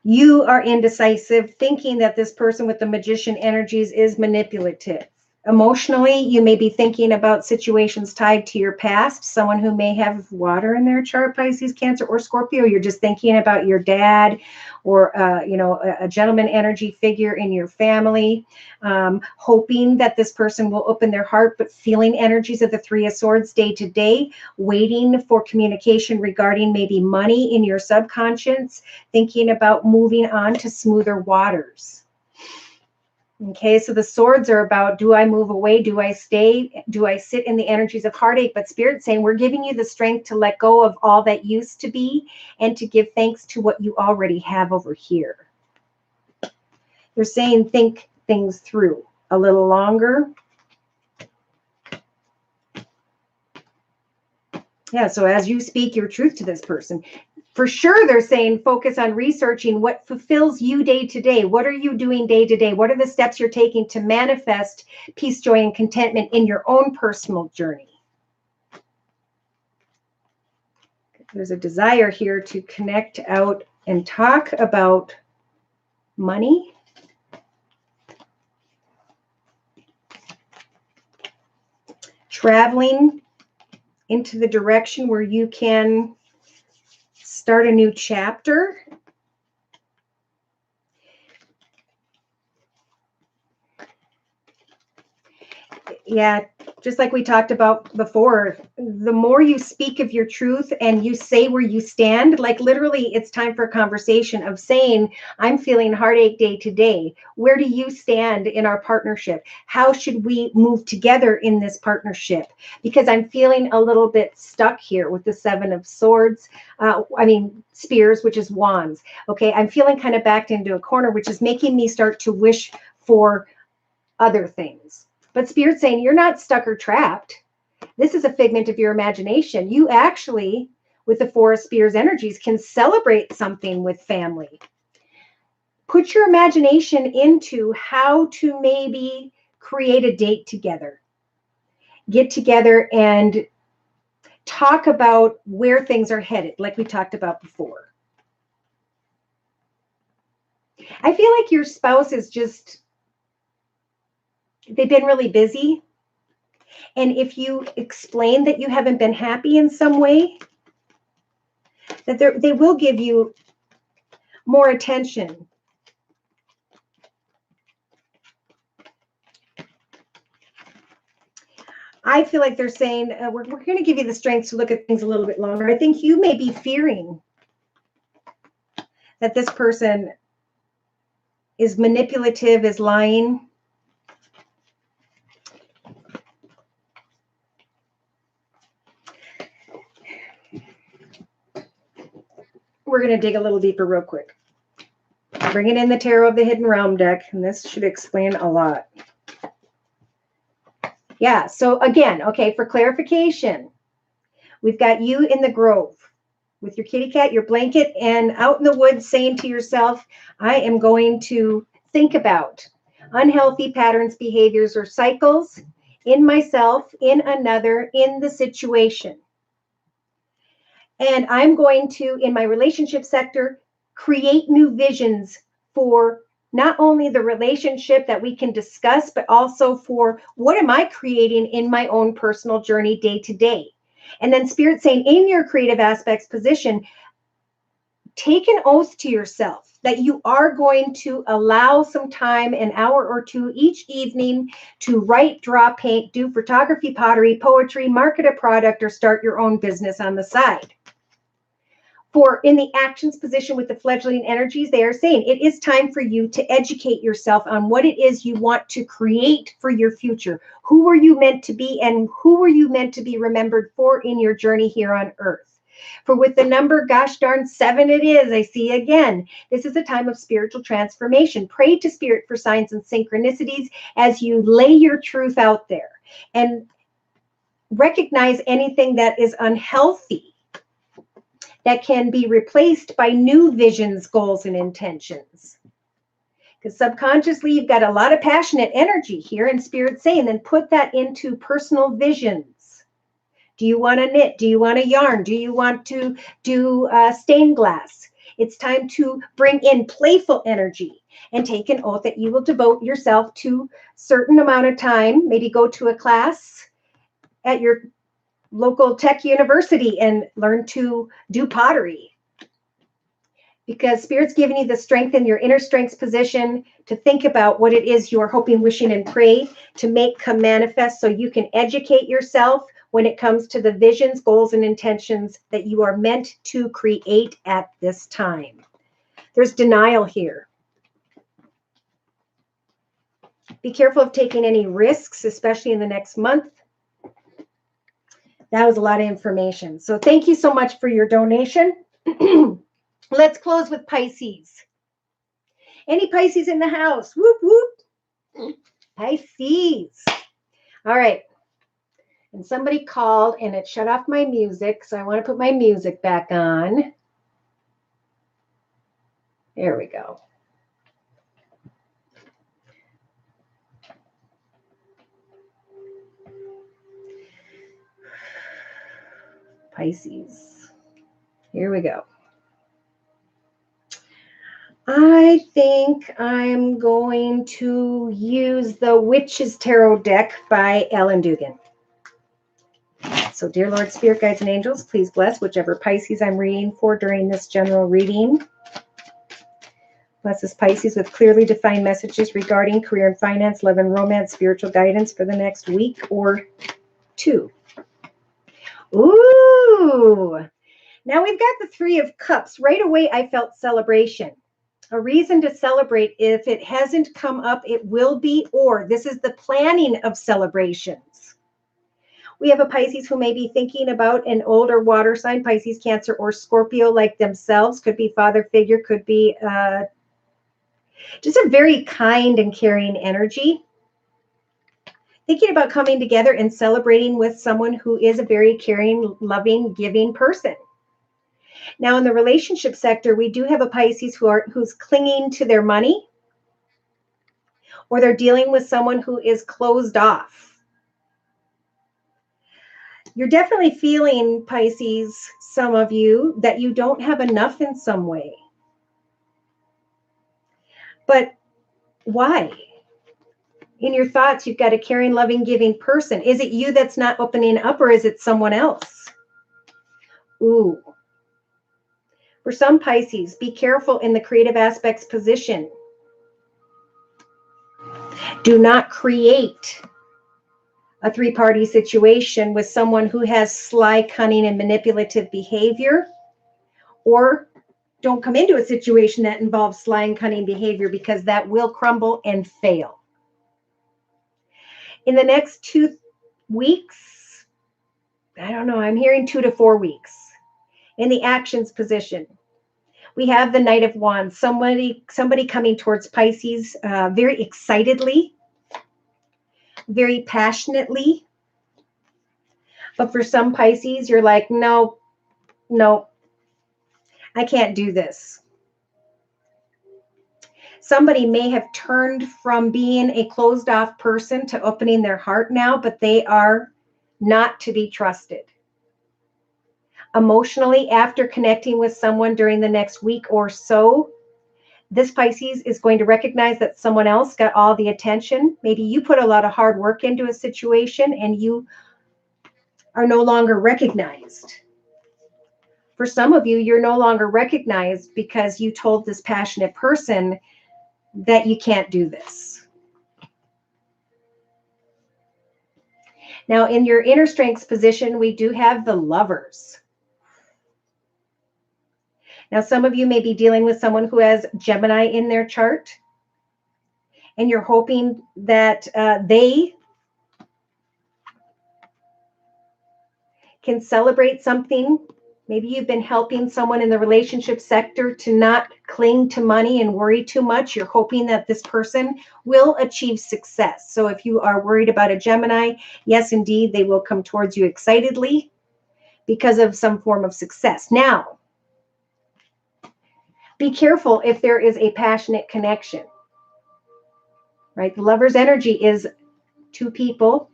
You are indecisive, thinking that this person with the magician energies is manipulative. Emotionally, you may be thinking about situations tied to your past, someone who may have water in their chart, Pisces, Cancer, or Scorpio. You're just thinking about your dad or, a gentleman energy figure in your family, hoping that this person will open their heart, but feeling energies of the Three of Swords day to day, waiting for communication regarding maybe money in your subconscious, thinking about moving on to smoother waters. Okay, so the swords are about, do I move away? Do I stay? Do I sit in the energies of heartache? But Spirit's saying, we're giving you the strength to let go of all that used to be and to give thanks to what you already have over here. They're saying, think things through a little longer. Yeah, so as you speak your truth to this person, for sure, they're saying focus on researching what fulfills you day to day. What are you doing day to day? What are the steps you're taking to manifest peace, joy, and contentment in your own personal journey? There's a desire here to connect out and talk about money. Traveling into the direction where you can start a new chapter. Yeah, just like we talked about before, the more you speak of your truth and you say where you stand, like literally it's time for a conversation of saying, I'm feeling heartache day to day. Where do you stand in our partnership? How should we move together in this partnership? Because I'm feeling a little bit stuck here with the Seven of Swords. Spears, which is wands. Okay, I'm feeling kind of backed into a corner, which is making me start to wish for other things. But Spirit's saying you're not stuck or trapped. This is a figment of your imagination. You actually, with the Four of Spears energies, can celebrate something with family. Put your imagination into how to maybe create a date together. Get together and talk about where things are headed, like we talked about before. I feel like your spouse is just, they've been really busy. And if you explain that you haven't been happy in some way, that they will give you more attention. I feel like they're saying, we're going to give you the strength to look at things a little bit longer. I think you may be fearing that this person is manipulative, is lying. We're going to dig a little deeper real quick. Bringing in the Tarot of the Hidden Realm deck, and this should explain a lot. Yeah, so again, okay, for clarification, we've got you in the grove with your kitty cat, your blanket, and out in the woods saying to yourself, I am going to think about unhealthy patterns, behaviors, or cycles in myself, in another, in the situation. And I'm going to, in my relationship sector, create new visions for not only the relationship that we can discuss, but also for what am I creating in my own personal journey day to day. And then Spirit saying in your creative aspects position, take an oath to yourself that you are going to allow some time, an hour or two each evening, to write, draw, paint, do photography, pottery, poetry, market a product, or start your own business on the side. For in the actions position with the fledgling energies, they are saying it is time for you to educate yourself on what it is you want to create for your future. Who were you meant to be, and who were you meant to be remembered for in your journey here on earth? For with the number, gosh darn 7 it is, I see again. This is a time of spiritual transformation. Pray to Spirit for signs and synchronicities as you lay your truth out there. And recognize anything that is unhealthy that can be replaced by new visions, goals, and intentions. Because subconsciously, you've got a lot of passionate energy here, and Spirit saying, then put that into personal visions. Do you want to knit? Do you want to yarn? Do you want to do stained glass? It's time to bring in playful energy and take an oath that you will devote yourself to a certain amount of time, maybe go to a class at your local tech university and learn to do pottery. Because Spirit's giving you the strength in your inner strengths position to think about what it is you are hoping, wishing, and pray to make come manifest, so you can educate yourself when it comes to the visions, goals, and intentions that you are meant to create at this time. There's denial here. Be careful of taking any risks, especially in the next month. That was a lot of information. So thank you so much for your donation. Let's close with Pisces. Any Pisces in the house? Whoop, whoop. Pisces. All right. And somebody called and it shut off my music. So I want to put my music back on. There we go. Pisces. Here we go. I think I'm going to use the Witch's Tarot deck by Ellen Dugan. So, dear Lord, Spirit, Guides, and Angels, please bless whichever Pisces I'm reading for during this general reading. Bless this Pisces with clearly defined messages regarding career and finance, love and romance, spiritual guidance for the next week or two. Ooh! Now we've got the Three of Cups. Right away, I felt celebration. A reason to celebrate. If it hasn't come up, it will be, or this is the planning of celebrations. We have a Pisces who may be thinking about an older water sign, Pisces, Cancer, or Scorpio like themselves. Could be father figure, could be just a very kind and caring energy. Thinking about coming together and celebrating with someone who is a very caring, loving, giving person. Now, in the relationship sector, we do have a Pisces who's clinging to their money, or they're dealing with someone who is closed off. You're definitely feeling, Pisces, some of you, that you don't have enough in some way. But why? In your thoughts, you've got a caring, loving, giving person. Is it you that's not opening up, or is it someone else? Ooh. For some Pisces, be careful in the creative aspects position. Do not create a three-party situation with someone who has sly, cunning, and manipulative behavior, or don't come into a situation that involves sly and cunning behavior, because that will crumble and fail. In the next 2 weeks, I don't know, I'm hearing 2 to 4 weeks. In the actions position, we have the Knight of Wands, somebody coming towards Pisces very excitedly, very passionately. But for some Pisces, you're like, no, I can't do this. Somebody may have turned from being a closed off person to opening their heart now, but they are not to be trusted. Emotionally, after connecting with someone during the next week or so, This Pisces is going to recognize that someone else got all the attention. Maybe you put a lot of hard work into a situation and you are no longer recognized. For some of you, you're no longer recognized because you told this passionate person that you can't do this. Now, in your inner strengths position, we do have the Lovers. Now, some of you may be dealing with someone who has Gemini in their chart, and you're hoping that they can celebrate something. Maybe you've been helping someone in the relationship sector to not cling to money and worry too much. You're hoping that this person will achieve success. So if you are worried about a Gemini, yes, indeed, they will come towards you excitedly because of some form of success. Now, be careful if there is a passionate connection, right? The Lover's energy is two people.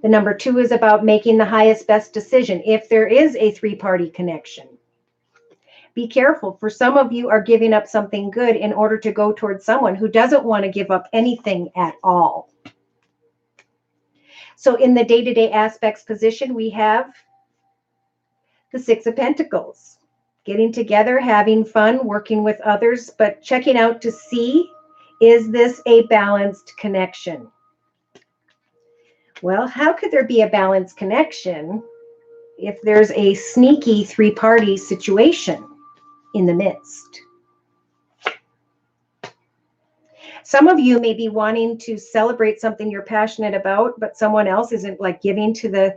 The number 2 is about making the highest, best decision. If there is a 3-party connection, be careful. For some of you are giving up something good in order to go towards someone who doesn't want to give up anything at all. So in the day-to-day aspects position, we have the 6 of Pentacles. Getting together, having fun, working with others, but checking out to see, is this a balanced connection? Well, how could there be a balanced connection if there's a sneaky 3-party situation in the midst? Some of you may be wanting to celebrate something you're passionate about, but someone else isn't like giving to the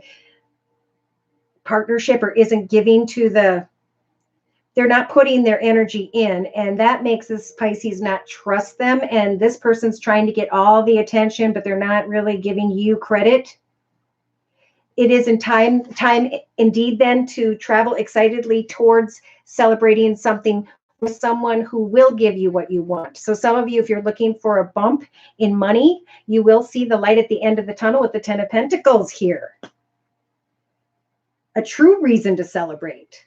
partnership or isn't giving to they're not putting their energy in, and that makes this Pisces not trust them, and this person's trying to get all the attention, but they're not really giving you credit. It is in time indeed then to travel excitedly towards celebrating something with someone who will give you what you want. So some of you, if you're looking for a bump in money, you will see the light at the end of the tunnel with the 10 of Pentacles here. A true reason to celebrate.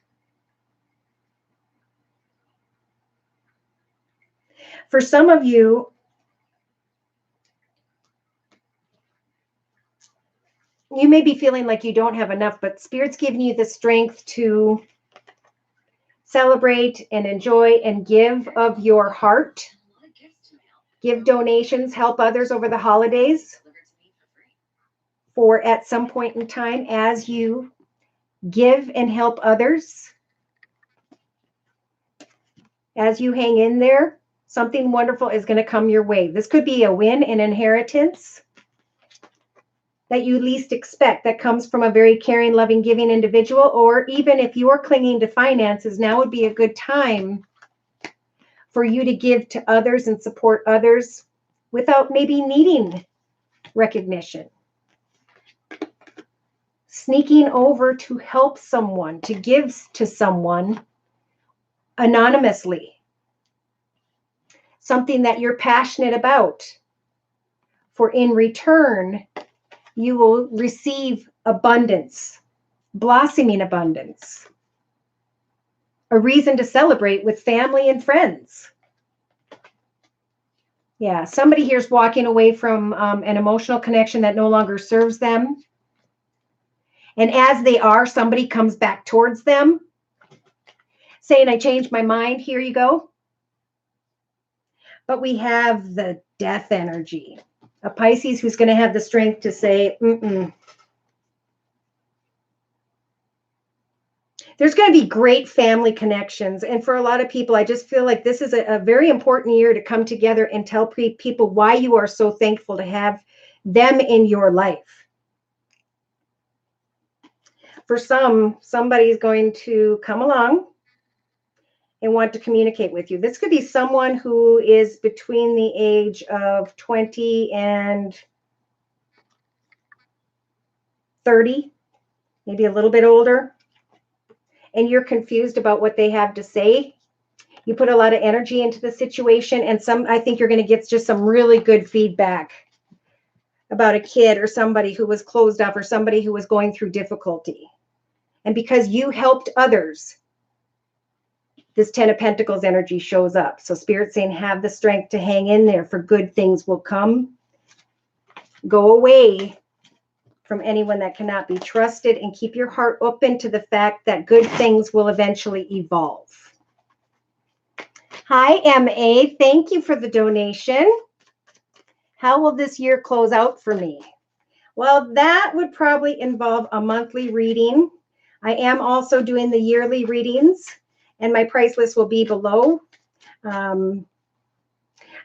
For some of you, you may be feeling like you don't have enough, but Spirit's giving you the strength to celebrate and enjoy and give of your heart. Give donations, help others over the holidays. For at some point in time, as you give and help others, as you hang in there, something wonderful is going to come your way. This could be a win, an inheritance that you least expect, that comes from a very caring, loving, giving individual. Or even if you're clinging to finances, now would be a good time for you to give to others and support others without maybe needing recognition. Sneaking over to help someone, to give to someone anonymously. Something that you're passionate about. For in return, you will receive abundance, blossoming abundance. A reason to celebrate with family and friends. Yeah, somebody here's walking away from an emotional connection that no longer serves them. And as they are, somebody comes back towards them saying, I changed my mind, here you go. But we have the death energy. A Pisces who's going to have the strength to say, There's going to be great family connections. And for a lot of people, I just feel like this is a very important year to come together and tell people why you are so thankful to have them in your life. For some, somebody's going to come along and want to communicate with you. This could be someone who is between the age of 20 and 30, maybe a little bit older, and you're confused about what they have to say. You put a lot of energy into the situation, and I think you're going to get just some really good feedback about a kid or somebody who was closed off or somebody who was going through difficulty. And because you helped others, this 10 of Pentacles energy shows up. So Spirit's saying have the strength to hang in there, for good things will come. Go away from anyone that cannot be trusted and keep your heart open to the fact that good things will eventually evolve. Hi, MA. Thank you for the donation. How will this year close out for me? Well, that would probably involve a monthly reading. I am also doing the yearly readings, and my price list will be below.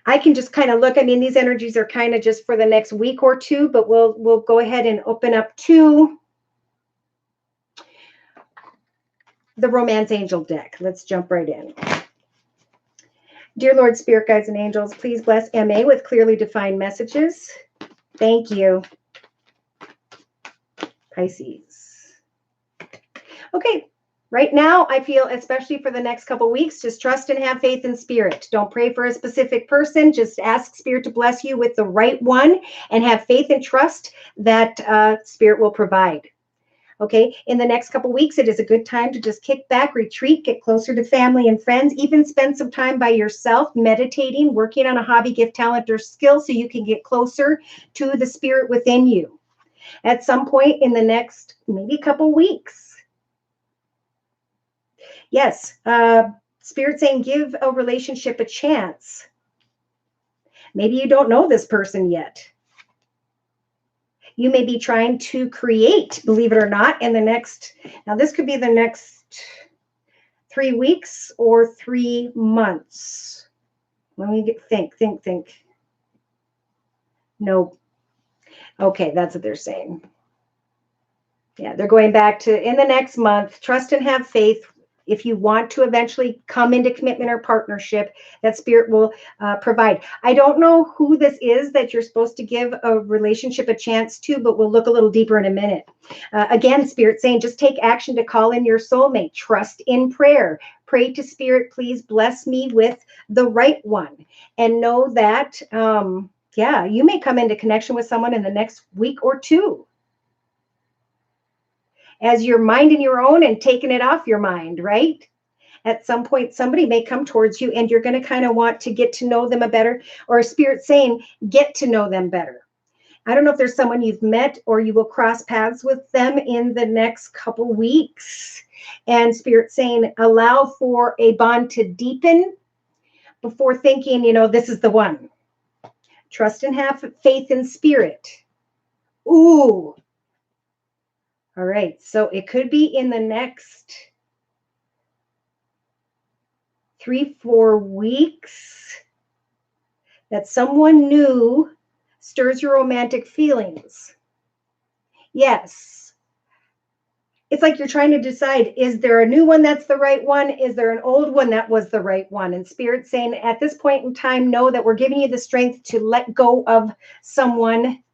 I can just kind of look. I mean, these energies are kind of just for the next week or two, but we'll go ahead and open up to the Romance Angel deck. Let's jump right in. Dear Lord, Spirit Guides and Angels, please bless MA with clearly defined messages. Thank you. Pisces. Okay, right now I feel, especially for the next couple weeks, just trust and have faith in Spirit. Don't pray for a specific person. Just ask Spirit to bless you with the right one and have faith and trust that Spirit will provide. Okay, in the next couple weeks, it is a good time to just kick back, retreat, get closer to family and friends, even spend some time by yourself, meditating, working on a hobby, gift, talent, or skill so you can get closer to the Spirit within you. At some point in the next maybe couple weeks. Yes, Spirit saying give a relationship a chance. Maybe you don't know this person yet. You may be trying to create, believe it or not, in the next, now this could be the next 3 weeks or 3 months. Let me think. Nope. Okay, that's what they're saying. Yeah, they're going back to in the next month, trust and have faith. If you want to eventually come into commitment or partnership, that Spirit will provide. I don't know who this is that you're supposed to give a relationship a chance to, but we'll look a little deeper in a minute. Again, Spirit saying, just take action to call in your soulmate. Trust in prayer. Pray to Spirit, please bless me with the right one. And know that, yeah, you may come into connection with someone in the next week or two. As you're minding your own and taking it off your mind, right? At some point, somebody may come towards you and you're going to kind of want to get to know them a better, or Spirit saying, get to know them better. I don't know if there's someone you've met or you will cross paths with them in the next couple weeks. And Spirit saying, allow for a bond to deepen before thinking, you know, this is the one. Trust and have faith in Spirit. Ooh. All right, so it could be in the next 3-4 weeks that someone new stirs your romantic feelings. Yes. It's like you're trying to decide, is there a new one that's the right one? Is there an old one that was the right one? And Spirit saying, at this point in time, know that we're giving you the strength to let go of someone,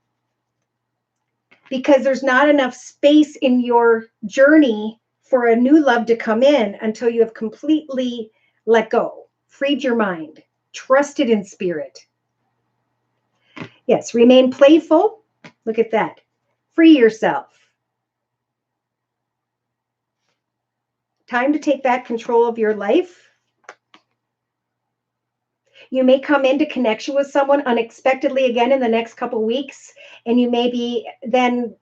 because there's not enough space in your journey for a new love to come in until you have completely let go, freed your mind, trusted in Spirit. Yes, remain playful. Look at that. Free yourself. Time to take back control of your life. You may come into connection with someone unexpectedly again in the next couple weeks, and you may be then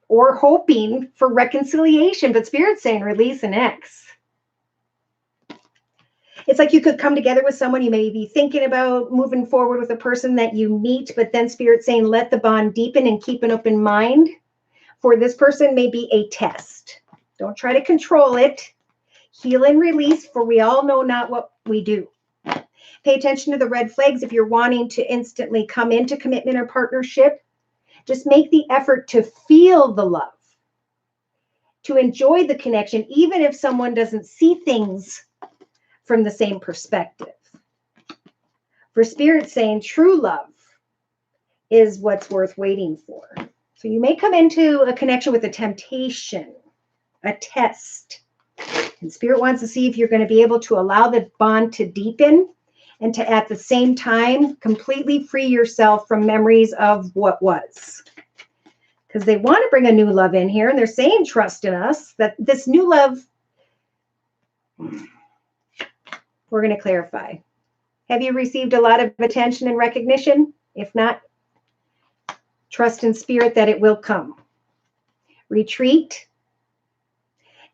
or hoping for reconciliation, but Spirit's saying release an ex. It's like you could come together with someone, you may be thinking about moving forward with a person that you meet, but then Spirit's saying let the bond deepen and keep an open mind. For this person may be a test. Don't try to control it. Heal and release, for we all know not what we do. Pay attention to the red flags if you're wanting to instantly come into commitment or partnership. Just make the effort to feel the love, to enjoy the connection, even if someone doesn't see things from the same perspective. For Spirit saying true love is what's worth waiting for. So you may come into a connection with a temptation, a test. And Spirit wants to see if you're going to be able to allow the bond to deepen and to, at the same time, completely free yourself from memories of what was. Because they want to bring a new love in here, and they're saying trust in us, that this new love, We're going to clarify. Have you received a lot of attention and recognition? If not, trust in spirit that it will come. Retreat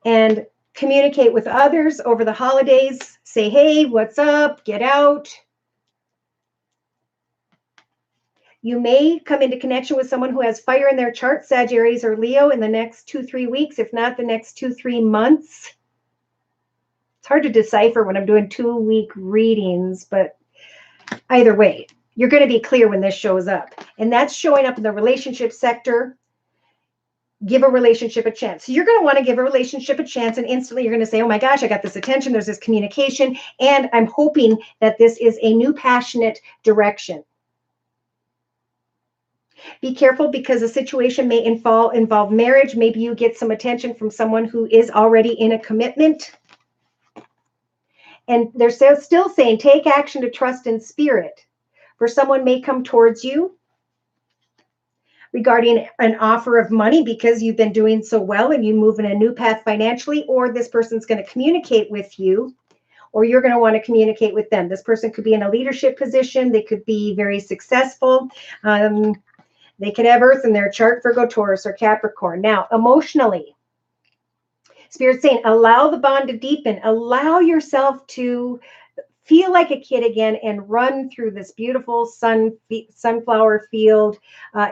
and communicate with others over the holidays. Say, hey, what's up? Get out. You may come into connection with someone who has fire in their chart, Sagittarius or Leo, in the next 2-3 weeks, if not the next 2-3 months. It's hard to decipher when I'm doing 2-week readings, but either way, you're going to be clear when this shows up. And that's showing up in the relationship sector. Give a relationship a chance. So you're going to want to give a relationship a chance, and instantly you're going to say, oh my gosh, I got this attention. There's this communication, and I'm hoping that this is a new passionate direction. Be careful because a situation may involve marriage. Maybe you get some attention from someone who is already in a commitment. And they're still saying, take action to trust in spirit. For someone may come towards you regarding an offer of money because you've been doing so well and you move in a new path financially, or this person's going to communicate with you, or you're going to want to communicate with them. This person could be in a leadership position. They could be very successful. They could have Earth in their chart, Virgo, Taurus, or Capricorn. Now, emotionally, Spirit's saying, allow the bond to deepen. Allow yourself to feel like a kid again and run through this beautiful sunflower field,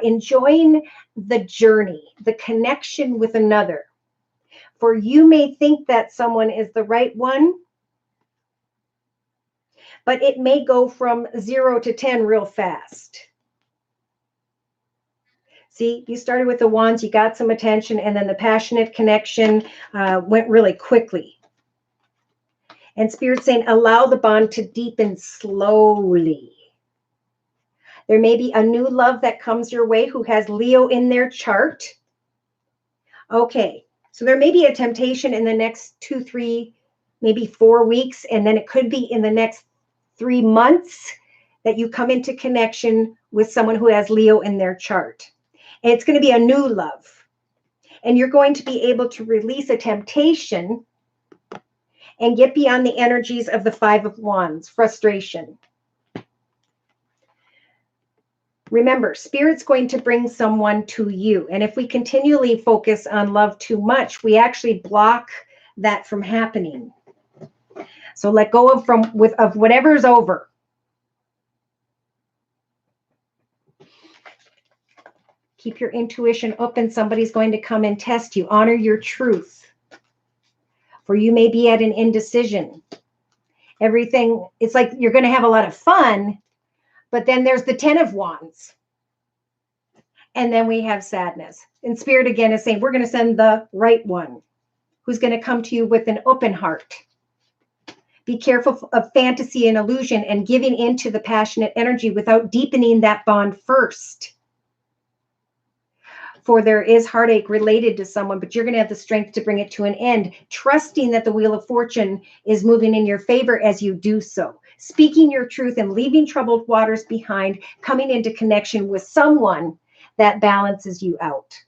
enjoying the journey, the connection with another. For you may think that someone is the right one, but it may go from 0 to 10 real fast. See, you started with the wands, you got some attention, and then the passionate connection went really quickly. And Spirit's saying, allow the bond to deepen slowly. There may be a new love that comes your way who has Leo in their chart. Okay, so there may be a temptation in the next 2, 3, maybe 4 weeks, and then it could be in the next 3 months that you come into connection with someone who has Leo in their chart. And it's going to be a new love. And you're going to be able to release a temptation and get beyond the energies of the 5 of Wands, frustration. Remember, Spirit's going to bring someone to you. And if we continually focus on love too much, we actually block that from happening. So let go of whatever's over. Keep your intuition open. Somebody's going to come and test you. Honor your truth. For you may be at an indecision. Everything, it's like you're going to have a lot of fun, but then there's the 10 of Wands. And then we have sadness. And Spirit again is saying, we're going to send the right one who's going to come to you with an open heart. Be careful of fantasy and illusion and giving into the passionate energy without deepening that bond first. For there is heartache related to someone, but you're going to have the strength to bring it to an end, trusting that the Wheel of Fortune is moving in your favor as you do so. Speaking your truth and leaving troubled waters behind, coming into connection with someone that balances you out.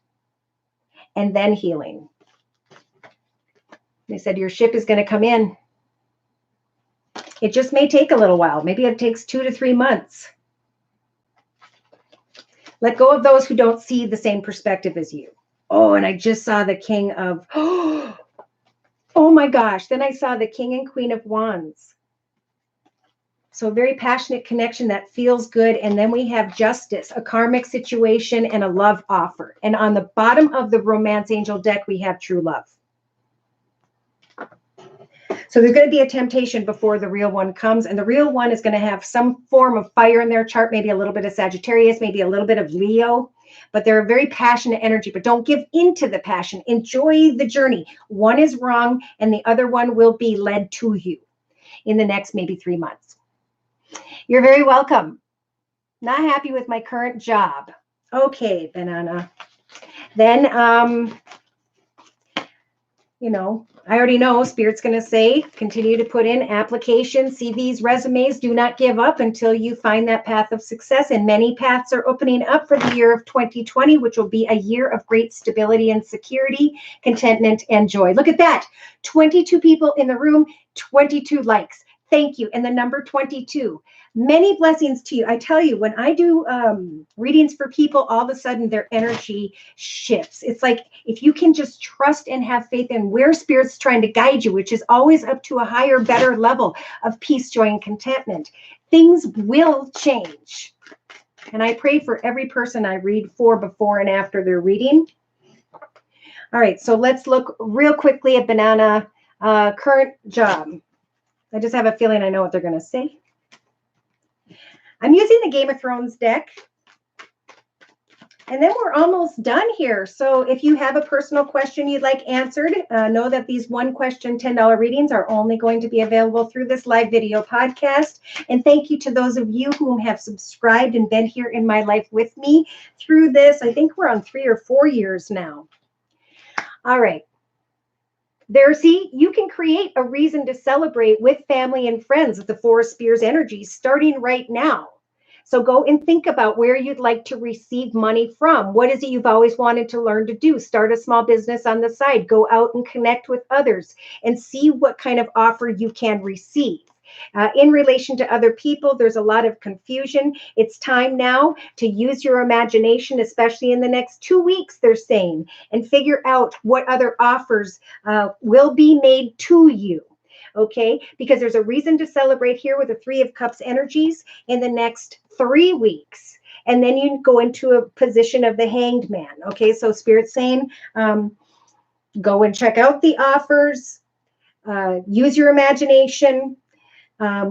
And then healing. They said your ship is going to come in. It just may take a little while. Maybe it takes 2 to 3 months. Let go of those who don't see the same perspective as you. Oh, and I just saw the King of, oh my gosh. Then I saw the King and Queen of Wands. So a very passionate connection that feels good. And then we have justice, a karmic situation, and a love offer. And on the bottom of the romance angel deck, we have true love. So there's going to be a temptation before the real one comes. And the real one is going to have some form of fire in their chart, maybe a little bit of Sagittarius, maybe a little bit of Leo. But they're a very passionate energy. But don't give into the passion. Enjoy the journey. One is wrong, and the other one will be led to you in the next maybe 3 months. You're very welcome. Not happy with my current job. Okay, banana. Then, you know, I already know Spirit's going to say, continue to put in applications, CVs, resumes. Do not give up until you find that path of success. And many paths are opening up for the year of 2020, which will be a year of great stability and security, contentment, and joy. Look at that. 22 people in the room, 22 likes. Thank you. And the number 22. Many blessings to you. I tell you, when I do readings for people, all of a sudden their energy shifts. It's like if you can just trust and have faith in where Spirit's trying to guide you, which is always up to a higher, better level of peace, joy, and contentment, things will change. And I pray for every person I read for before and after their reading. All right, so let's look real quickly at Banana current job. I just have a feeling I know what they're going to say. I'm using the Game of Thrones deck. And then we're almost done here. So if you have a personal question you'd like answered, know that these one question $10 readings are only going to be available through this live video podcast. And thank you to those of you who have subscribed and been here in my life with me through this. I think we're on 3 or 4 years now. All right. See, you can create a reason to celebrate with family and friends with the Four of Spears energy starting right now. So go and think about where you'd like to receive money from. What is it you've always wanted to learn to do? Start a small business on the side. Go out and connect with others and see what kind of offer you can receive. In relation to other people, there's a lot of confusion. It's time now to use your imagination, especially in the next 2 weeks, they're saying, and figure out what other offers will be made to you. Okay, because there's a reason to celebrate here with the Three of Cups energies in the next 3 weeks. And then you go into a position of the Hanged Man. Okay, so Spirit's saying, go and check out the offers, use your imagination,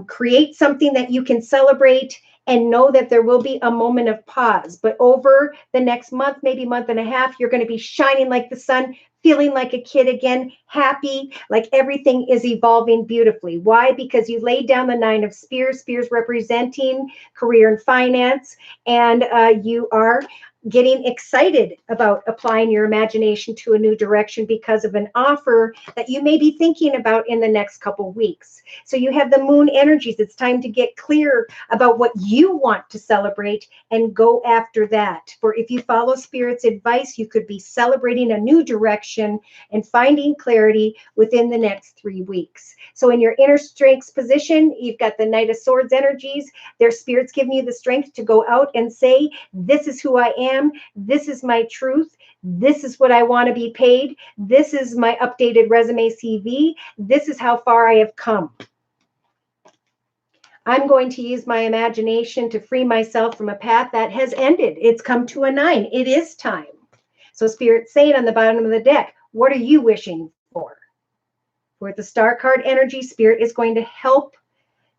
create something that you can celebrate, and know that there will be a moment of pause. But over the next month, maybe month and a half, you're going to be shining like the sun, feeling like a kid again, happy, like everything is evolving beautifully. Why? Because you laid down the Nine of Spears, Spears representing career and finance, and you are getting excited about applying your imagination to a new direction because of an offer that you may be thinking about in the next couple weeks. So you have the moon energies. It's time to get clear about what you want to celebrate and go after that. For if you follow Spirit's advice, you could be celebrating a new direction and finding clarity within the next 3 weeks. So in your inner strengths position, you've got the Knight of Swords energies. Their Spirit's giving you the strength to go out and say, this is who I am. This is my truth. This is what I want to be paid. This is my updated resume CV. This is how far I have come. I'm going to use my imagination to free myself from a path that has ended. It's come to a 9. It is time. So Spirit's saying on the bottom of the deck, what are you wishing for? With the Star card energy, Spirit is going to help.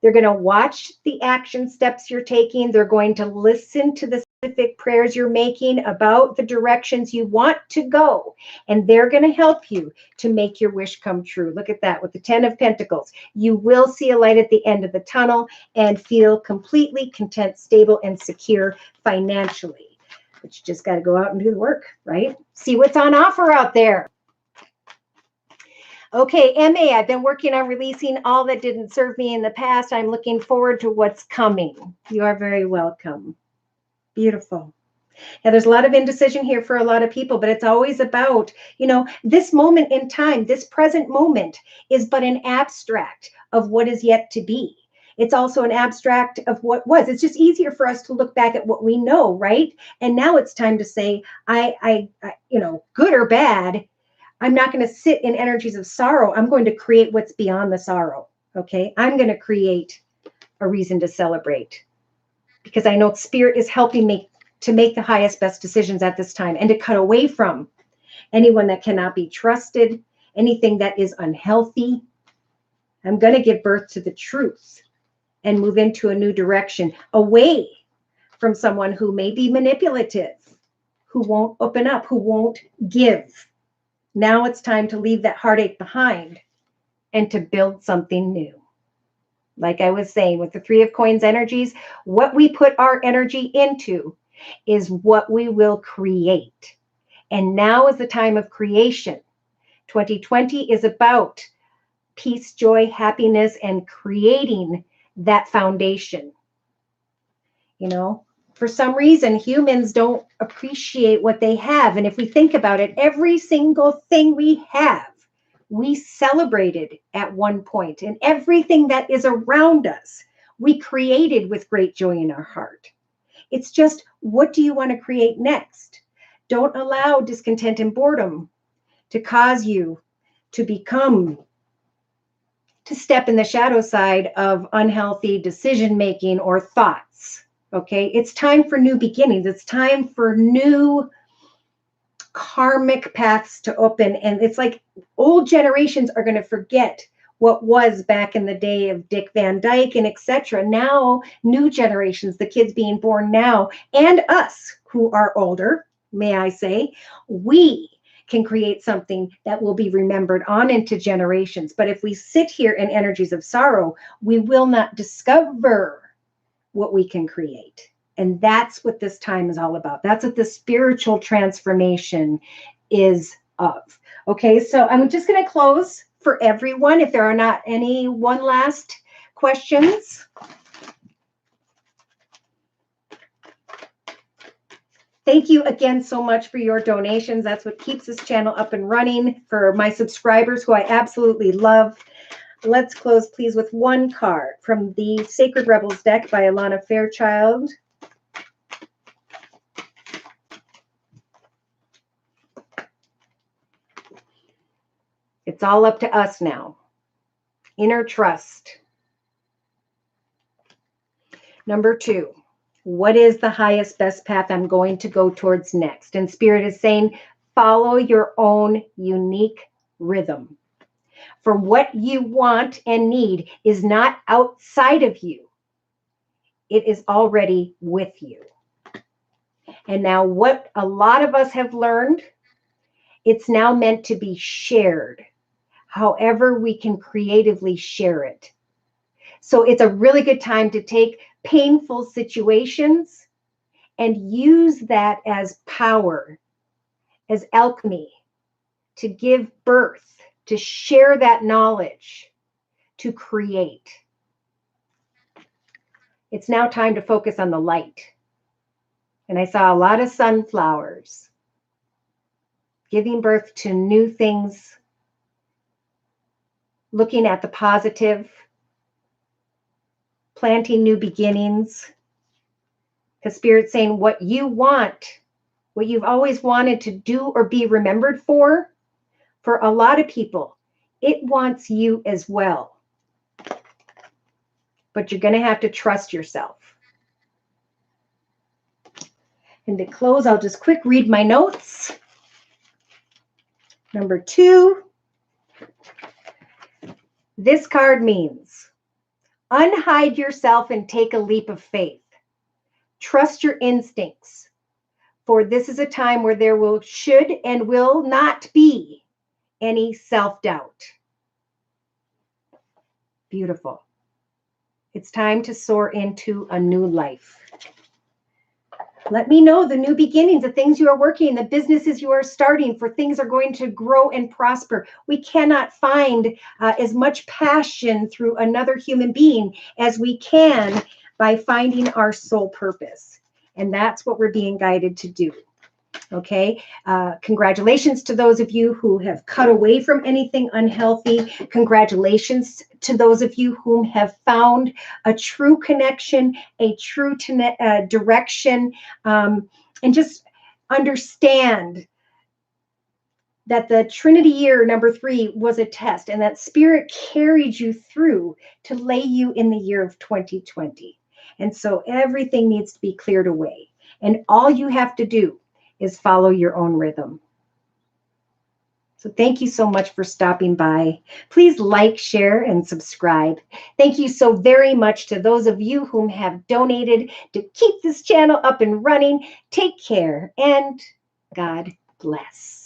They're going to watch the action steps you're taking. They're going to listen to the specific prayers you're making about the directions you want to go. And they're going to help you to make your wish come true. Look at that with the 10 of Pentacles. You will see a light at the end of the tunnel and feel completely content, stable, and secure financially. But you just got to go out and do the work, right? See what's on offer out there. Okay, MA, I've been working on releasing all that didn't serve me in the past. I'm looking forward to what's coming. You are very welcome. Beautiful. Now, there's a lot of indecision here for a lot of people, but it's always about, this moment in time, this present moment is but an abstract of what is yet to be. It's also an abstract of what was. It's just easier for us to look back at what we know, right? And now it's time to say, I good or bad, I'm not going to sit in energies of sorrow. I'm going to create what's beyond the sorrow. Okay. I'm going to create a reason to celebrate because I know Spirit is helping me to make the highest, best decisions at this time and to cut away from anyone that cannot be trusted, anything that is unhealthy. I'm going to give birth to the truth and move into a new direction away from someone who may be manipulative, who won't open up, who won't give. Now it's time to leave that heartache behind and to build something new. Like I was saying, with the Three of Coins energies, what we put our energy into is what we will create. And now is the time of creation. 2020 is about peace, joy, happiness, and creating that foundation. For some reason, humans don't appreciate what they have. And if we think about it, every single thing we have, we celebrated at one point, and everything that is around us, we created with great joy in our heart. It's just, what do you want to create next? Don't allow discontent and boredom to cause you to step in the shadow side of unhealthy decision making or thoughts. Okay, it's time for new beginnings. It's time for new karmic paths to open. And it's like old generations are going to forget what was back in the day of Dick Van Dyke and etc. Now, new generations, the kids being born now, and us who are older, may I say, we can create something that will be remembered on into generations. But if we sit here in energies of sorrow, we will not discover what we can create. And that's what this time is all about. That's what the spiritual transformation is of. Okay, so I'm just going to close for everyone. If there are not any one last questions. Thank you again so much for your donations. That's what keeps this channel up and running. For my subscribers who I absolutely love. Let's close, please, with one card from the Sacred Rebels deck by Alana Fairchild. It's all up to us now. Inner trust. Number 2, what is the highest, best path I'm going to go towards next? And Spirit is saying, follow your own unique rhythm. For what you want and need is not outside of you. It is already with you. And now what a lot of us have learned, it's now meant to be shared. However we can creatively share it. So it's a really good time to take painful situations and use that as power, as alchemy, to give birth, to share that knowledge, to create. It's now time to focus on the light. And I saw a lot of sunflowers giving birth to new things, looking at the positive, planting new beginnings. Because Spirit's saying what you want, what you've always wanted to do or be remembered for a lot of people, it wants you as well. But you're going to have to trust yourself. And to close, I'll just quick read my notes. Number 2, this card means unhide yourself and take a leap of faith. Trust your instincts, for this is a time where there should and will not be any self-doubt. Beautiful. It's time to soar into a new life. Let me know the new beginnings, the things you are working, the businesses you are starting, for things are going to grow and prosper. We cannot find as much passion through another human being as we can by finding our soul purpose. And that's what we're being guided to do. Okay. Congratulations to those of you who have cut away from anything unhealthy. Congratulations to those of you who have found a true connection, a true direction, and just understand that the Trinity year number 3 was a test, and that Spirit carried you through to lay you in the year of 2020. And so everything needs to be cleared away. And all you have to do is follow your own rhythm. So thank you so much for stopping by. Please like, share, and subscribe. Thank you so very much to those of you whom have donated to keep this channel up and running. Take care, and God bless.